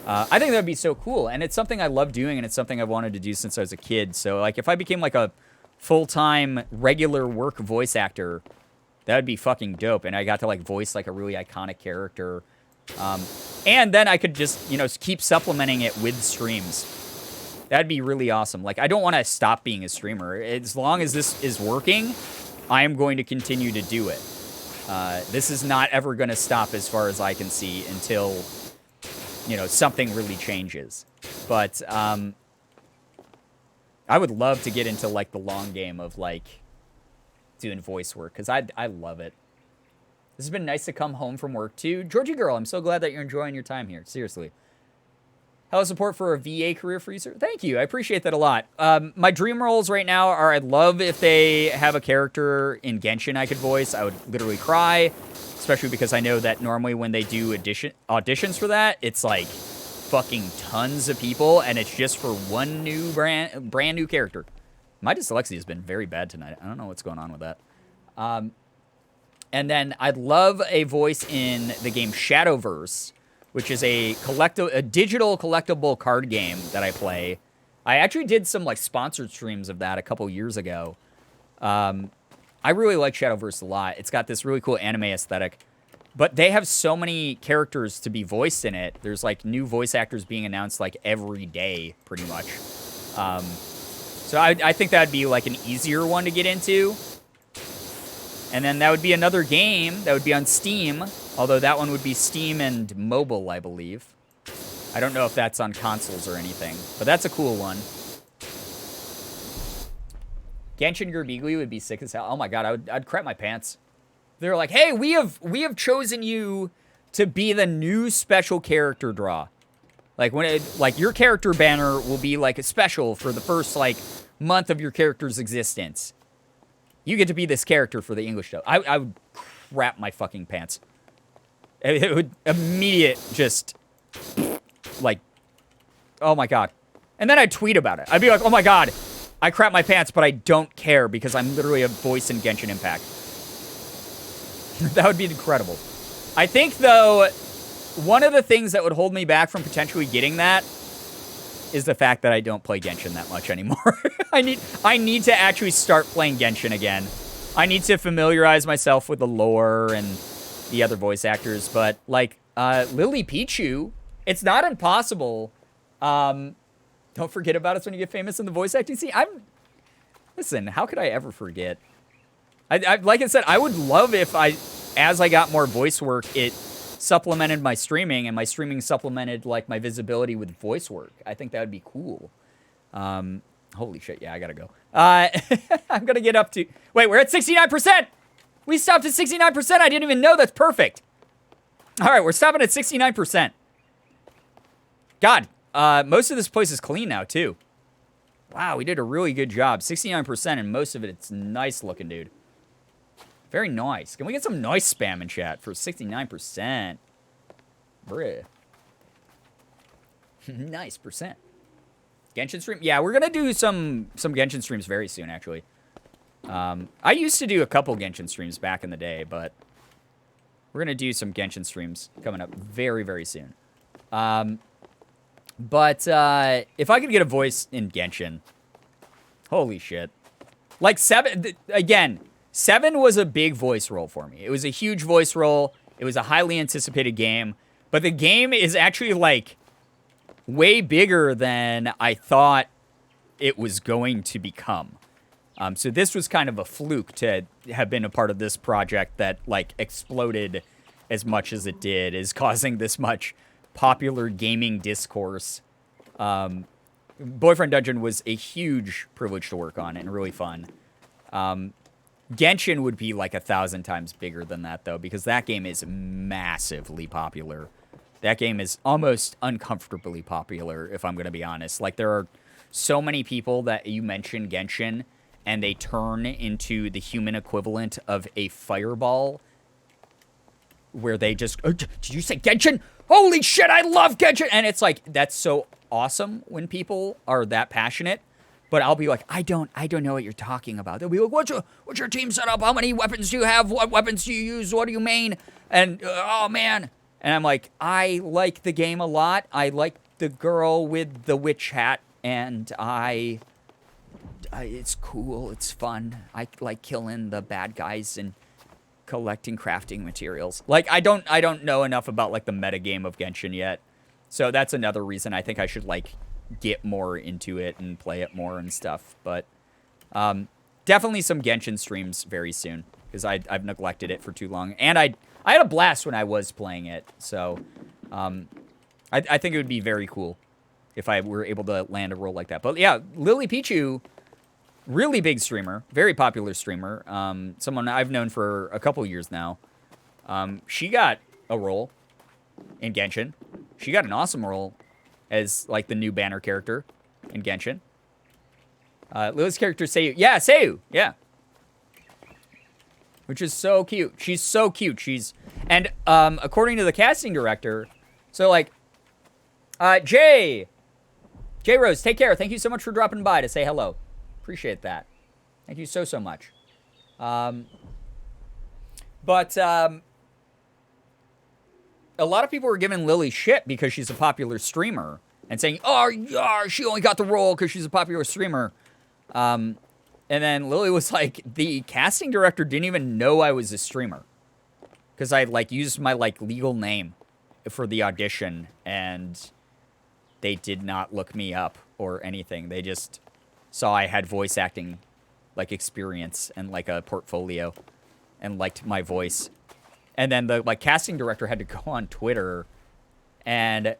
B: I think that'd be so cool, and it's something I love doing, and it's something I've wanted to do since I was a kid. So, like, if I became, like, a full-time, regular work voice actor, that would be fucking dope. And I got to, like, voice, like, a really iconic character. And then I could just, you know, keep supplementing it with streams. That'd be really awesome. Like, I don't want to stop being a streamer. As long as this is working, I am going to continue to do it. This is not ever going to stop as far as I can see until, you know, something really changes. But, I would love to get into, like, the long game of, like, doing voice work, because I love it. This has been nice to come home from work, too. Georgie girl, I'm so glad that you're enjoying your time here. Seriously. Hello, support for a VA career for you, sir? Thank you. I appreciate that a lot. My dream roles right now are, I'd love if they have a character in Genshin I could voice. I would literally cry, especially because I know that normally when they do auditions for that, it's, like, fucking tons of people, and it's just for one new brand new character. My dyslexia has been very bad tonight. I don't know what's going on with that. And then I'd love a voice in the game Shadowverse, which is a digital collectible card game that I play. I actually did some, like, sponsored streams of that a couple years ago. I really like Shadowverse a lot. It's got this really cool anime aesthetic. But they have so many characters to be voiced in it. There's, like, new voice actors being announced, like, every day, pretty much. So I think that would be, like, an easier one to get into. And then that would be another game that would be on Steam. Although that one would be Steam and mobile, I believe. I don't know if that's on consoles or anything. But that's a cool one. Genshin Girbeagly would be sick as hell. Oh my god, I'd crap my pants. They're like, hey, we have chosen you to be the new special character draw. Like, like, your character banner will be, like, a special for the first, like, month of your character's existence. You get to be this character for the English show. I would crap my fucking pants. It would immediate just, like, oh my god. And then I'd tweet about it. I'd be like, oh my god, I crap my pants, but I don't care because I'm literally a voice in Genshin Impact. That would be incredible. I think, though, one of the things that would hold me back from potentially getting that is the fact that I don't play Genshin that much anymore. I need to actually start playing Genshin again. I need to familiarize myself with the lore and the other voice actors. But, like, Lily Pichu, it's not impossible. Don't forget about us when you get famous in the voice acting scene. Listen, how could I ever forget? Like I said, I would love if as I got more voice work, it supplemented my streaming, and my streaming supplemented, like, my visibility with voice work. I think that would be cool. Holy shit, yeah, I gotta go. I'm gonna get up to... Wait, we're at 69%! We stopped at 69%! I didn't even know. That's perfect! Alright, we're stopping at 69%. God, most of this place is clean now, too. Wow, we did a really good job. 69%, and most of it's nice looking, dude. Very nice. Can we get some nice spam in chat for 69%? Bruh. Nice percent. Genshin stream? Yeah, we're gonna do some Genshin streams very soon, actually. I used to do a couple Genshin streams back in the day, but we're gonna do some Genshin streams coming up very, very soon. But if I could get a voice in Genshin, holy shit. Like 7, again, 7 was a big voice role for me. It was a huge voice role. It was a highly anticipated game. But the game is actually, like, way bigger than I thought it was going to become. So this was kind of a fluke to have been a part of this project that, like, exploded as much as it did, is causing this much popular gaming discourse. Boyfriend Dungeon was a huge privilege to work on and really fun. Genshin would be like 1,000 times bigger than that, though, because that game is massively popular. That game is almost uncomfortably popular, if I'm going to be honest. Like, there are so many people that you mention Genshin, and they turn into the human equivalent of a fireball, where they just, oh, did you say Genshin? Holy shit, I love Genshin! And it's like, that's so awesome when people are that passionate. But I'll be like, I don't know what you're talking about. They'll be like, what's your team setup? How many weapons do you have? What weapons do you use? What do you main? And, oh, man. And I'm like, I like the game a lot. I like the girl with the witch hat. And it's cool. It's fun. I like killing the bad guys and collecting crafting materials. Like, I don't know enough about, like, the metagame of Genshin yet. So that's another reason I think I should, like, get more into it and play it more and stuff. But definitely some Genshin streams very soon, because I've neglected it for too long. And I had a blast when I was playing it. So I think it would be very cool if I were able to land a role like that. But yeah, Lily Pichu, really big streamer, very popular streamer. Someone I've known for a couple years now. She got a role in Genshin. She got an awesome role as, like, the new banner character in Genshin. Lily's character, Seiyu. Yeah, Seiyu. Yeah. Which is so cute. She's so cute. And according to the casting director, so, like, J Rose, take care. Thank you so much for dropping by to say hello. Appreciate that. Thank you so much. But a lot of people were giving Lily shit because she's a popular streamer and saying, oh, yeah, she only got the role because she's a popular streamer. And then Lily was like, the casting director didn't even know I was a streamer because I, like, used my, like, legal name for the audition, and they did not look me up or anything. They just saw I had voice acting, like, experience and, like, a portfolio and liked my voice. And then the, like, casting director had to go on Twitter and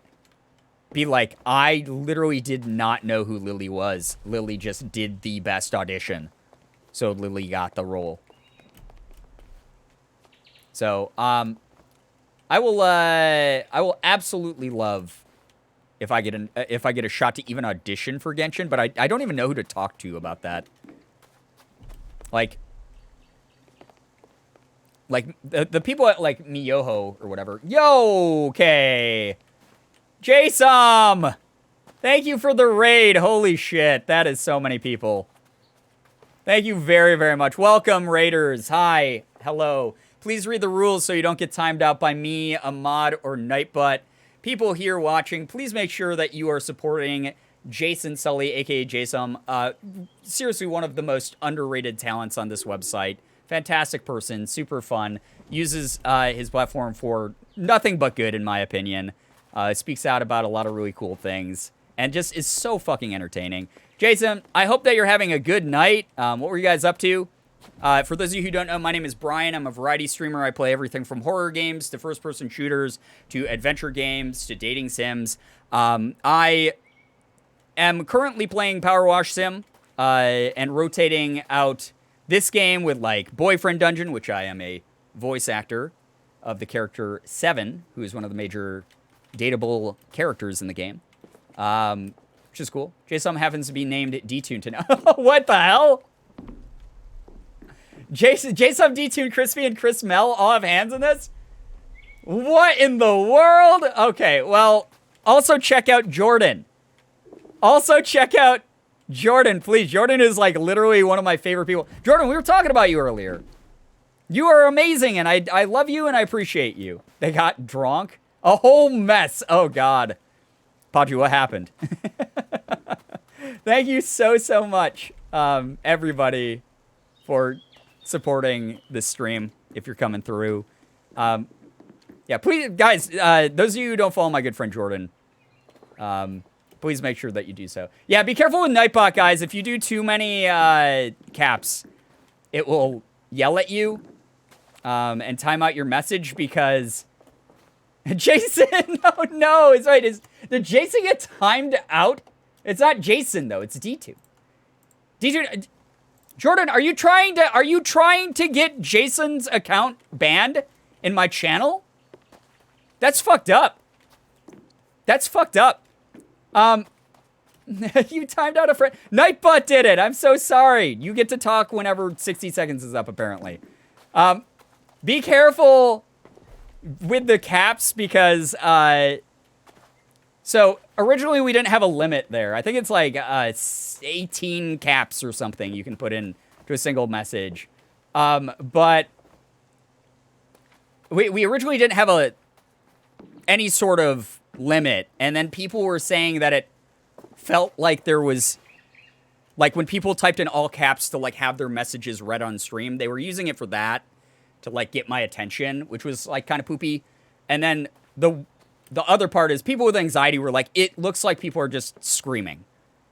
B: be like, I literally did not know who Lily was. Lily just did the best audition. So Lily got the role. So, I will absolutely love if I get a shot to even audition for Genshin, but I don't even know who to talk to about that. Like the people at, like, Miyoho or whatever. Yo, okay. Jason, thank you for the raid. Holy shit, that is so many people. Thank you very, very much. Welcome, raiders. Hi, hello. Please read the rules so you don't get timed out by me, Ahmad, or Nightbutt. People here watching, please make sure that you are supporting Jason Sully, aka Jason. Seriously, one of the most underrated talents on this website. Fantastic person, super fun. Uses his platform for nothing but good, in my opinion. Speaks out about a lot of really cool things. And just is so fucking entertaining. Jason, I hope that you're having a good night. What were you guys up to? For those of you who don't know, my name is Brian. I'm a variety streamer. I play everything from horror games to first-person shooters to adventure games to dating sims. I am currently playing Power Wash Sim and rotating out this game with, like, Boyfriend Dungeon, which I am a voice actor of the character Seven, who is one of the major dateable characters in the game, which is cool. Jason happens to be named D-Tune tonight. What the hell? Jason, D-Tune, Crispy, and Chris Mel all have hands in this? What in the world? Okay, well, also check out Jordan. Also, check out Jordan, please. Jordan is like literally one of my favorite people. Jordan, we were talking about you earlier. You are amazing, and I love you, and I appreciate you. They got drunk. A whole mess. Oh, God. Padre, what happened? Thank you so, so much, everybody, for supporting this stream, if you're coming through. Yeah, please, guys, those of you who don't follow my good friend Jordan, please make sure that you do so. Yeah, be careful with Nightbot, guys. If you do too many caps, it will yell at you and time out your message because... Jason! No, it's right. Did Jason get timed out? It's not Jason, though. It's D2. D2... Jordan, are you trying to get Jason's account banned in my channel? That's fucked up. That's fucked up. You timed out a friend. Nightbot did it. I'm so sorry. You get to talk whenever 60 seconds is up, apparently. Be careful with the caps because, so originally we didn't have a limit there. I think it's like 18 caps or something you can put in to a single message. But we originally didn't have any sort of limit. And then people were saying that it felt like there was, like when people typed in all caps to like have their messages read on stream, they were using it for that to like get my attention, which was like kind of poopy. And then the other part is people with anxiety were like, it looks like people are just screaming.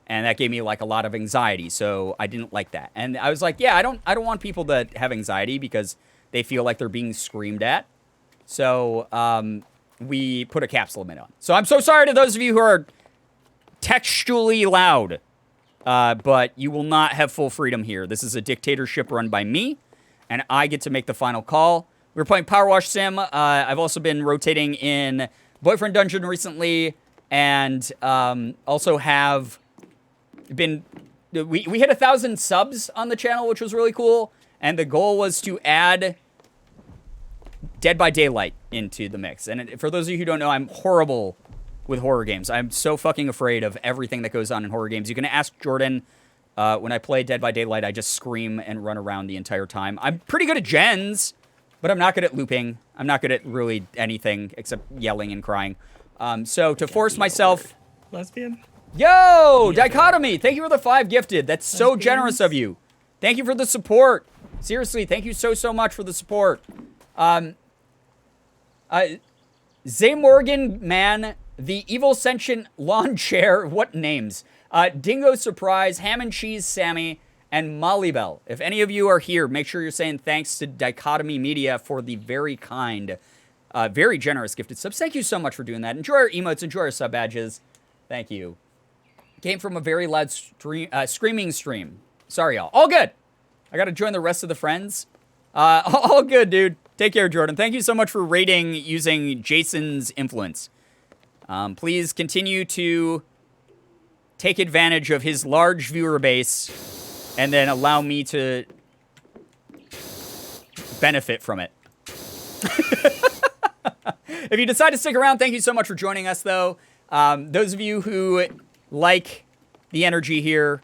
B: And that gave me like a lot of anxiety. So I didn't like that. And I was like, yeah, I don't want people to have anxiety because they feel like they're being screamed at. So we put a caps limit on. So I'm so sorry to those of you who are textually loud, but you will not have full freedom here. This is a dictatorship run by me, and I get to make the final call. We're playing Power Wash Sim. I've also been rotating in Boyfriend Dungeon recently, and also have been... We hit 1,000 subs on the channel, which was really cool, and the goal was to add Dead by Daylight into the mix. And for those of you who don't know, I'm horrible with horror games. I'm so fucking afraid of everything that goes on in horror games. You can ask Jordan. When I play Dead by Daylight, I just scream and run around the entire time. I'm pretty good at gens, but I'm not good at looping. I'm not good at really anything except yelling and crying. So to force myself...
C: Lesbian?
B: Yo! Dichotomy! Thank you for the 5 gifted. That's so generous of you. Thank you for the support. Seriously, thank you so, so much for the support. Zay Morgan, man... The Evil Sentient Lawn Chair, what names? Dingo Surprise, Ham and Cheese Sammy, and Molly Bell. If any of you are here, make sure you're saying thanks to Dichotomy Media for the very kind, very generous gifted subs. Thank you so much for doing that. Enjoy our emotes, enjoy our sub badges. Thank you. Came from a very loud screaming stream. Sorry, y'all. All good. I got to join the rest of the friends. All good, dude. Take care, Jordan. Thank you so much for rating using Jason's influence. Please continue to take advantage of his large viewer base and then allow me to benefit from it. If you decide to stick around, thank you so much for joining us, though. Those of you who like the energy here,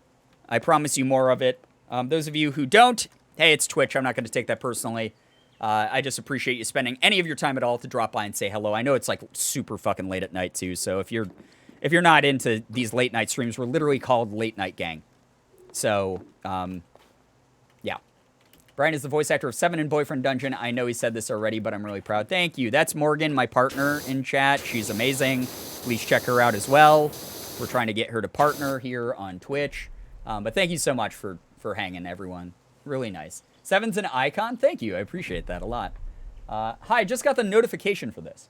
B: I promise you more of it. Those of you who don't, hey, it's Twitch. I'm not going to take that personally. I just appreciate you spending any of your time at all to drop by and say hello. I know it's like super fucking late at night too, so if you're not into these late night streams, we're literally called Late Night Gang. So, yeah. Brian is the voice actor of 7 in Boyfriend Dungeon. I know he said this already, but I'm really proud. Thank you. That's Morgan, my partner in chat. She's amazing. Please check her out as well. We're trying to get her to partner here on Twitch. But thank you so much for hanging, everyone. Really nice. 7's an icon? Thank you. I appreciate that a lot. Hi, just got the notification for this.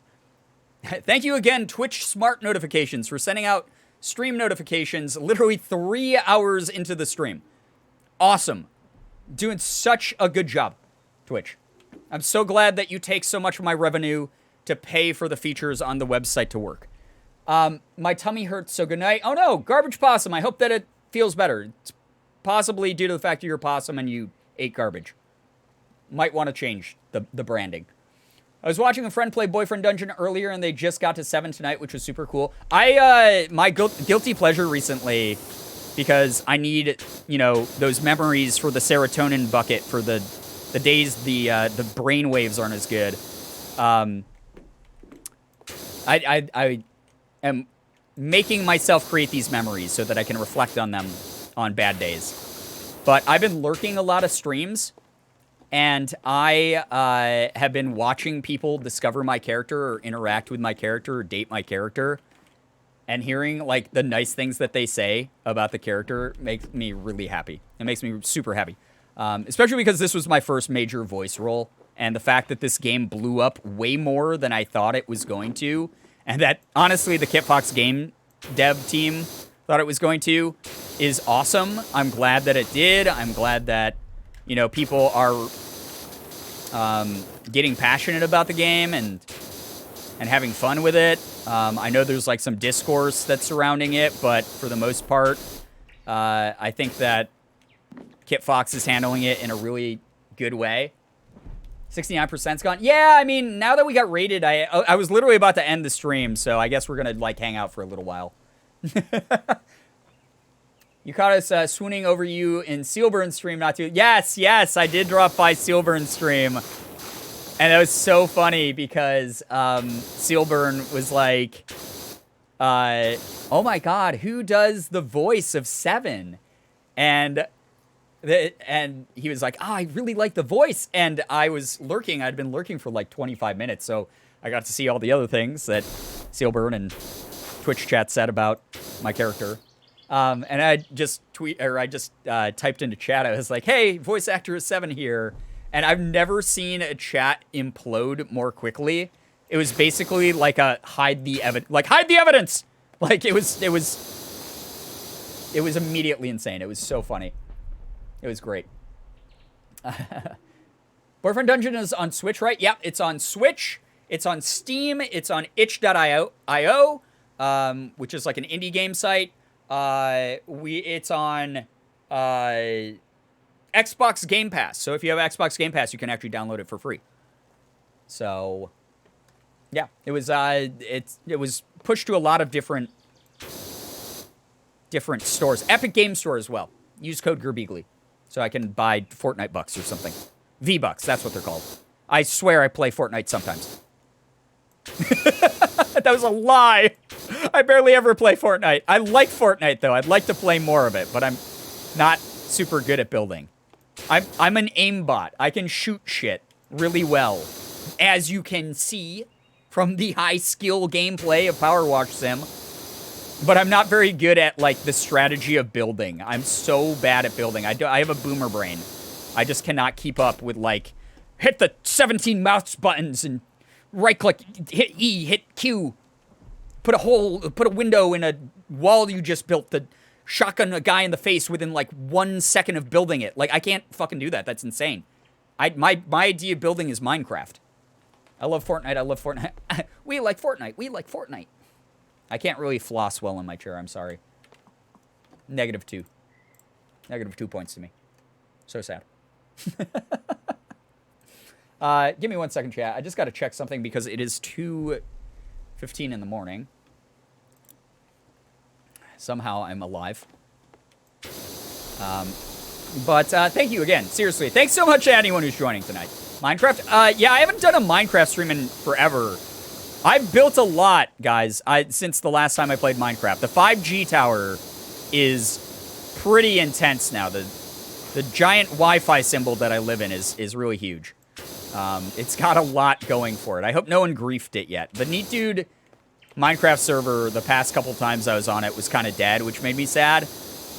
B: Thank you again, Twitch Smart Notifications, for sending out stream notifications literally 3 hours into the stream. Awesome. Doing such a good job, Twitch. I'm so glad that you take so much of my revenue to pay for the features on the website to work. My tummy hurts, so good night. Oh no, Garbage Possum. I hope that it feels better. It's possibly due to the fact that you're a possum and you ate garbage. Might want to change the branding. I was watching a friend play Boyfriend Dungeon earlier, and they just got to 7 tonight, which was super cool. My guilty pleasure recently, because I need, you know, those memories for the serotonin bucket for the days the brain waves aren't as good. I am making myself create these memories so that I can reflect on them on bad days. But I've been lurking a lot of streams, and I have been watching people discover my character or interact with my character or date my character, and hearing like the nice things that they say about the character makes me really happy. It makes me super happy, especially because this was my first major voice role, and the fact that this game blew up way more than I thought it was going to, and that honestly the Kitfox game dev team thought it was going to, is awesome. I'm glad that it did. I'm glad that, you know, people are getting passionate about the game and having fun with it. I know there's like some discourse that's surrounding it, but for the most part, I think that Kitfox is handling it in a really good way. 69%'s gone. Yeah, I mean, now that we got raided, I was literally about to end the stream, so I guess we're gonna like hang out for a little while. You caught us swooning over you in Sealburn stream not too... Yes, I did drop by Sealburn stream. And it was so funny because Sealburn was like, oh my god, who does the voice of Seven? And he was like, oh, I really like the voice. And I was lurking. I'd been lurking for like 25 minutes, so I got to see all the other things that Sealburn and Twitch chat said about my character. And I just typed into chat. I was like, hey, voice actor is Seven here. And I've never seen a chat implode more quickly. It was basically like a hide the evidence. Like it was immediately insane. It was so funny. It was great. Boyfriend Dungeon is on Switch, right? Yep, it's on Switch. It's on Steam. It's on itch.io, which is like an indie game site. It's on Xbox Game Pass. So if you have Xbox Game Pass, you can actually download it for free. So yeah, it was pushed to a lot of different stores. Epic Game Store as well. Use code Girbeagly so I can buy Fortnite bucks or something. V-Bucks, that's what they're called. I swear I play Fortnite sometimes. That was a lie. I barely ever play Fortnite. I like Fortnite, though. I'd like to play more of it, but I'm not super good at building. I'm an aimbot. I can shoot shit really well, as you can see from the high-skill gameplay of Power Wash Sim. But I'm not very good at, like, the strategy of building. I'm so bad at building. I have a boomer brain. I just cannot keep up with, like, hit the 17 mouse buttons and right-click, hit E, hit Q, put a window in a wall you just built to shotgun a guy in the face within, like, 1 second of building it. Like, I can't fucking do that. That's insane. My idea of building is Minecraft. I love Fortnite. We like Fortnite. I can't really floss well in my chair. I'm sorry. -2. -2 points to me. So sad. Give me 1 second, chat. I just got to check something because it is 2:15 in the morning. Somehow I'm alive. But thank you again. Seriously, thanks so much to anyone who's joining tonight. Minecraft? Yeah, I haven't done a Minecraft stream in forever. I've built a lot, guys, since the last time I played Minecraft. The 5G tower is pretty intense now. The giant Wi-Fi symbol that I live in is really huge. It's got a lot going for it. I hope no one griefed it yet. The Neat Dude Minecraft server, the past couple times I was on it, was kind of dead, which made me sad.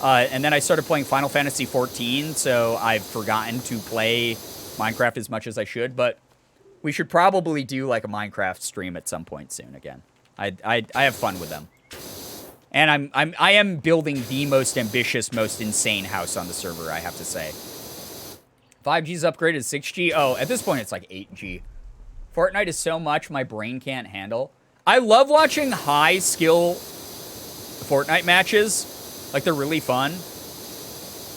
B: And then I started playing Final Fantasy XIV, so I've forgotten to play Minecraft as much as I should, but we should probably do like a Minecraft stream at some point soon again. I have fun with them. And I am building the most ambitious, most insane house on the server, I have to say. 5G's upgraded to 6G. Oh, at this point it's like 8G. Fortnite is so much my brain can't handle. I love watching high skill Fortnite matches. Like, they're really fun.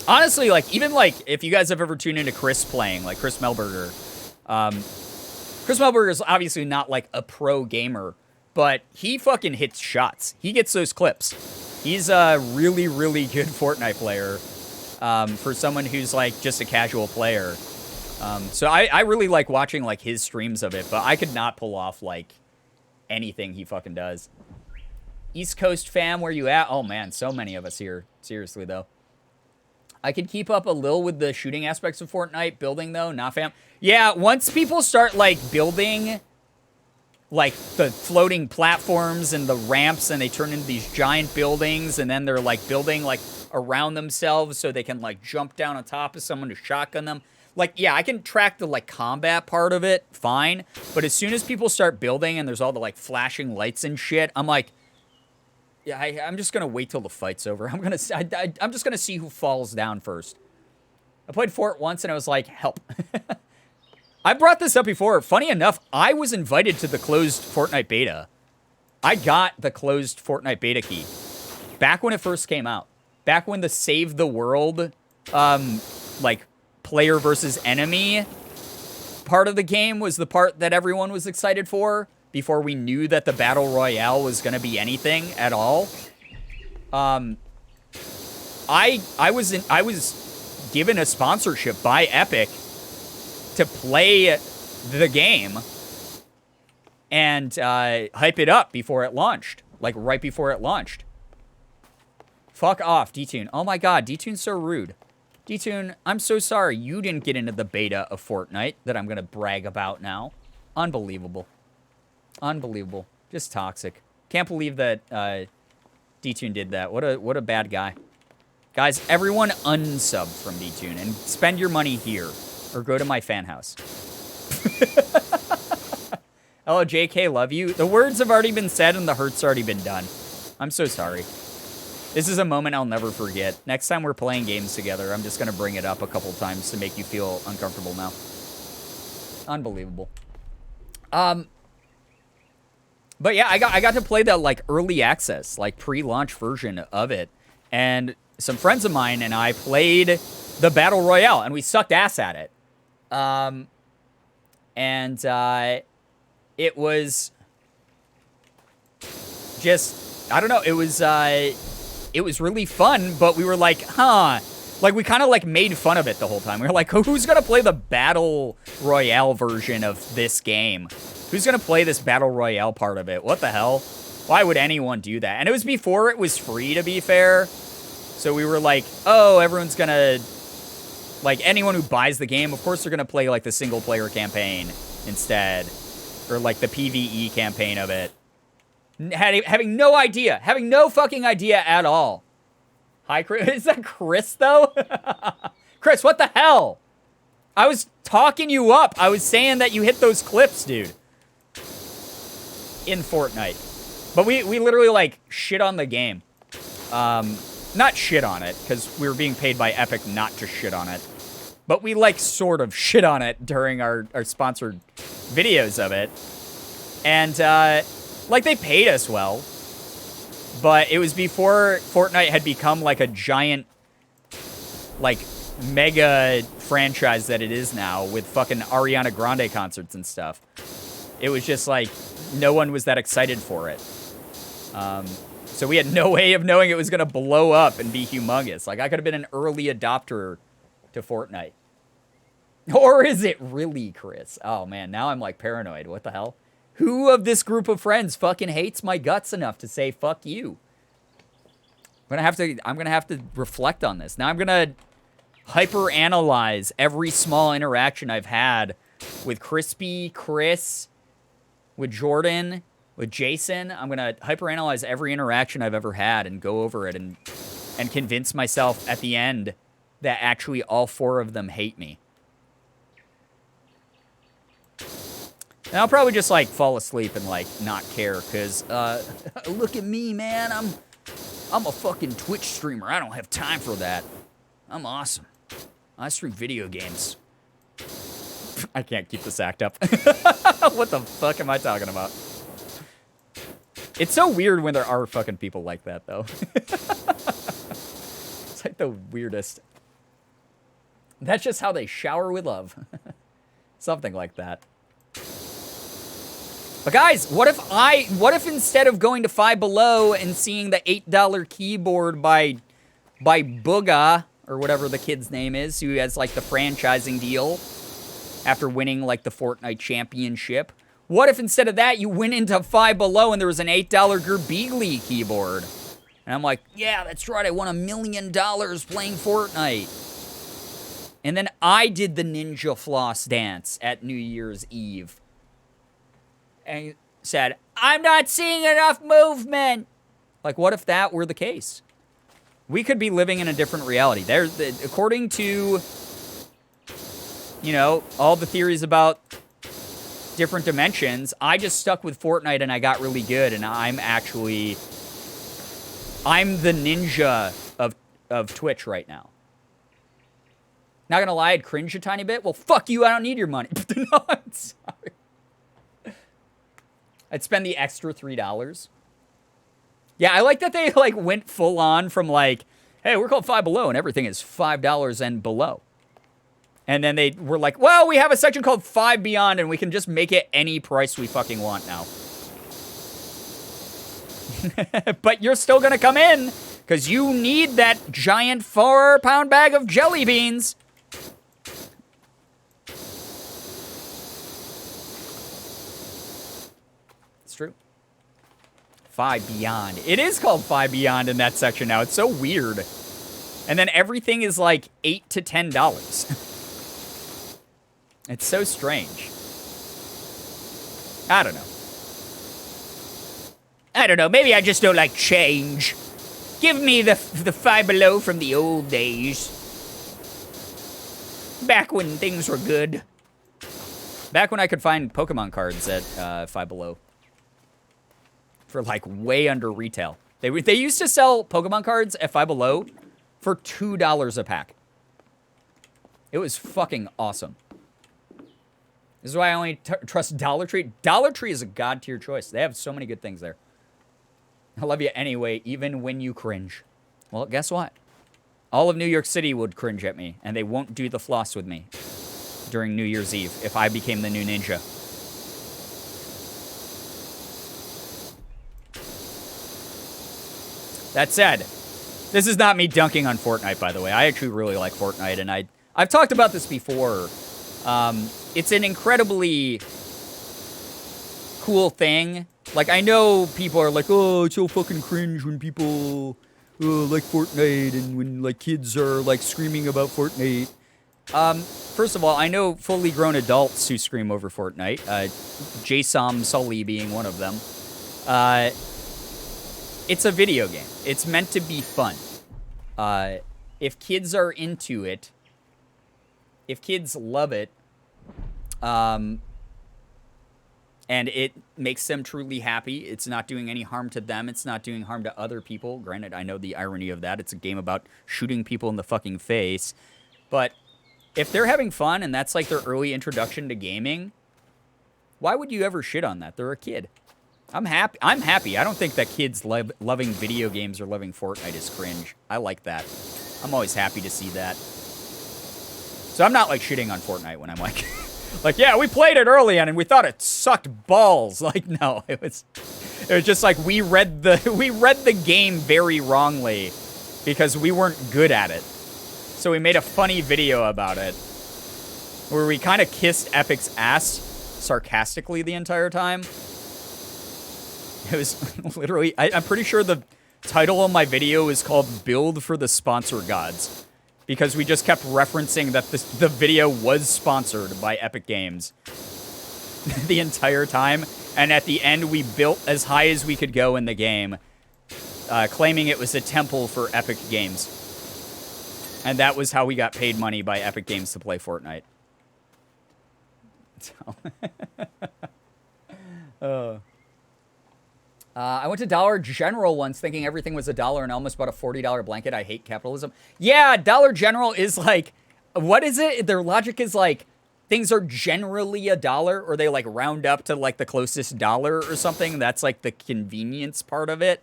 B: Honestly, like, even like if you guys have ever tuned into Chris playing, like Chris Melberger, Chris Chris Melberger is obviously not like a pro gamer, but he fucking hits shots. He gets those clips. He's a really, really good Fortnite player for someone who's like just a casual player. So I really like watching like his streams of it, but I could not pull off like anything he fucking does. East Coast fam, where you at? Oh man, so many of us here. Seriously though. I could keep up a little with the shooting aspects of Fortnite. Building though, nah fam. Yeah, once people start like building like the floating platforms and the ramps and they turn into these giant buildings and then they're like building like around themselves so they can like jump down on top of someone to shotgun them. Like, yeah, I can track the like combat part of it, fine. But as soon as people start building and there's all the like flashing lights and shit, I'm like, yeah, I'm just gonna wait till the fight's over. I'm just gonna see who falls down first. I played Fort once and I was like, help. I brought this up before. Funny enough, I was invited to the closed Fortnite beta. I got the closed Fortnite beta key back when it first came out. Back when the Save the World, like player versus enemy part of the game was the part that everyone was excited for. Before we knew that the Battle Royale was going to be anything at all. I was given a sponsorship by Epic to play the game and hype it up before it launched. Like, right before it launched. Fuck off, D-Tune. Oh my god, D-Tune's so rude. D-Tune, I'm so sorry you didn't get into the beta of Fortnite that I'm going to brag about now. Unbelievable. Unbelievable. Just toxic. Can't believe that D-Tune did that. What a bad guy. Guys, everyone unsub from D-Tune and spend your money here. Or go to my fan house. Hello, JK, love you. The words have already been said and the hurt's already been done. I'm so sorry. This is a moment I'll never forget. Next time we're playing games together, I'm just going to bring it up a couple times to make you feel uncomfortable now. Unbelievable. But yeah, I got to play the like early access, like pre-launch version of it. And some friends of mine and I played the Battle Royale and we sucked ass at it. It was just, I don't know, it was really fun, but we were like, huh. Like, we kind of, like, made fun of it the whole time. We were like, who's gonna play the Battle Royale version of this game? Who's gonna play this Battle Royale part of it? What the hell? Why would anyone do that? And it was before it was free, to be fair. So we were like, oh, everyone's gonna... Like, anyone who buys the game, of course they're gonna play, like, the single-player campaign instead. Or, like, the PvE campaign of it. Having no idea. Having no fucking idea at all. Hi, Chris. Is that Chris, though? Chris, what the hell? I was talking you up. I was saying that you hit those clips, dude. In Fortnite. But we literally, like, shit on the game. Not shit on it, because we were being paid by Epic not to shit on it. But we, like, sort of shit on it during our sponsored videos of it. And, like, they paid us well. But it was before Fortnite had become, like, a giant, like, mega franchise that it is now with fucking Ariana Grande concerts and stuff. It was just, like, no one was that excited for it. So we had no way of knowing it was going to blow up and be humongous. Like, I could have been an early adopter to Fortnite. Or is it really, Chris? Oh, man, now I'm, like, paranoid. What the hell? Who of this group of friends fucking hates my guts enough to say, fuck you? I'm gonna have to reflect on this. Now I'm gonna hyper-analyze every small interaction I've had with Crispy, Chris, with Jordan, with Jason. I'm gonna hyper-analyze every interaction I've ever had and go over it and convince myself at the end that actually all four of them hate me. And I'll probably just, like, fall asleep and, like, not care, because, look at me, man, I'm a fucking Twitch streamer. I don't have time for that. I'm awesome. I stream video games. I can't keep this act up. What the fuck am I talking about? It's so weird when there are fucking people like that, though. It's like the weirdest. That's just how they shower with love. Something like that. But guys, what if instead of going to Five Below and seeing the $8 keyboard by Booga, or whatever the kid's name is, who has like the franchising deal after winning like the Fortnite championship, what if instead of that you went into Five Below and there was an $8 Girbeagly keyboard? And I'm like, yeah, that's right, I won $1 million playing Fortnite. And then I did the ninja floss dance at New Year's Eve. And said, I'm not seeing enough movement. Like, what if that were the case? We could be living in a different reality. According to, you know, all the theories about different dimensions, I just stuck with Fortnite and I got really good, and I'm the ninja of Twitch right now. Not gonna lie, I'd cringe a tiny bit. Well, fuck you, I don't need your money. No, I'm sorry. I'd spend the extra $3. Yeah, I like that they like went full on from like, hey, we're called Five Below and everything is $5 and below. And then they were like, well, we have a section called Five Beyond and we can just make it any price we fucking want now. But you're still gonna come in because you need that giant 4-pound bag of jelly beans. True. Five Beyond. It is called Five Beyond in that section now. It's so weird. And then everything is like $8 to $10. It's so strange. I don't know. Maybe I just don't like change. Give me the Five Below from the old days. Back when things were good. Back when I could find Pokemon cards at Five Below. For like way under retail. They used to sell Pokemon cards at Five Below for $2 a pack. It was fucking awesome. This is why I only trust Dollar Tree. Dollar Tree is a god tier choice. They have so many good things there. I love you anyway, even when you cringe. Well, guess what? All of New York City would cringe at me, and they won't do the floss with me during New Year's Eve if I became the new ninja. That said, this is not me dunking on Fortnite, by the way. I actually really like Fortnite, and I've talked about this before. It's an incredibly cool thing. Like, I know people are like, oh, it's so fucking cringe when people like Fortnite and when, like, kids are, like, screaming about Fortnite. First of all, I know fully grown adults who scream over Fortnite. Jasom Sully being one of them. It's a video game. It's meant to be fun. If kids are into it, if kids love it, and it makes them truly happy, it's not doing any harm to them, it's not doing harm to other people. Granted, I know the irony of that. It's a game about shooting people in the fucking face. But if they're having fun and that's like their early introduction to gaming, why would you ever shit on that? They're a kid. I'm happy. I don't think that kids loving video games or loving Fortnite is cringe. I like that. I'm always happy to see that. So I'm not like shitting on Fortnite when I'm like, like, yeah, we played it early on and we thought it sucked balls. Like, no, it was just like we read the game very wrongly because we weren't good at it. So we made a funny video about it where we kind of kissed Epic's ass sarcastically the entire time. It was literally, I'm pretty sure the title of my video is called Build for the Sponsor Gods. Because we just kept referencing that the video was sponsored by Epic Games the entire time. And at the end, we built as high as we could go in the game, claiming it was a temple for Epic Games. And that was how we got paid money by Epic Games to play Fortnite. So. I went to Dollar General once thinking everything was $1 and almost bought a $40 blanket. I hate capitalism. Yeah, Dollar General is like, what is it? Their logic is like, things are generally $1 or they like round up to like the closest dollar or something. That's like the convenience part of it.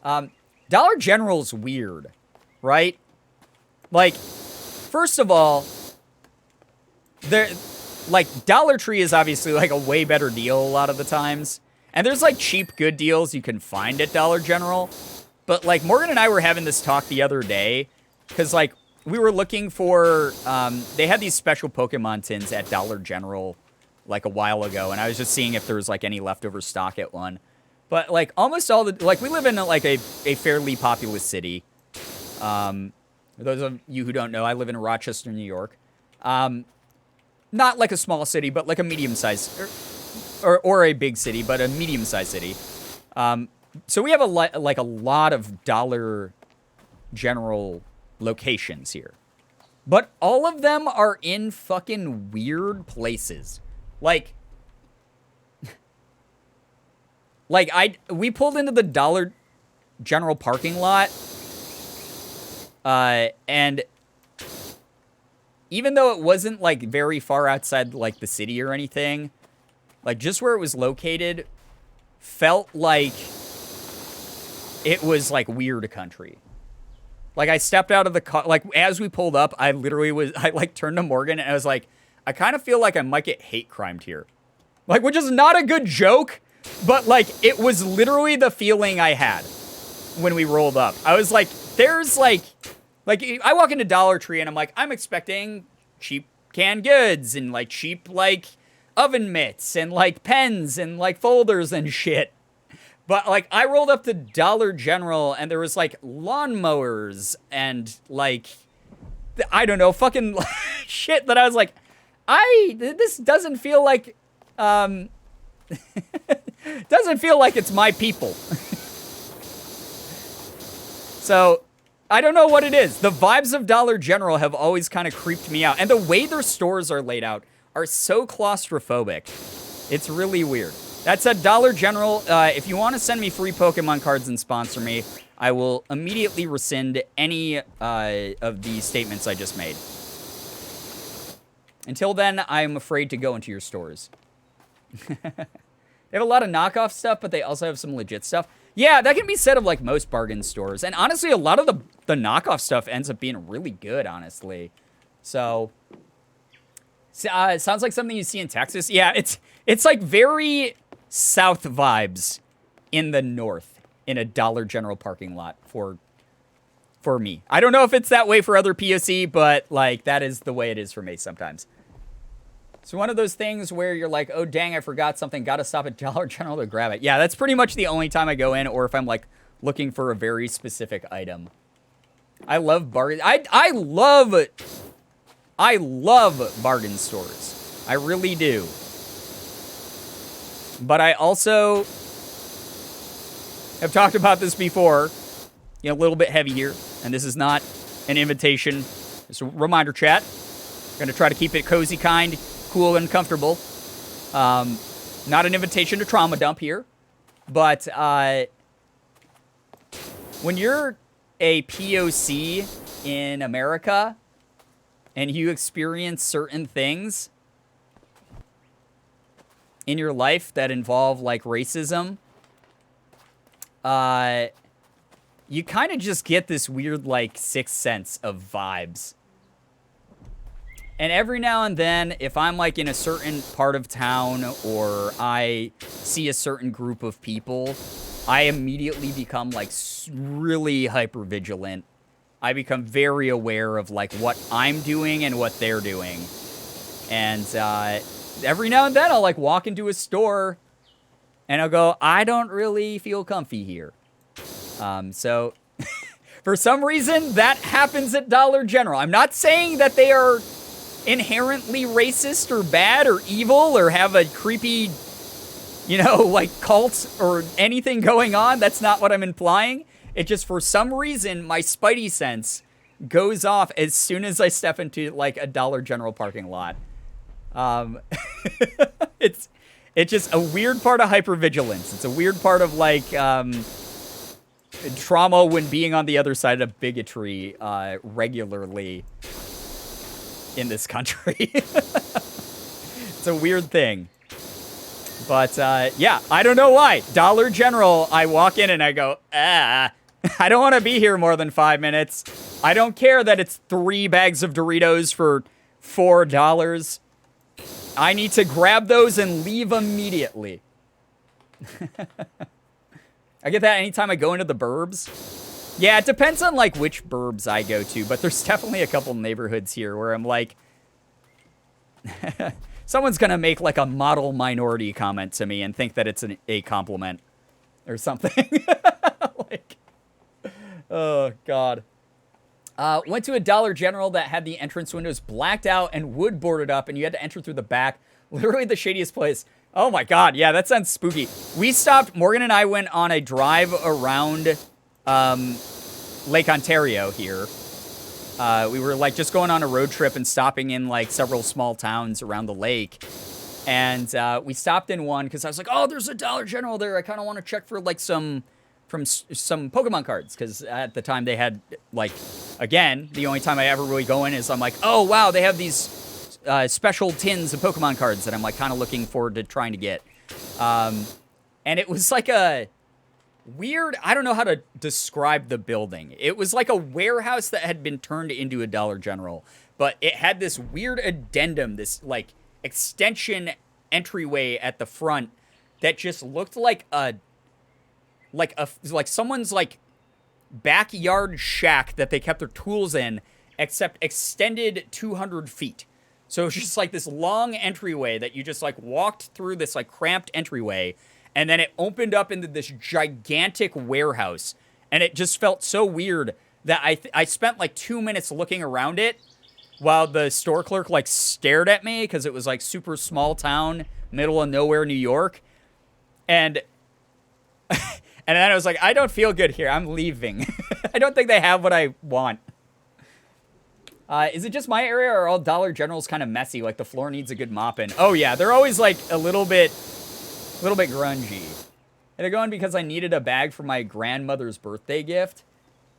B: Dollar General's weird, right? Like, first of all, like, Dollar Tree is obviously, like, a way better deal a lot of the times. And there's, like, cheap, good deals you can find at Dollar General. But, like, Morgan and I were having this talk the other day. Because, like, we were looking for, they had these special Pokemon tins at Dollar General, like, a while ago. And I was just seeing if there was, like, any leftover stock at one. But, like, almost all the, like, we live in, like, a fairly populous city. For those of you who don't know, I live in Rochester, New York. Not like a small city, but like a medium-sized, or a big city, but a medium-sized city. So we have a lot of Dollar General locations here. But all of them are in fucking weird places. Like we pulled into the Dollar General parking lot, and even though it wasn't, like, very far outside, like, the city or anything, like, just where it was located felt like it was, like, weird country. Like, I stepped out of the car, like, as we pulled up, I turned to Morgan, and I was like, I kind of feel like I might get hate crimed here. Like, which is not a good joke, but, like, it was literally the feeling I had when we rolled up. I was like, there's, like, I walk into Dollar Tree and I'm like, I'm expecting cheap canned goods and, like, cheap, like, oven mitts and, like, pens and, like, folders and shit. But, like, I rolled up to Dollar General and there was, like, lawnmowers and, like, I don't know, fucking shit that I was like, this doesn't feel like, doesn't feel like it's my people. So, I don't know what it is. The vibes of Dollar General have always kind of creeped me out. And the way their stores are laid out are so claustrophobic. It's really weird. That said, Dollar General, if you want to send me free Pokemon cards and sponsor me, I will immediately rescind any of the statements I just made. Until then, I'm afraid to go into your stores. They have a lot of knockoff stuff, but they also have some legit stuff. Yeah, that can be said of, like, most bargain stores. And honestly, a lot of the knockoff stuff ends up being really good, honestly. So, it sounds like something you see in Texas. Yeah, it's like very South vibes in the North in a Dollar General parking lot for me. I don't know if it's that way for other POC, but, like, that is the way it is for me sometimes. It's one of those things where you're like, oh, dang, I forgot something. Got to stop at Dollar General to grab it. Yeah, that's pretty much the only time I go in, or if I'm, like, looking for a very specific item. I love bargain. I love bargain stores. I really do. But I also have talked about this before. You know, a little bit heavy here. And this is not an invitation. It's a reminder chat. I'm going to try to keep it cozy, kind, cool, and comfortable. Not an invitation to trauma dump here. But when you're a POC in America and you experience certain things in your life that involve, like, racism, you kind of just get this weird, like, sixth sense of vibes. And every now and then, if I'm, like, in a certain part of town or I see a certain group of people, I immediately become, like, really hyper-vigilant. I become very aware of, like, what I'm doing and what they're doing. And every now and then, I'll, like, walk into a store and I'll go, I don't really feel comfy here. So, for some reason, that happens at Dollar General. I'm not saying that they are inherently racist or bad or evil or have a creepy, you know, like, cult or anything going on. That's not what I'm implying. It just, for some reason, my spidey sense goes off as soon as I step into, like, a Dollar General parking lot. It's just a weird part of hypervigilance. It's a weird part of, like, trauma when being on the other side of bigotry regularly in this country. It's a weird thing. But, yeah, I don't know why. Dollar General, I walk in and I go, I don't want to be here more than 5 minutes. I don't care that it's 3 bags of Doritos for $4. I need to grab those and leave immediately. I get that anytime I go into the burbs. Yeah, it depends on, like, which burbs I go to, but there's definitely a couple neighborhoods here where I'm like... Someone's gonna make, like, a model minority comment to me and think that it's a compliment or something. Like, oh, God. Went to a Dollar General that had the entrance windows blacked out and wood boarded up, and you had to enter through the back. Literally the shadiest place. Oh, my God. Yeah, that sounds spooky. We stopped... Morgan and I went on a drive around Lake Ontario here. We were, like, just going on a road trip and stopping in, like, several small towns around the lake. And we stopped in one because I was like, oh, there's a Dollar General there. I kind of want to check for, like, some Pokemon cards. Because at the time they had, like, again, the only time I ever really go in is I'm like, oh, wow, they have these special tins of Pokemon cards that I'm, like, kind of looking forward to trying to get. And it was, like, a... weird, I don't know how to describe the building. It was like a warehouse that had been turned into a Dollar General, but it had this weird addendum, this like extension entryway at the front that just looked like someone's like backyard shack that they kept their tools in, except extended 200 feet. So it was just like this long entryway that you just like walked through this like cramped entryway. And then it opened up into this gigantic warehouse. And it just felt so weird that I spent like 2 minutes looking around it while the store clerk like stared at me because it was like super small town, middle of nowhere, New York. And and then I was like, I don't feel good here. I'm leaving. I don't think they have what I want. Is it just my area or are all Dollar Generals kind of messy? Like the floor needs a good mopping. Oh yeah, they're always like a little bit grungy. And they're going because I needed a bag for my grandmother's birthday gift.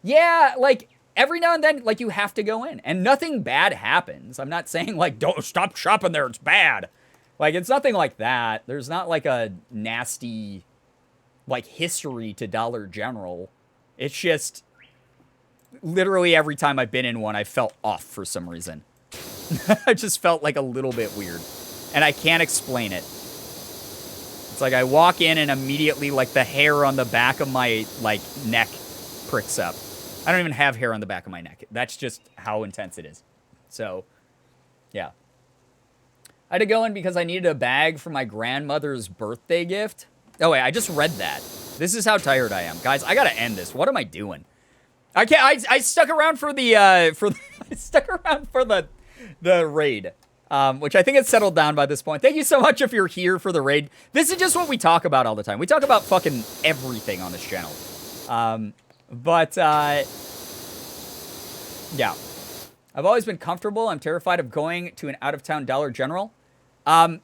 B: Yeah, like, every now and then, like, you have to go in. And nothing bad happens. I'm not saying, like, don't stop shopping there, it's bad. Like, it's nothing like that. There's not, like, a nasty, like, history to Dollar General. It's just, literally every time I've been in one, I felt off for some reason. I just felt, like, a little bit weird. And I can't explain it. It's like I walk in and immediately, like, the hair on the back of my, like, neck pricks up. I don't even have hair on the back of my neck. That's just how intense it is. So, yeah. I had to go in because I needed a bag for my grandmother's birthday gift. Oh, wait, I just read that. This is how tired I am. Guys, I gotta end this. What am I doing? I can't, I stuck around for the, I stuck around for the raid. Which I think it's settled down by this point. Thank you so much if you're here for the raid. This is just what we talk about all the time. We talk about fucking everything on this channel. Yeah. I've always been comfortable. I'm terrified of going to an out-of-town Dollar General. I'm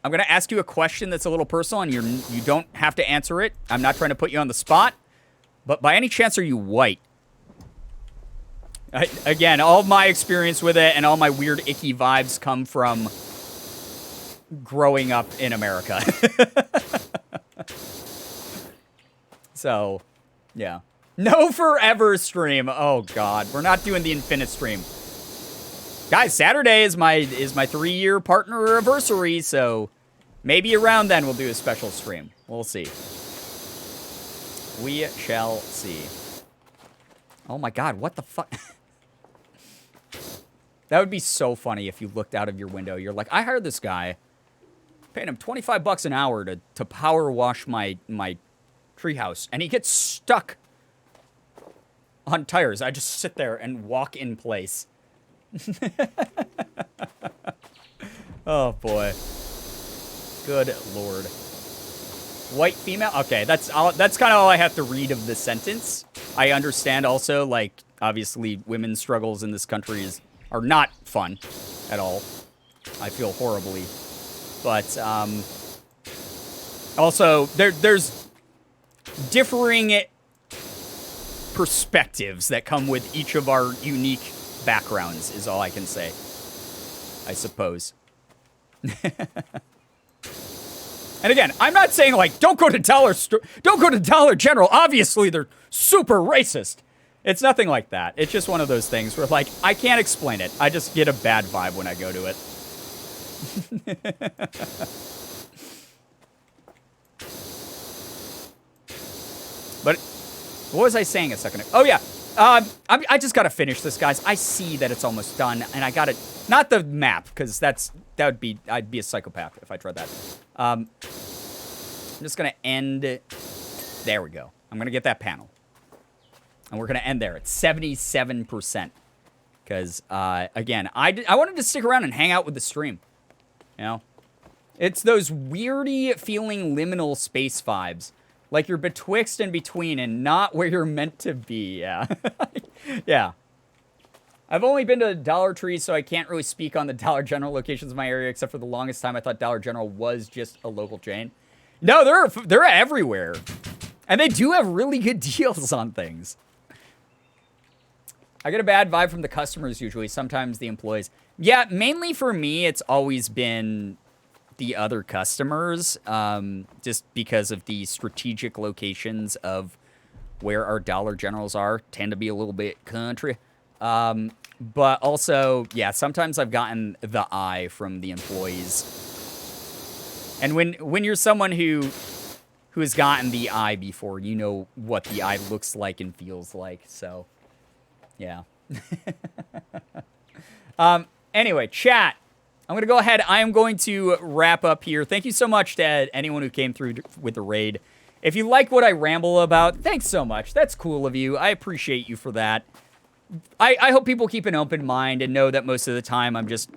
B: going to ask you a question that's a little personal, and you don't have to answer it. I'm not trying to put you on the spot. But by any chance, are you white? Again, all of my experience with it and all my weird, icky vibes come from growing up in America. So, yeah. No forever stream. Oh, God. We're not doing the infinite stream. Guys, Saturday is my 3-year partner anniversary, so maybe around then we'll do a special stream. We'll see. We shall see. Oh, my God. What the fuck? That would be so funny if you looked out of your window. You're like, I hired this guy, paying him $25 an hour to power wash my treehouse, and he gets stuck on tires. I just sit there and walk in place. Oh, boy. Good Lord. White female? Okay, that's kind of all I have to read of the sentence. I understand also, like, obviously women's struggles in this country are not fun at all. I feel horribly. But, also, there's differing perspectives that come with each of our unique backgrounds, is all I can say. I suppose. And again, I'm not saying, like, don't go to Dollar General. Obviously, they're super racist. It's nothing like that. It's just one of those things where, like, I can't explain it. I just get a bad vibe when I go to it. But what was I saying a second ago? Oh, yeah. I just got to finish this, guys. I see that it's almost done, and I got to... Not the map, because I'd be a psychopath if I tried that. I'm just going to end... There we go. I'm going to get that panel. And we're going to end there at 77%. Because, again, I wanted to stick around and hang out with the stream. You know? It's those weirdy feeling liminal space vibes. Like you're betwixt and between and not where you're meant to be. Yeah. Yeah. I've only been to Dollar Tree, so I can't really speak on the Dollar General locations in my area, except for the longest time I thought Dollar General was just a local chain. No, they're everywhere. And they do have really good deals on things. I get a bad vibe from the customers usually, sometimes the employees. Yeah, mainly for me, it's always been the other customers, just because of the strategic locations of where our Dollar Generals are, tend to be a little bit country. But also, yeah, sometimes I've gotten the eye from the employees. And when you're someone who has gotten the eye before, you know what the eye looks like and feels like, so... Yeah. Anyway, chat. I'm going to go ahead. I am going to wrap up here. Thank you so much to anyone who came through with the raid. If you like what I ramble about, thanks so much. That's cool of you. I appreciate you for that. I hope people keep an open mind and know that most of the time I'm just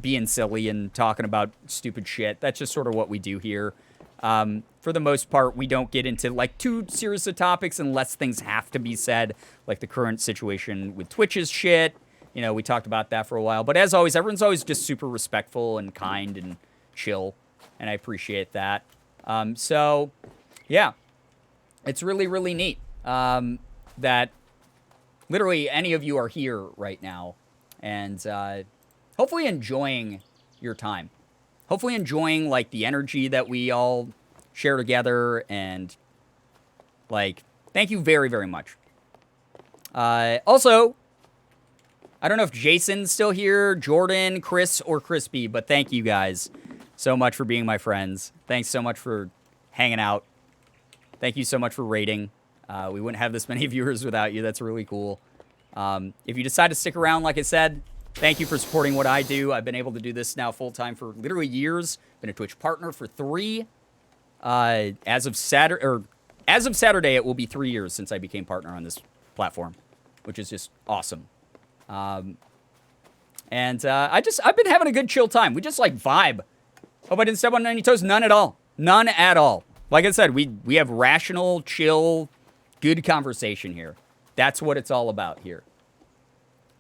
B: being silly and talking about stupid shit. That's just sort of what we do here. For the most part, we don't get into, like, too serious of topics unless things have to be said, like the current situation with Twitch's shit. You know, we talked about that for a while. But as always, everyone's always just super respectful and kind and chill, and I appreciate that. So, yeah, it's really, really neat that literally any of you are here right now and hopefully enjoying your time. Hopefully enjoying, like, the energy that we all share together, and, like, thank you very, very much. Also, I don't know if Jason's still here, Jordan, Chris, or Crispy, but thank you guys so much for being my friends. Thanks so much for hanging out. Thank you so much for raiding. We wouldn't have this many viewers without you. That's really cool. If you decide to stick around, like I said, thank you for supporting what I do. I've been able to do this now full-time for literally years. Been a Twitch partner for 3. As of Saturday, it will be 3 years since I became partner on this platform, which is just awesome. I've been having a good chill time. We just, like, vibe. Hope I didn't step on any toes. None at all. None at all. Like I said, we have rational, chill, good conversation here. That's what it's all about here.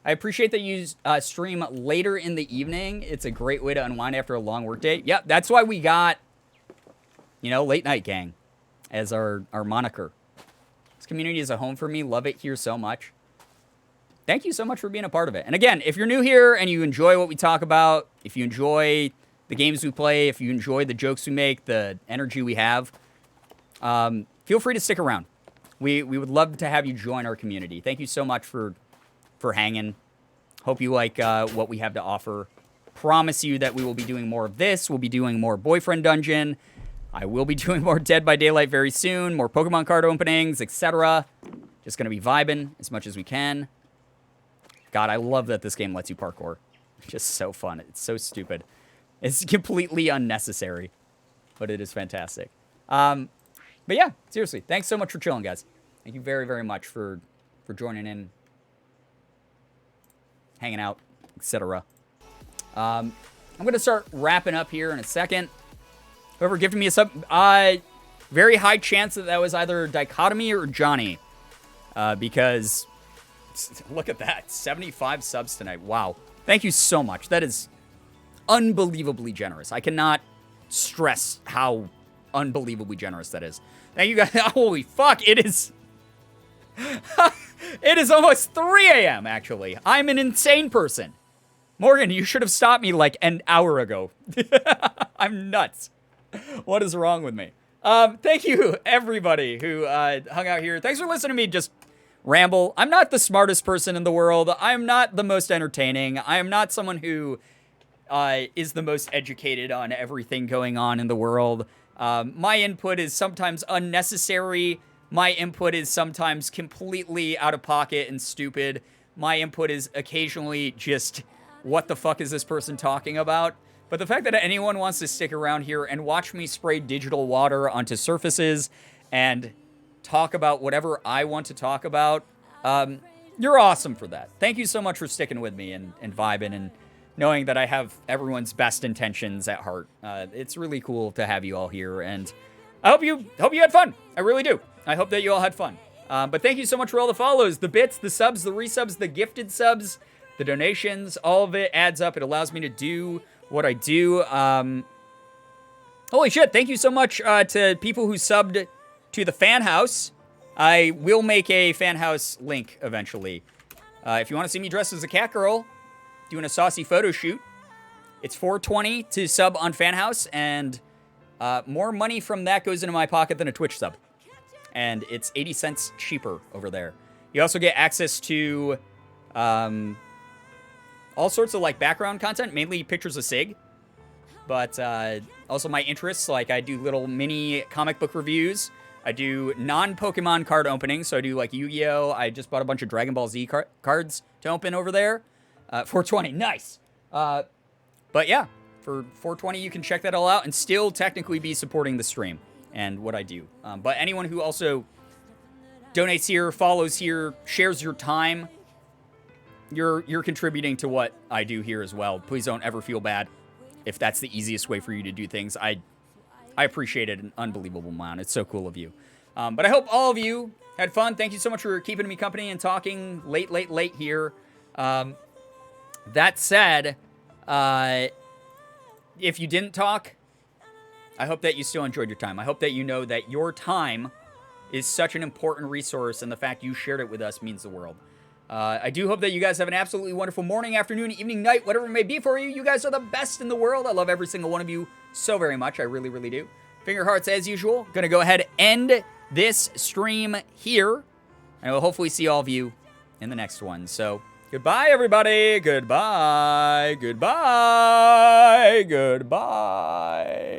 B: I appreciate that you stream later in the evening. It's a great way to unwind after a long workday. Yep, that's why we got, you know, Late Night Gang as our moniker. This community is a home for me. Love it here so much. Thank you so much for being a part of it. And again, if you're new here and you enjoy what we talk about, if you enjoy the games we play, if you enjoy the jokes we make, the energy we have, feel free to stick around. We would love to have you join our community. Thank you so much for hanging. Hope you like what we have to offer. Promise you that we will be doing more of this. We'll be doing more Boyfriend Dungeon. I will be doing more Dead by Daylight very soon. More Pokemon card openings, etc. Just going to be vibing as much as we can. God, I love that this game lets you parkour. Just so fun. It's so stupid. It's completely unnecessary. But it is fantastic. But yeah, seriously. Thanks so much for chilling, guys. Thank you very, very much for joining in. Hanging out, etc. I'm going to start wrapping up here in a second. Whoever gifted me a sub, very high chance that was either Dichotomy or Johnny. Because, look at that, 75 subs tonight. Wow. Thank you so much. That is unbelievably generous. I cannot stress how unbelievably generous that is. Thank you guys. Holy fuck, it is... It is almost 3 a.m., actually. I'm an insane person. Morgan, you should have stopped me like an hour ago. I'm nuts. What is wrong with me? Thank you, everybody who hung out here. Thanks for listening to me just ramble. I'm not the smartest person in the world. I'm not the most entertaining. I am not someone who is the most educated on everything going on in the world. My input is sometimes unnecessary. My input is sometimes completely out of pocket and stupid. My input is occasionally just, what the fuck is this person talking about? But the fact that anyone wants to stick around here and watch me spray digital water onto surfaces and talk about whatever I want to talk about, you're awesome for that. Thank you so much for sticking with me and vibing and knowing that I have everyone's best intentions at heart. It's really cool to have you all here, and I hope you had fun. I really do. I hope that you all had fun. But thank you so much for all the follows, the bits, the subs, the resubs, the gifted subs, the donations. All of it adds up. It allows me to do what I do. Holy shit, thank you so much to people who subbed to the fan house. I will make a fan house link eventually. If you want to see me dressed as a cat girl doing a saucy photo shoot, it's $4.20 to sub on fan house, and more money from that goes into my pocket than a Twitch sub. And it's 80 cents cheaper over there. You also get access to all sorts of like background content, mainly pictures of Sig. But also my interests, like I do little mini comic book reviews. I do non-Pokemon card openings, so I do like Yu-Gi-Oh! I just bought a bunch of Dragon Ball Z cards to open over there. $4.20, nice. But yeah, for $4.20 you can check that all out and still technically be supporting the stream and what I do. But anyone who also donates here, follows here, shares your time, you're contributing to what I do here as well. Please don't ever feel bad if that's the easiest way for you to do things. I appreciate it an unbelievable amount. It's so cool of you. But I hope all of you had fun. Thank you so much for keeping me company and talking late here. That said, if you didn't talk, I hope that you still enjoyed your time. I hope that you know that your time is such an important resource, and the fact you shared it with us means the world. I do hope that you guys have an absolutely wonderful morning, afternoon, evening, night, whatever it may be for you. You guys are the best in the world. I love every single one of you so very much. I really, really do. Finger hearts as usual. Gonna go ahead and end this stream here, and we'll hopefully see all of you in the next one. So, goodbye, everybody. Goodbye. Goodbye. Goodbye.